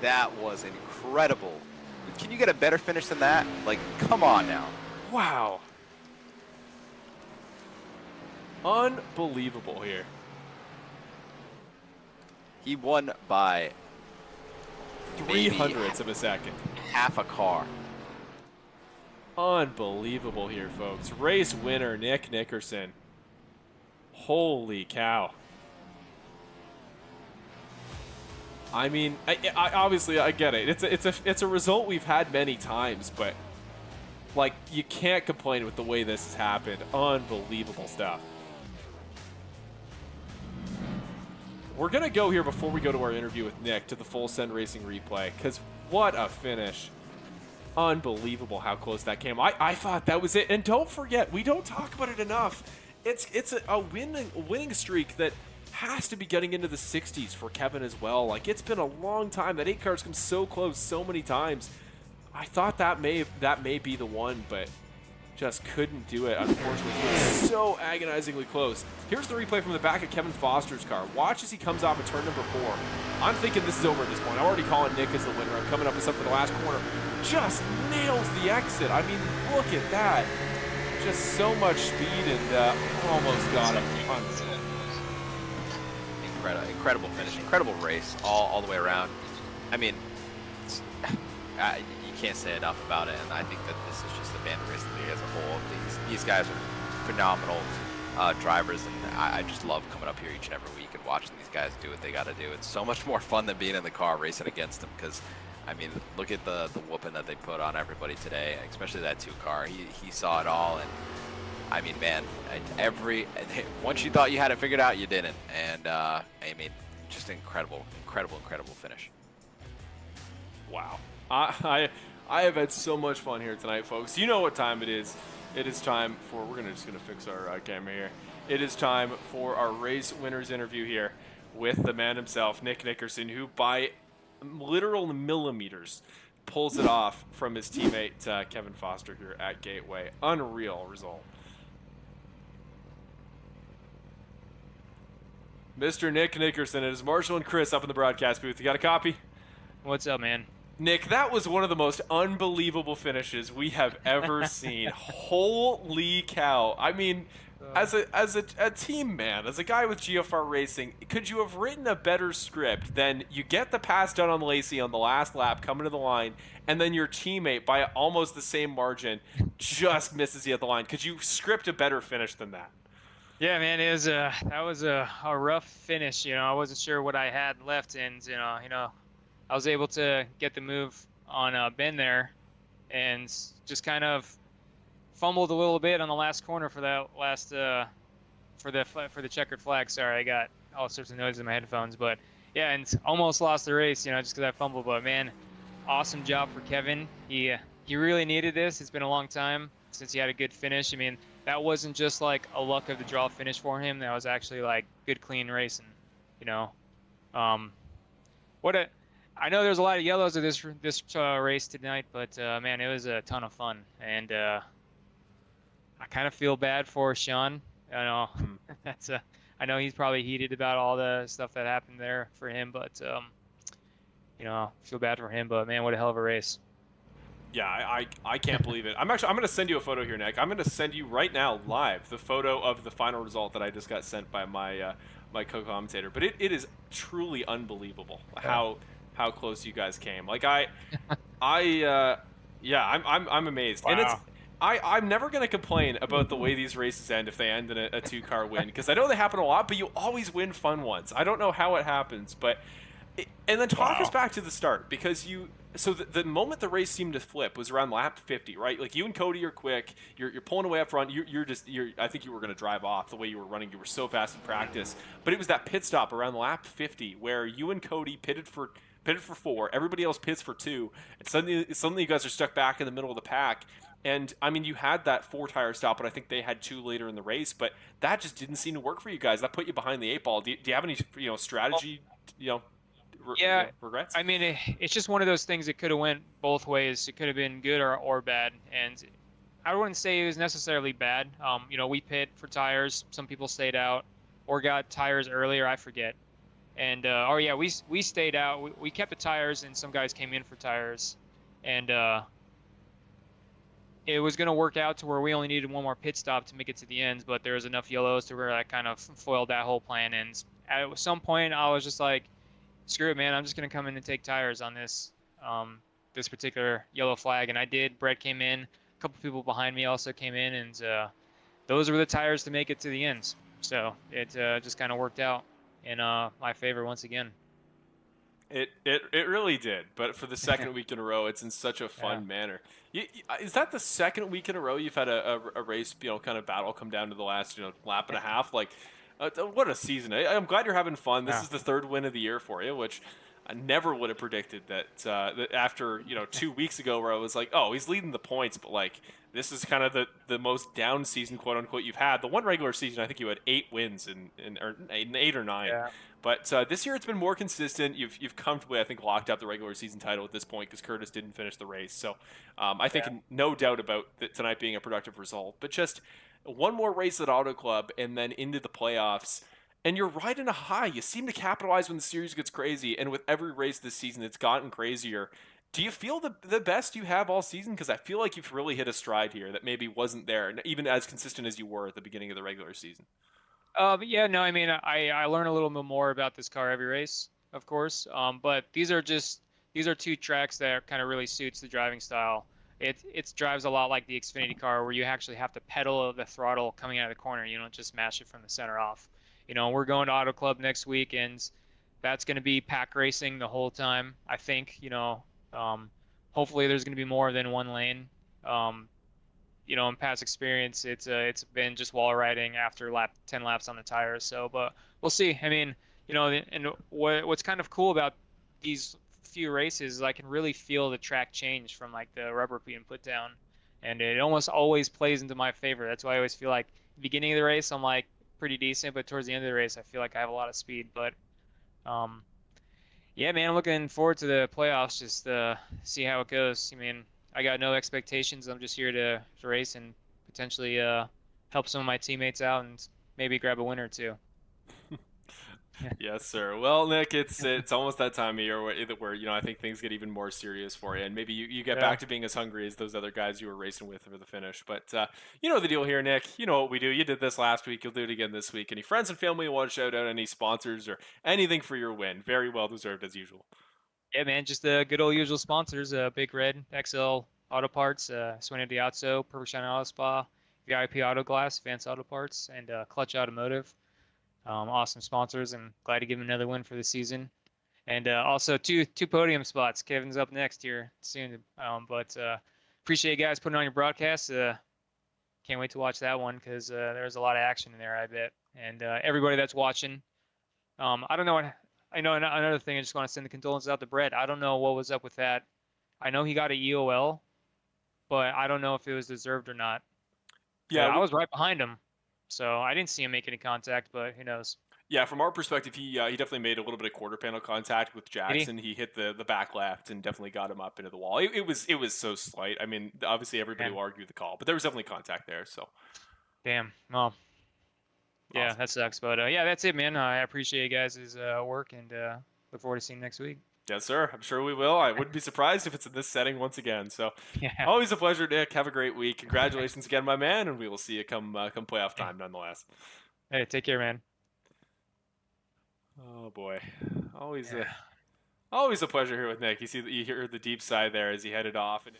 That was incredible. Can you get a better finish than that? Like, come on now. Wow. Unbelievable here. He won by 3/100ths of a second. Half a car. Unbelievable here, folks. Race winner, Nick Nickerson. Holy cow. I mean, I obviously I get it. It's a result we've had many times, but like you can't complain with the way this has happened. Unbelievable stuff. We're gonna go here before we go to our interview with Nick to the full send racing replay, because what a finish. Unbelievable how close that came. I thought that was it. And don't forget, we don't talk about it enough. It's a winning streak that has to be getting into the 60s for Kevin as well. Like, it's been a long time. That 8 car's come so close so many times. I thought that may be the one, but just couldn't do it, unfortunately. It was so agonizingly close. Here's the replay from the back of Kevin Foster's car. Watch as he comes off of turn number 4. I'm thinking this is over at this point. I'm already calling Nick as the winner. I'm coming up with something the last corner. Just nails the exit. I mean, look at that. Just so much speed and almost got him. Incredible finish, incredible race all the way around. I mean, you can't say enough about it, and I think that this is just the Bandit Racing League as a whole. These guys are phenomenal drivers, and I just love coming up here each and every week and watching these guys do what they got to do. It's so much more fun than being in the car racing against them, because I mean, look at the whooping that they put on everybody today, especially that 2 car. He saw it all, and I mean, man, once you thought you had it figured out, you didn't. And I mean, just incredible finish. Wow. I have had so much fun here tonight, folks. You know what time it is. It is time for, we're just gonna fix our camera here. It is time for our race winners interview here with the man himself, Nick Nickerson, who by literal millimeters pulls it off from his teammate Kevin Foster here at Gateway. Unreal result. Mr. Nick Nickerson, it is Marshall and Chris up in the broadcast booth. You got a copy? What's up, man? Nick, that was one of the most unbelievable finishes we have ever seen. Holy cow. I mean, as a team man, as a guy with GFR Racing, could you have written a better script than you get the pass done on Lacey on the last lap, coming to the line, and then your teammate, by almost the same margin, just misses you at the line? Could you script a better finish than that? Yeah, man, that was a rough finish. You know, I wasn't sure what I had left, and you know, I was able to get the move on Ben there, and just kind of fumbled a little bit on the last corner for that last for the checkered flag. Sorry, I got all sorts of noise in my headphones, but yeah, and almost lost the race. You know, just because I fumbled. But man, awesome job for Kevin. He really needed this. It's been a long time since he had a good finish. I mean, that wasn't just like a luck of the draw finish for him. That was actually like good, clean racing, you know. I know there's a lot of yellows of this race tonight, but man, it was a ton of fun, and I kind of feel bad for Sean. I know I know he's probably heated about all the stuff that happened there for him, but you know, feel bad for him. But man, what a hell of a race. Yeah, I can't believe it. I'm going to send you a photo here, Nick. I'm going to send you right now live the photo of the final result that I just got sent by my my co-commentator. But it is truly unbelievable how close you guys came. Like I'm amazed. Wow. And I'm never going to complain about the way these races end if they end in a 2-car win, because I know they happen a lot, but you always win fun ones. I don't know how it happens, but And then talk us back to the start, because so the moment the race seemed to flip was around lap 50, right? Like, you and Cody are quick, you're pulling away up front, I think you were going to drive off the way you were running, you were so fast in practice, but it was that pit stop around lap 50 where you and Cody pitted for 4, everybody else pits for 2, and suddenly you guys are stuck back in the middle of the pack. And I mean, you had that 4-tire stop, but I think they had 2 later in the race, but that just didn't seem to work for you guys. That put you behind the 8 ball. Do you have any strategy, regrets? I mean, it's just one of those things that could have went both ways. It could have been good or bad, and I wouldn't say it was necessarily bad. We pit for tires. Some people stayed out or got tires earlier. I forget. And we stayed out. We kept the tires, and some guys came in for tires, and it was going to work out to where we only needed one more pit stop to make it to the ends, but there was enough yellows to where that kind of foiled that whole plan. And at some point, I was just like, screw it, man. I'm just going to come in and take tires on this particular yellow flag. And I did. Brett came in. A couple people behind me also came in, and those were the tires to make it to the ends. So it just kind of worked out in my favor once again. It really did, but for the second week in a row, it's in such a fun manner. Is that the second week in a row you've had a race, kind of battle come down to the last, lap and a half? Like, what a season! I'm glad you're having fun. This is the 3rd win of the year for you, which I never would have predicted that after 2 weeks ago, where I was like, oh, he's leading the points, but like, this is kind of the most down season, quote unquote, you've had. The one regular season, I think you had 8 wins or 8 or 9. Yeah. But this year it's been more consistent. You've comfortably, I think, locked up the regular season title at this point because Curtis didn't finish the race. So I think no doubt about tonight being a productive result. But just one more race at Auto Club and then into the playoffs. And you're riding a high. You seem to capitalize when the series gets crazy. And with every race this season, it's gotten crazier. Do you feel the best you have all season? Because I feel like you've really hit a stride here that maybe wasn't there, even as consistent as you were at the beginning of the regular season. I learn a little bit more about this car every race, of course. But these are 2 tracks that kind of really suits the driving style. It drives a lot like the Xfinity car, where you actually have to pedal the throttle coming out of the corner. You don't just mash it from the center off. We're going to Auto Club next week, and that's going to be pack racing the whole time. I think, hopefully there's going to be more than one lane. In past experience, it's been just wall riding after 10 laps on the tires. So, but we'll see. I mean, and what's kind of cool about these few races is I can really feel the track change from like the rubber being put down, and it almost always plays into my favor. That's why I always feel like the beginning of the race I'm like pretty decent, but towards the end of the race I feel like I have a lot of speed. But yeah, man, I'm looking forward to the playoffs, just to see how it goes. I mean, I got no expectations. I'm just here to race and potentially help some of my teammates out and maybe grab a win or 2. Yes, sir. Well, Nick, it's almost that time of year where I think things get even more serious for you, and maybe you get back to being as hungry as those other guys you were racing with for the finish. But you know the deal here, Nick. You know what we do. You did this last week. You'll do it again this week. Any friends and family you want to shout out? Any sponsors or anything for your win? Very well deserved as usual. Yeah, man, just the good old usual sponsors: Big Red, XL Auto Parts, Suena Diazzo, Perfect Shine Auto Spa, VIP Auto Glass, Vance Auto Parts, and Clutch Automotive. Awesome sponsors, and glad to give him another win for the season. And also two podium spots. Kevin's up next here soon. But appreciate you guys putting on your broadcast. Can't wait to watch that one because there's a lot of action in there, I bet. And everybody that's watching, I don't know what. I know another thing. I just want to send the condolences out to Brett. I don't know what was up with that. I know he got a EOL, but I don't know if it was deserved or not. Yeah, I was right behind him, so I didn't see him make any contact. But who knows? Yeah, from our perspective, he definitely made a little bit of quarter panel contact with Jackson. He hit the back left and definitely got him up into the wall. It was so slight. I mean, obviously everybody will argue the call, but there was definitely contact there. So, damn. Well. Yeah, awesome. That sucks. But yeah, that's it, man. I appreciate you guys' work and look forward to seeing you next week. Yes, sir. I'm sure we will. I wouldn't be surprised if it's in this setting once again. So, always a pleasure, Nick. Have a great week. Congratulations again, my man, and we will see you come playoff time, nonetheless. Hey, take care, man. Oh boy, always a pleasure here with Nick. You hear the deep sigh there as he headed off. And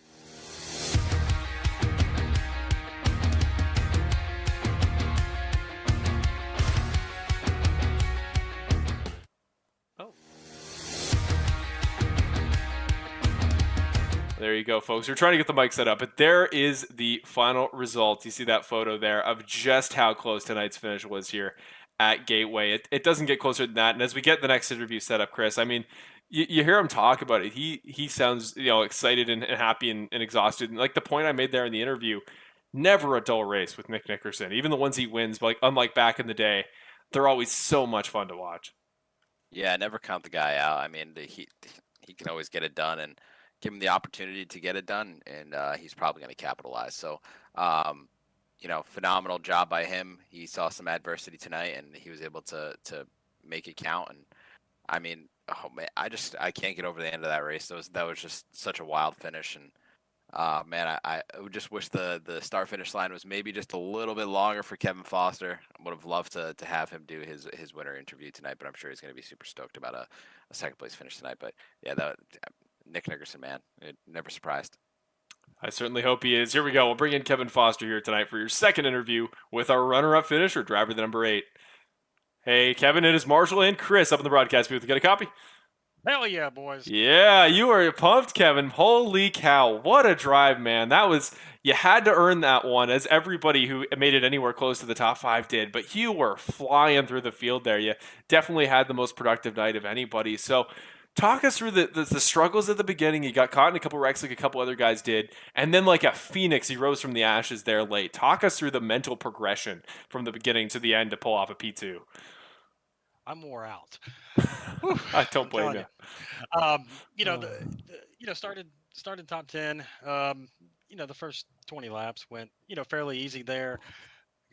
There you go, folks. We're trying to get the mic set up, but there is the final result. You see that photo there of just how close tonight's finish was here at Gateway. It doesn't get closer than that. And as we get the next interview set up, Chris, I mean, you hear him talk about it. He sounds excited and happy and exhausted. And like the point I made there in the interview, never a dull race with Nick Nickerson. Even the ones he wins, but like unlike back in the day, they're always so much fun to watch. Yeah, never count the guy out. I mean, he can always get it done, and give him the opportunity to get it done, and he's probably going to capitalize. So, phenomenal job by him. He saw some adversity tonight, and he was able to make it count. And I mean, oh man, I can't get over the end of that race. That was just such a wild finish, and man, I would just wish the start finish line was maybe just a little bit longer for Kevin Foster. I would have loved to have him do his winner interview tonight, but I'm sure he's going to be super stoked about a second place finish tonight. But yeah, Nick Nickerson, man, never surprised. I certainly hope he is. Here we go. We'll bring in Kevin Foster here tonight for your second interview with our runner-up finisher, driver the number 8. Hey, Kevin, it is Marshall and Chris up in the broadcast booth. Get a copy? Hell yeah, boys. Yeah, you were pumped, Kevin. Holy cow. What a drive, man. You had to earn that one, as everybody who made it anywhere close to the top 5 did. But you were flying through the field there. You definitely had the most productive night of anybody. So talk us through the struggles at the beginning. You got caught in a couple wrecks like a couple other guys did. And then like a phoenix, he rose from the ashes there late. Talk us through the mental progression from the beginning to the end to pull off a P2. I'm wore out. I don't blame you. Started top 10. The first 20 laps went, fairly easy there.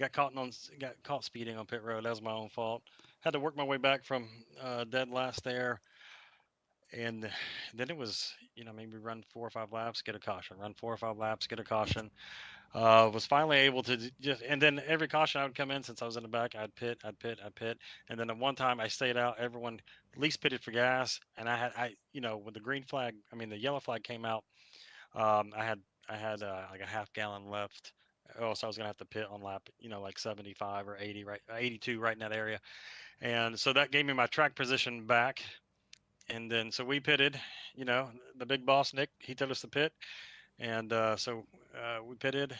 Got caught speeding on pit road. That was my own fault. Had to work my way back from dead last there. And then it was, maybe run 4 or 5 laps, get a caution. Run 4 or 5 laps, get a caution. Was finally able to and then every caution I would come in, since I was in the back, I'd pit. And then at one time I stayed out, everyone at least pitted for gas. And when the the yellow flag came out, I had like a half gallon left. Oh, so I was going to have to pit on lap, like 75 or 80, right? 82 right in that area. And so that gave me my track position back. And then, so we pitted, the big boss, Nick, he told us to pit. And so we pitted,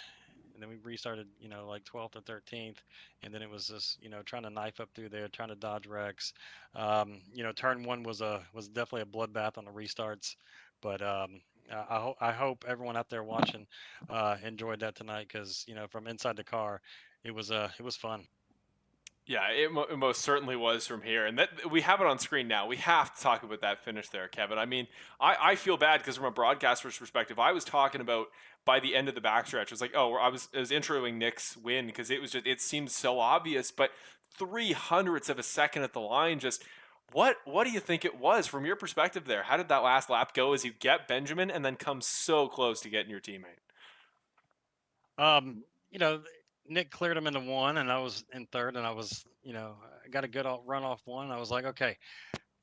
and then we restarted, like 12th or 13th. And then it was just, trying to knife up through there, trying to dodge wrecks. Turn 1 was definitely a bloodbath on the restarts. But I hope everyone out there watching enjoyed that tonight, because, from inside the car, it was fun. Yeah, it most certainly was from here. And that we have it on screen now. We have to talk about that finish there, Kevin. I mean, I feel bad because from a broadcaster's perspective, I was talking about by the end of the backstretch, it was like, I was introing Nick's win because it seemed so obvious, but 0.03 of a second at the line, just what do you think it was from your perspective there? How did that last lap go as you get Benjamin and then come so close to getting your teammate? Nick cleared him into 1, and I was in 3rd, and I was, I got a good run off 1. I was like, okay,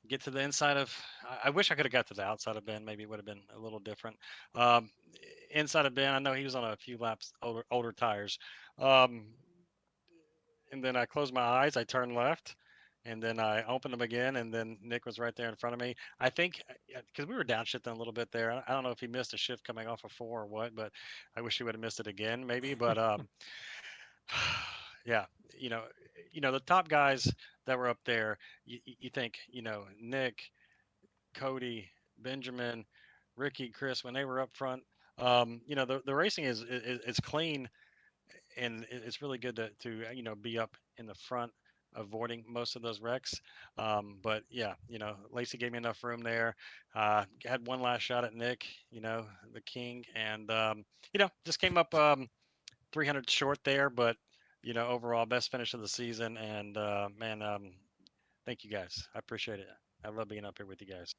get to the inside of. I wish I could have got to the outside of Ben. Maybe it would have been a little different. Inside of Ben, I know he was on a few laps older tires. And then I closed my eyes. I turned left, and then I opened them again, and then Nick was right there in front of me. I think because we were downshifting a little bit there. I don't know if he missed a shift coming off of 4 or what, but I wish he would have missed it again, maybe. But yeah, the top guys that were up there, you think, Nick, Cody, Benjamin, Ricky, Chris, when they were up front, the racing is clean, and it's really good to be up in the front, avoiding most of those wrecks. But yeah, Lacey gave me enough room there. Had one last shot at Nick, the king, and just came up 300 short there, but overall best finish of the season. And thank you guys. I appreciate it. I love being up here with you guys.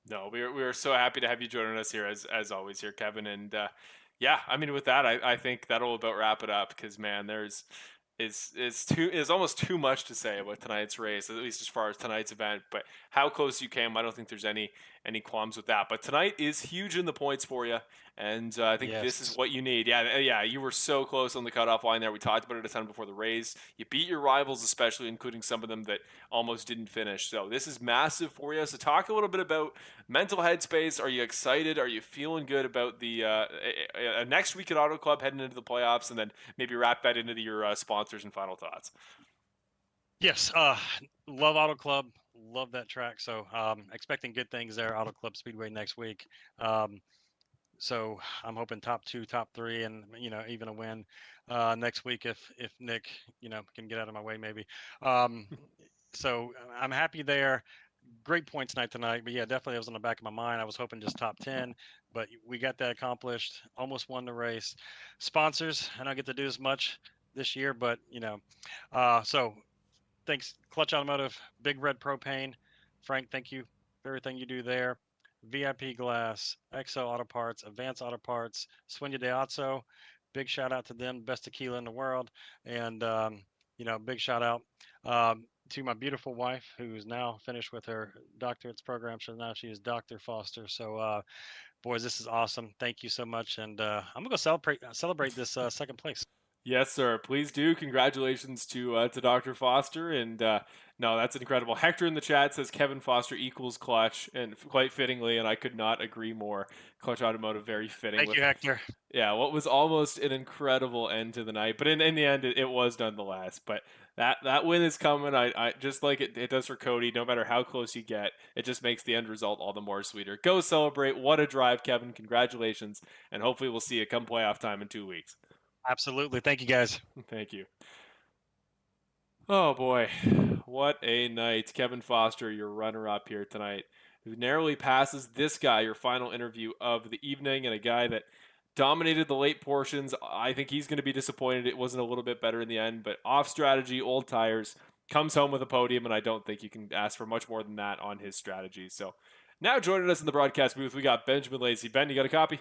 No, we are so happy to have you joining us here as always here, Kevin. And yeah, I mean, with that, I think that'll about wrap it up, because man, it's almost too much to say about tonight's race, at least as far as tonight's event. But how close you came, I don't think there's any qualms with that. But tonight is huge in the points for you, And I think this is Yes. what you need. Yeah, you were so close on the cutoff line there. We talked about it a ton before the race. You beat your rivals, especially including some of them that almost didn't finish. So this is massive for you. So talk a little bit about mental headspace. Are you excited? Are you feeling good about the next week at Auto Club heading into the playoffs, and then maybe wrap that into your sponsors and final thoughts? Yes. Love Auto Club. Love that track. So expecting good things there. Auto Club Speedway next week. So I'm hoping top 2, top 3, and even a win next week if Nick can get out of my way maybe. So I'm happy there. Great points night tonight, but yeah, definitely it was in the back of my mind. I was hoping just top 10, but we got that accomplished. Almost won the race. Sponsors, I don't get to do as much this year, but so thanks, Clutch Automotive, Big Red Propane. Frank, thank you for everything you do there. VIP Glass, XO Auto Parts, Advanced Auto Parts, Sueño de Otso. Big shout out to them, best tequila in the world. And, big shout out to my beautiful wife, who's now finished with her doctorate's program. So now she is Dr. Foster. So, boys, this is awesome. Thank you so much. And I'm going to celebrate this second place. Yes, sir. Please do. Congratulations to Dr. Foster. And no, that's incredible. Hector in the chat says Kevin Foster equals Clutch, and quite fittingly, and I could not agree more. Clutch Automotive, very fitting. Thank you, Hector. Yeah, what was almost an incredible end to the night, but in the end, it was nonetheless. But that win is coming. I just like it does for Cody. No matter how close you get, it just makes the end result all the more sweeter. Go celebrate! What a drive, Kevin! Congratulations, and hopefully we'll see you come playoff time in 2 weeks. Absolutely. Thank you, guys. Thank you. Oh boy, what a night. Kevin Foster, your runner-up here tonight, who narrowly passes this guy, your final interview of the evening, and a guy that dominated the late portions. I think he's going to be disappointed it wasn't a little bit better in the end, but off strategy, old tires, comes home with a podium, and I don't think you can ask for much more than that on his strategy. So now joining us in the broadcast booth, we got Benjamin Lacey. Ben, you got a copy?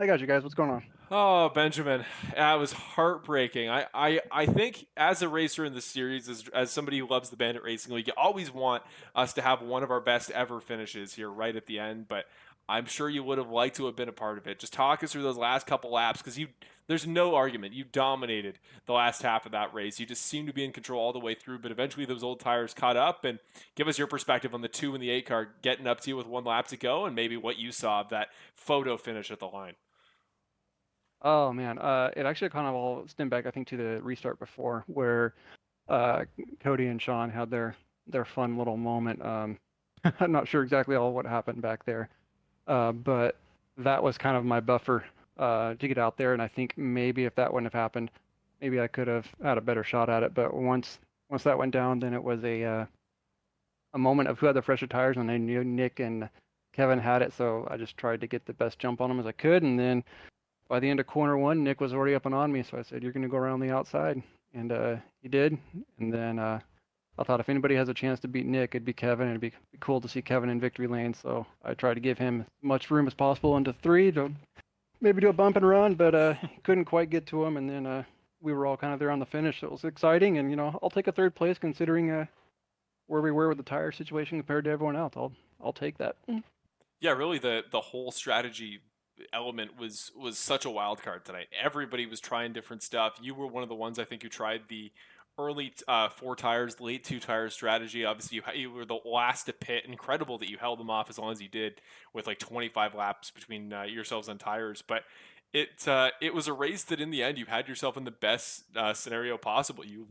I got you guys. What's going on? Oh, Benjamin, that was heartbreaking. I think as a racer in the series, as somebody who loves the Bandit Racing League, you always want us to have one of our best ever finishes here right at the end, but I'm sure you would have liked to have been a part of it. Just talk us through those last couple laps, because there's no argument. You dominated the last half of that race. You just seemed to be in control all the way through, but eventually those old tires caught up. And give us your perspective on the 2 and the 8 car getting up to you with 1 lap to go, and maybe what you saw of that photo finish at the line. Oh man, it actually kind of all stemmed back, I think, to the restart before, where Cody and Sean had their fun little moment. I'm not sure exactly all what happened back there, but that was kind of my buffer to get out there. And I think maybe if that wouldn't have happened, maybe I could have had a better shot at it. But once that went down, then it was a moment of who had the fresher tires, and I knew Nick and Kevin had it, so I just tried to get the best jump on them as I could, and then by the end of corner 1, Nick was already up and on me, so I said, "You're going to go around the outside," and he did. And then I thought if anybody has a chance to beat Nick, it'd be Kevin. It'd be cool to see Kevin in victory lane, so I tried to give him as much room as possible into 3 to maybe do a bump and run, but couldn't quite get to him. And then we were all kind of there on the finish, so it was exciting. And I'll take a 3rd place considering where we were with the tire situation compared to everyone else. I'll take that. Yeah, really, the whole strategy element was such a wild card tonight. Everybody was trying different stuff. You were one of the ones, I think, who tried the early 4 tires, late 2 tires strategy. Obviously, you were the last to pit. Incredible that you held them off as long as you did, with like 25 laps between yourselves on tires. But it was a race that in the end you had yourself in the best scenario possible. You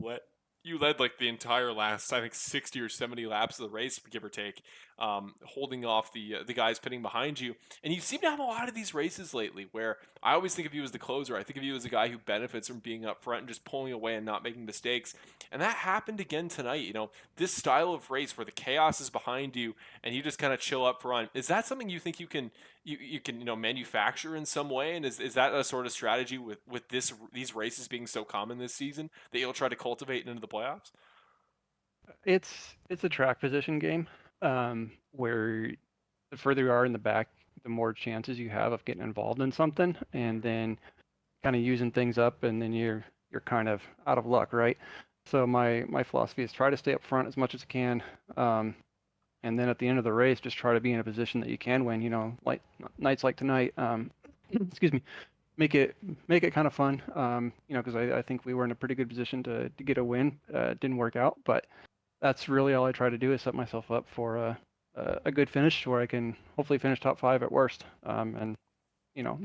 led like the entire last, I think, 60 or 70 laps of the race, give or take, holding off the guys pitting behind you. And you seem to have a lot of these races lately where I always think of you as the closer. I think of you as a guy who benefits from being up front and just pulling away and not making mistakes. And that happened again tonight. This style of race where the chaos is behind you and you just kind of chill up front. Is that something you think you can manufacture in some way? And is that a sort of strategy with these races being so common this season that you'll try to cultivate into the playoffs? It's a track position game, where the further you are in the back, the more chances you have of getting involved in something, and then kind of using things up, and then you're kind of out of luck, right? So my philosophy is try to stay up front as much as you can, and then at the end of the race, just try to be in a position that you can win. Like nights like tonight, excuse me, make it kind of fun. Because I think we were in a pretty good position to get a win. It didn't work out, but that's really all I try to do is set myself up for a good finish where I can hopefully finish top 5 at worst. And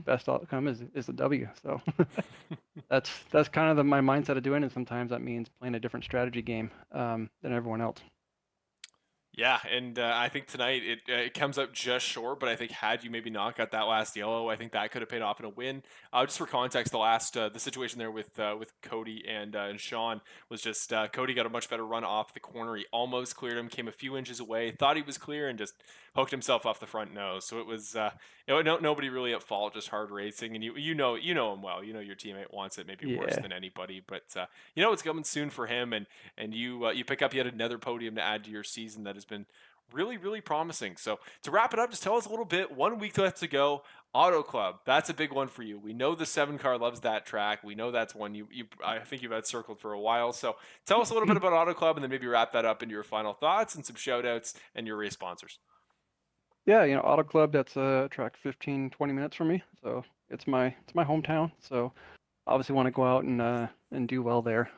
best outcome is the W. So that's kind of my mindset of doing it. Sometimes that means playing a different strategy game than everyone else. Yeah, and I think tonight it comes up just short, but I think had you maybe not got that last yellow, I think that could have paid off in a win. Just for context, the situation there with Cody and Sean was just Cody got a much better run off the corner. He almost cleared him, came a few inches away, thought he was clear, and just hooked himself off the front nose. So it was nobody really at fault, just hard racing, and you know him well. You know your teammate wants it maybe worse than anybody, but it's coming soon for him, and you pick up yet another podium to add to your season that has been really, really promising. So to wrap it up, just tell us a little bit. 1 week left to go. Auto Club, that's a big one for you. We know the 7 car loves that track. We know that's one I think you've had circled for a while. So tell us a little bit about Auto Club, and then maybe wrap that up into your final thoughts and some shout outs and your race sponsors. Yeah, Auto Club, that's a track 15, 20 minutes from me. So it's my hometown. So obviously want to go out and do well there.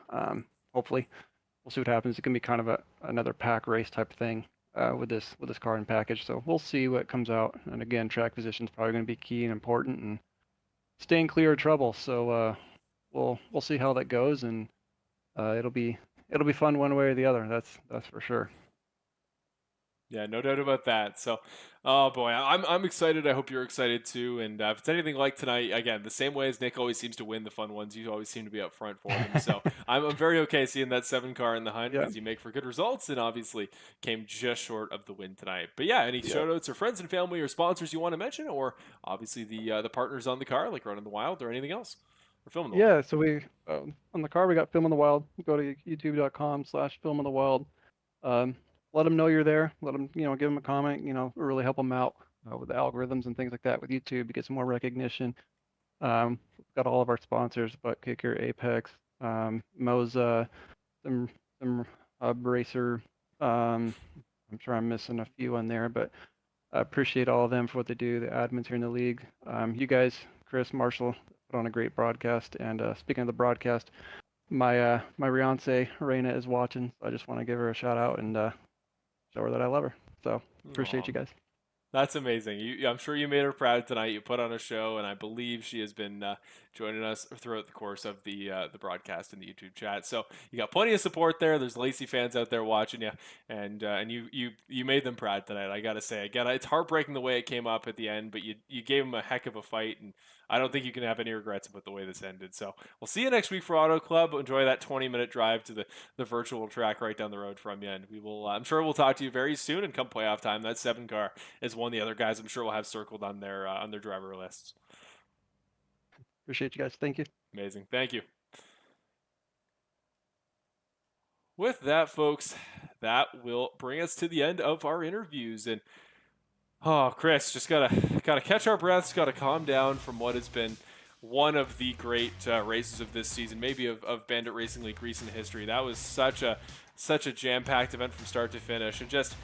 Hopefully. We'll see what happens. It can be kind of another pack race type thing with this car and package. So we'll see what comes out. And again, track position is probably going to be key and important, and staying clear of trouble. So we'll see how that goes, and it'll be fun one way or the other. That's for sure. Yeah, no doubt about that. So, oh boy, I'm excited. I hope you're excited too. And if it's anything like tonight, again, the same way as Nick always seems to win the fun ones, you always seem to be up front for them. So I'm very okay seeing that 7 car in the hunt because you make for good results, and obviously came just short of the win tonight. But yeah, any shout outs or friends and family or sponsors you want to mention, or obviously the partners on the car like Running the Wild or anything else? Or Film in the Wild. So we on the car we got Film in the Wild. Go to youtube.com/Film in the Wild. Let them know you're there. Let them, give them a comment, really help them out with the algorithms and things like that with YouTube to get some more recognition. We've got all of our sponsors, Butt Kicker, Apex, Moza, some Bracer. I'm sure I'm missing a few on there, but I appreciate all of them for what they do, the admins here in the league. You guys, Chris, Marshall, put on a great broadcast. And speaking of the broadcast, my fiance, Reina, is watching. So I just want to give her a shout out and show her that I love her. So appreciate you guys. That's amazing. I'm sure you made her proud tonight. You put on a show, and I believe she has been joining us throughout the course of the broadcast and the YouTube chat. So you got plenty of support there. There's Lacey fans out there watching you, and you made them proud tonight. I got to say, again, it's heartbreaking the way it came up at the end, but you gave them a heck of a fight, and I don't think you can have any regrets about the way this ended. So we'll see you next week for Auto Club. Enjoy that 20-minute drive to the virtual track right down the road from you, and we will. I'm sure we'll talk to you very soon. And come playoff time, that 7 car is one of the other guys I'm sure will have circled on their driver lists. Appreciate you guys. Thank you. Amazing. Thank you. With that, folks, that will bring us to the end of our interviews. And Chris, just gotta catch our breaths, gotta calm down from what has been one of the great races of this season, maybe of Bandit Racing League recent history. That was such a jam-packed event from start to finish, and just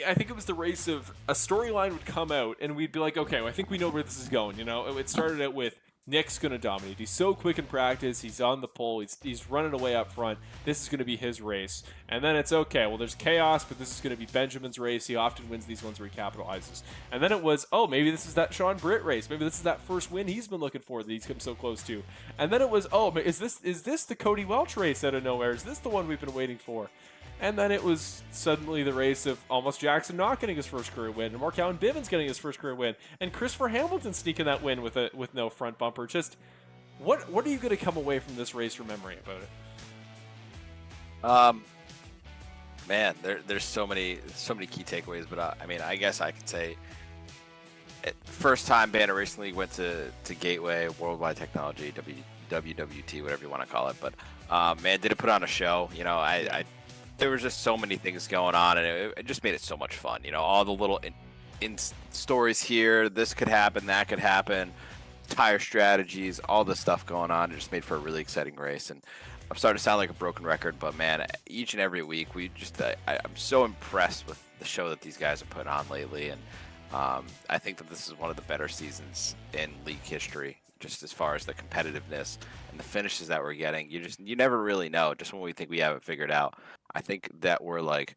I think it was the race of a storyline would come out, and we'd be like, okay, well, I think we know where this is going. It started out with Nick's going to dominate. He's so quick in practice. He's on the pole. He's running away up front. This is going to be his race. And then it's okay. Well, there's chaos, but this is going to be Benjamin's race. He often wins these ones where he capitalizes. And then it was, maybe this is that Sean Britt race. Maybe this is that first win he's been looking for that he's come so close to. And then it was, is this the Cody Welch race out of nowhere? Is this the one we've been waiting for? And then it was suddenly the race of almost Jackson not getting his first career win, and Marcowan Bivens getting his first career win, and Christopher Hamilton sneaking that win with no front bumper. Just what are you going to come away from this race remembering about it? Man, there's so many key takeaways, but I guess I could say first time Bandit Racing League went to Gateway, Worldwide Technology, WWT, whatever you want to call it. But man, did it put on a show? There was just so many things going on, and it just made it so much fun. All the little in stories here. This could happen, that could happen. Tire strategies, all this stuff going on. It just made for a really exciting race. And I'm starting to sound like a broken record, but man, each and every week I'm so impressed with the show that these guys are putting on lately. And I think that this is one of the better seasons in league history, just as far as the competitiveness and the finishes that we're getting. You never really know. Just when we think we have it figured out, I think that we're like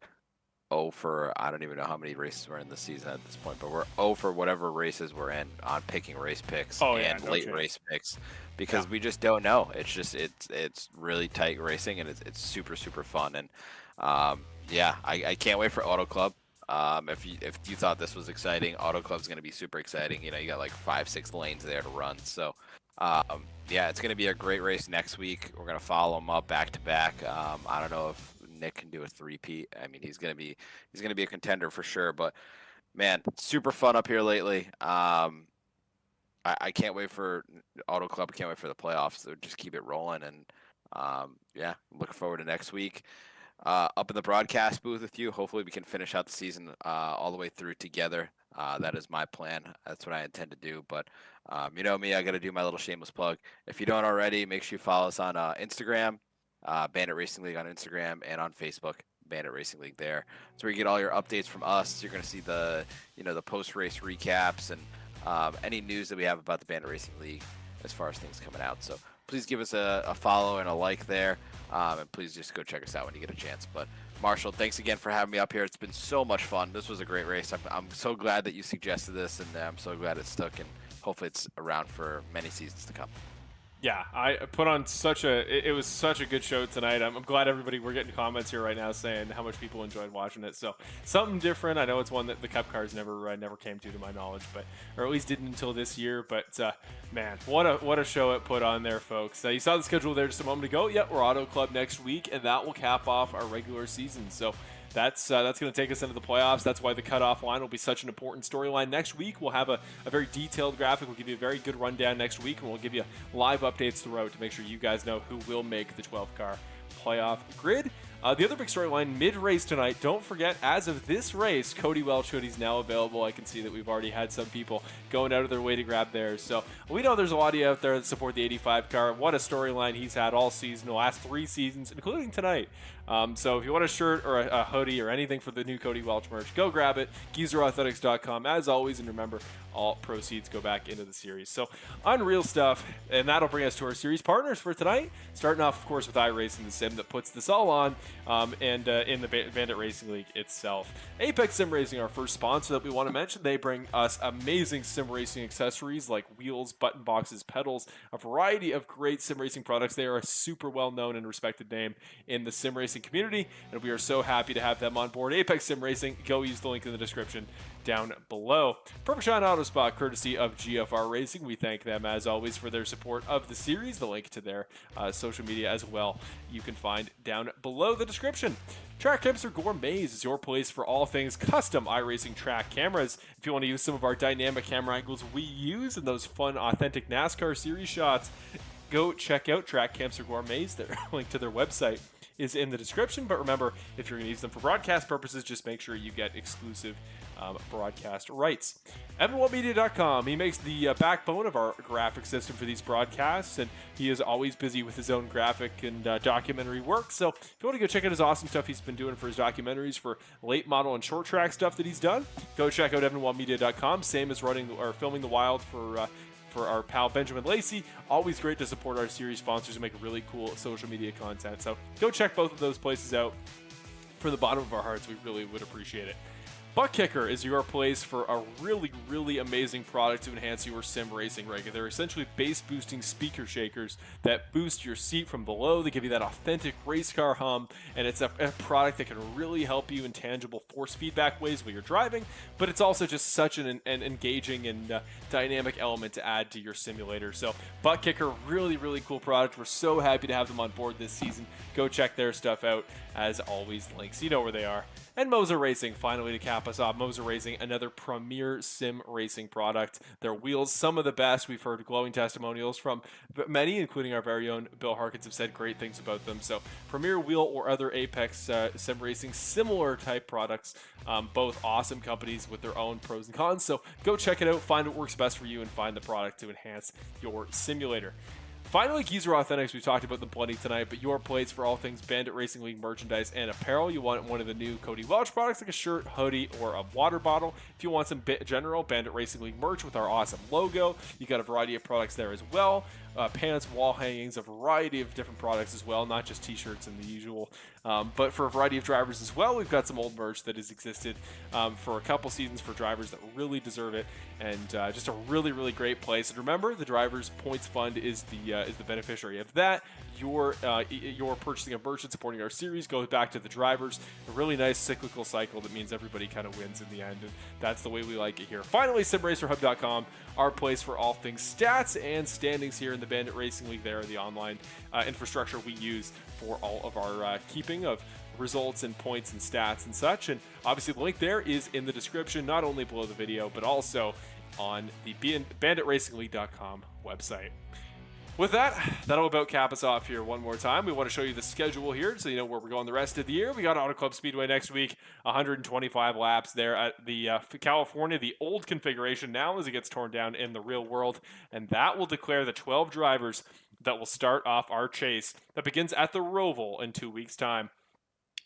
for I don't even know how many races we're in this season at this point, but we're for whatever races we're in on picking race picks and late race picks, because we just don't know. It's just it's really tight racing, and it's super fun. And I can't wait for Auto Club. If you thought this was exciting, Auto Club's going to be super exciting. You got like 5-6 lanes there to run. So it's going to be a great race next week. We're going to follow them up back to back. I don't know if Nick can do a three-peat. I mean, he's gonna be a contender for sure. But man, super fun up here lately. I can't wait for Auto Club. Can't wait for the playoffs. So just keep it rolling, and look forward to next week. Up in the broadcast booth with you. Hopefully, we can finish out the season all the way through together. That is my plan. That's what I intend to do. But you know me, I got to do my little shameless plug. If you don't already, make sure you follow us on Instagram. Bandit Racing League on Instagram, and on Facebook, Bandit Racing League there. So where you get all your updates from us. You're going to see the post-race recaps and any news that we have about the Bandit Racing League as far as things coming out. So please give us a follow and a like there, and please just go check us out when you get a chance. But Marshall, thanks again for having me up here. It's been so much fun. This was a great race. I'm so glad that you suggested this, and I'm so glad it stuck, and hopefully it's around for many seasons to come. Yeah, I put on it was such a good show tonight. I'm glad we're getting comments here right now saying how much people enjoyed watching it. So something different. I know it's one that the Cup cars never came to my knowledge, or at least didn't until this year. But man, what a show it put on there, folks. You saw the schedule there just a moment ago. Yep, we're Auto Club next week, and that will cap off our regular season. So that's going to take us into the playoffs. That's why the cutoff line will be such an important storyline. Next week, we'll have a very detailed graphic. We'll give you a very good rundown next week, and we'll give you live updates throughout to make sure you guys know who will make the 12-car playoff grid. The other big storyline mid-race tonight, don't forget, as of this race, Cody Welch hoodie's now available. I can see that we've already had some people going out of their way to grab theirs. So we know there's a lot of you out there that support the 85 car. What a storyline he's had all season, the last 3 seasons, including tonight. So if you want a shirt or a hoodie or anything for the new Cody Welch merch, go grab it. GeezerAthletics.com, as always. And remember, all proceeds go back into the series. So unreal stuff. And that'll bring us to our series partners for tonight. Starting off, of course, with iRacing, the sim that puts this all on. And in the Bandit Racing League itself. Apex Sim Racing, our first sponsor that we want to mention. They bring us amazing sim racing accessories like wheels, button boxes, pedals, a variety of great sim racing products. They are a super well-known and respected name in the sim racing community, and we are so happy to have them on board. Apex Sim Racing, go use the link in the description down below. Perfect Shine Auto Spot, courtesy of GFR Racing. We thank them, as always, for their support of the series. The link to their social media as well you can find down below the description. Track Tips or Gourmets is your place for all things custom iRacing track cameras. If you want to use some of our dynamic camera angles we use in those fun, authentic NASCAR series shots, go check out Track Camps or Gourmets. Their link to their website is in the description. But remember, if you're going to use them for broadcast purposes, just make sure you get exclusive broadcast rights. EvanWaltMedia.com. He makes the backbone of our graphic system for these broadcasts, and he is always busy with his own graphic and documentary work. So if you want to go check out his awesome stuff he's been doing for his documentaries for late model and short track stuff that he's done, go check out EvanWaltMedia.com. Same as filming the Wild for our pal Benjamin Lacey. Always great to support our series sponsors who make really cool social media content. So go check both of those places out. From the bottom of our hearts, we really would appreciate it. Butt Kicker is your place for a really, really amazing product to enhance your sim racing rig. They're essentially bass-boosting speaker shakers that boost your seat from below. They give you that authentic race car hum, and it's a product that can really help you in tangible force feedback ways while you're driving, but it's also just such an engaging and dynamic element to add to your simulator. So Butt Kicker, really, really cool product. We're so happy to have them on board this season. Go check their stuff out. As always, links, you know where they are. And Moser Racing, finally to cap us off. Moser Racing, another premier sim racing product. Their wheels, some of the best. We've heard glowing testimonials from many, including our very own Bill Harkins, have said great things about them. So Premier Wheel or other Apex Sim Racing, similar type products. Both awesome companies with their own pros and cons. So go check it out, find what works best for you, and find the product to enhance your simulator. Finally, Geezer Authentics. We've talked about them plenty tonight, but your place for all things Bandit Racing League merchandise and apparel. You want one of the new Cody Welch products like a shirt, hoodie, or a water bottle. If you want some general Bandit Racing League merch with our awesome logo, you got a variety of products there as well. Pants, wall hangings, a variety of different products as well, not just t-shirts and the usual. But for a variety of drivers as well, we've got some old merch that has existed for a couple seasons for drivers that really deserve it, and just a really, really great place. And remember, the Drivers Points Fund is the beneficiary of that. Your purchasing of merch and supporting our series goes back to the drivers. A really nice cyclical cycle that means everybody kind of wins in the end, and that's the way we like it here. Finally, simracerhub.com, our place for all things stats and standings here in the Bandit Racing League. There, the online infrastructure we use for all of our keeping of results and points and stats and such. And obviously the link there is in the description, not only below the video, but also on the banditracingleague.com website. With that, that'll about cap us off here one more time. We want to show you the schedule here so you know where we're going the rest of the year. We got Auto Club Speedway next week, 125 laps there at the California, the old configuration now as it gets torn down in the real world. And that will declare the 12 drivers that will start off our chase that begins at the Roval in 2 weeks' time.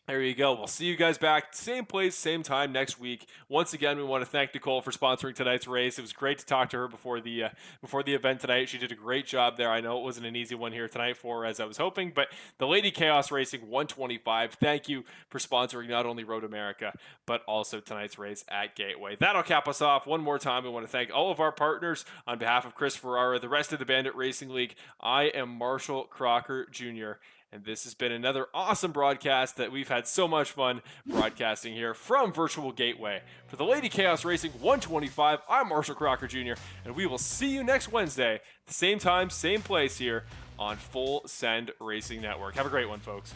There you go. We'll see you guys back, same place, same time next week. Once again, we want to thank Nicole for sponsoring tonight's race. It was great to talk to her before the event tonight. She did a great job there. I know it wasn't an easy one here tonight for her, as I was hoping, but the Lady Chaos Racing 125, thank you for sponsoring not only Road America, but also tonight's race at Gateway. That'll cap us off one more time. We want to thank all of our partners on behalf of Chris Ferreira, the rest of the Bandit Racing League. I am Marshall Crocker Jr., and this has been another awesome broadcast that we've had so much fun broadcasting here from Virtual Gateway. For the Lady Chaos Racing 125, I'm Marshall Crocker Jr., and we will see you next Wednesday, the same time, same place here on Full Send Racing Network. Have a great one, folks.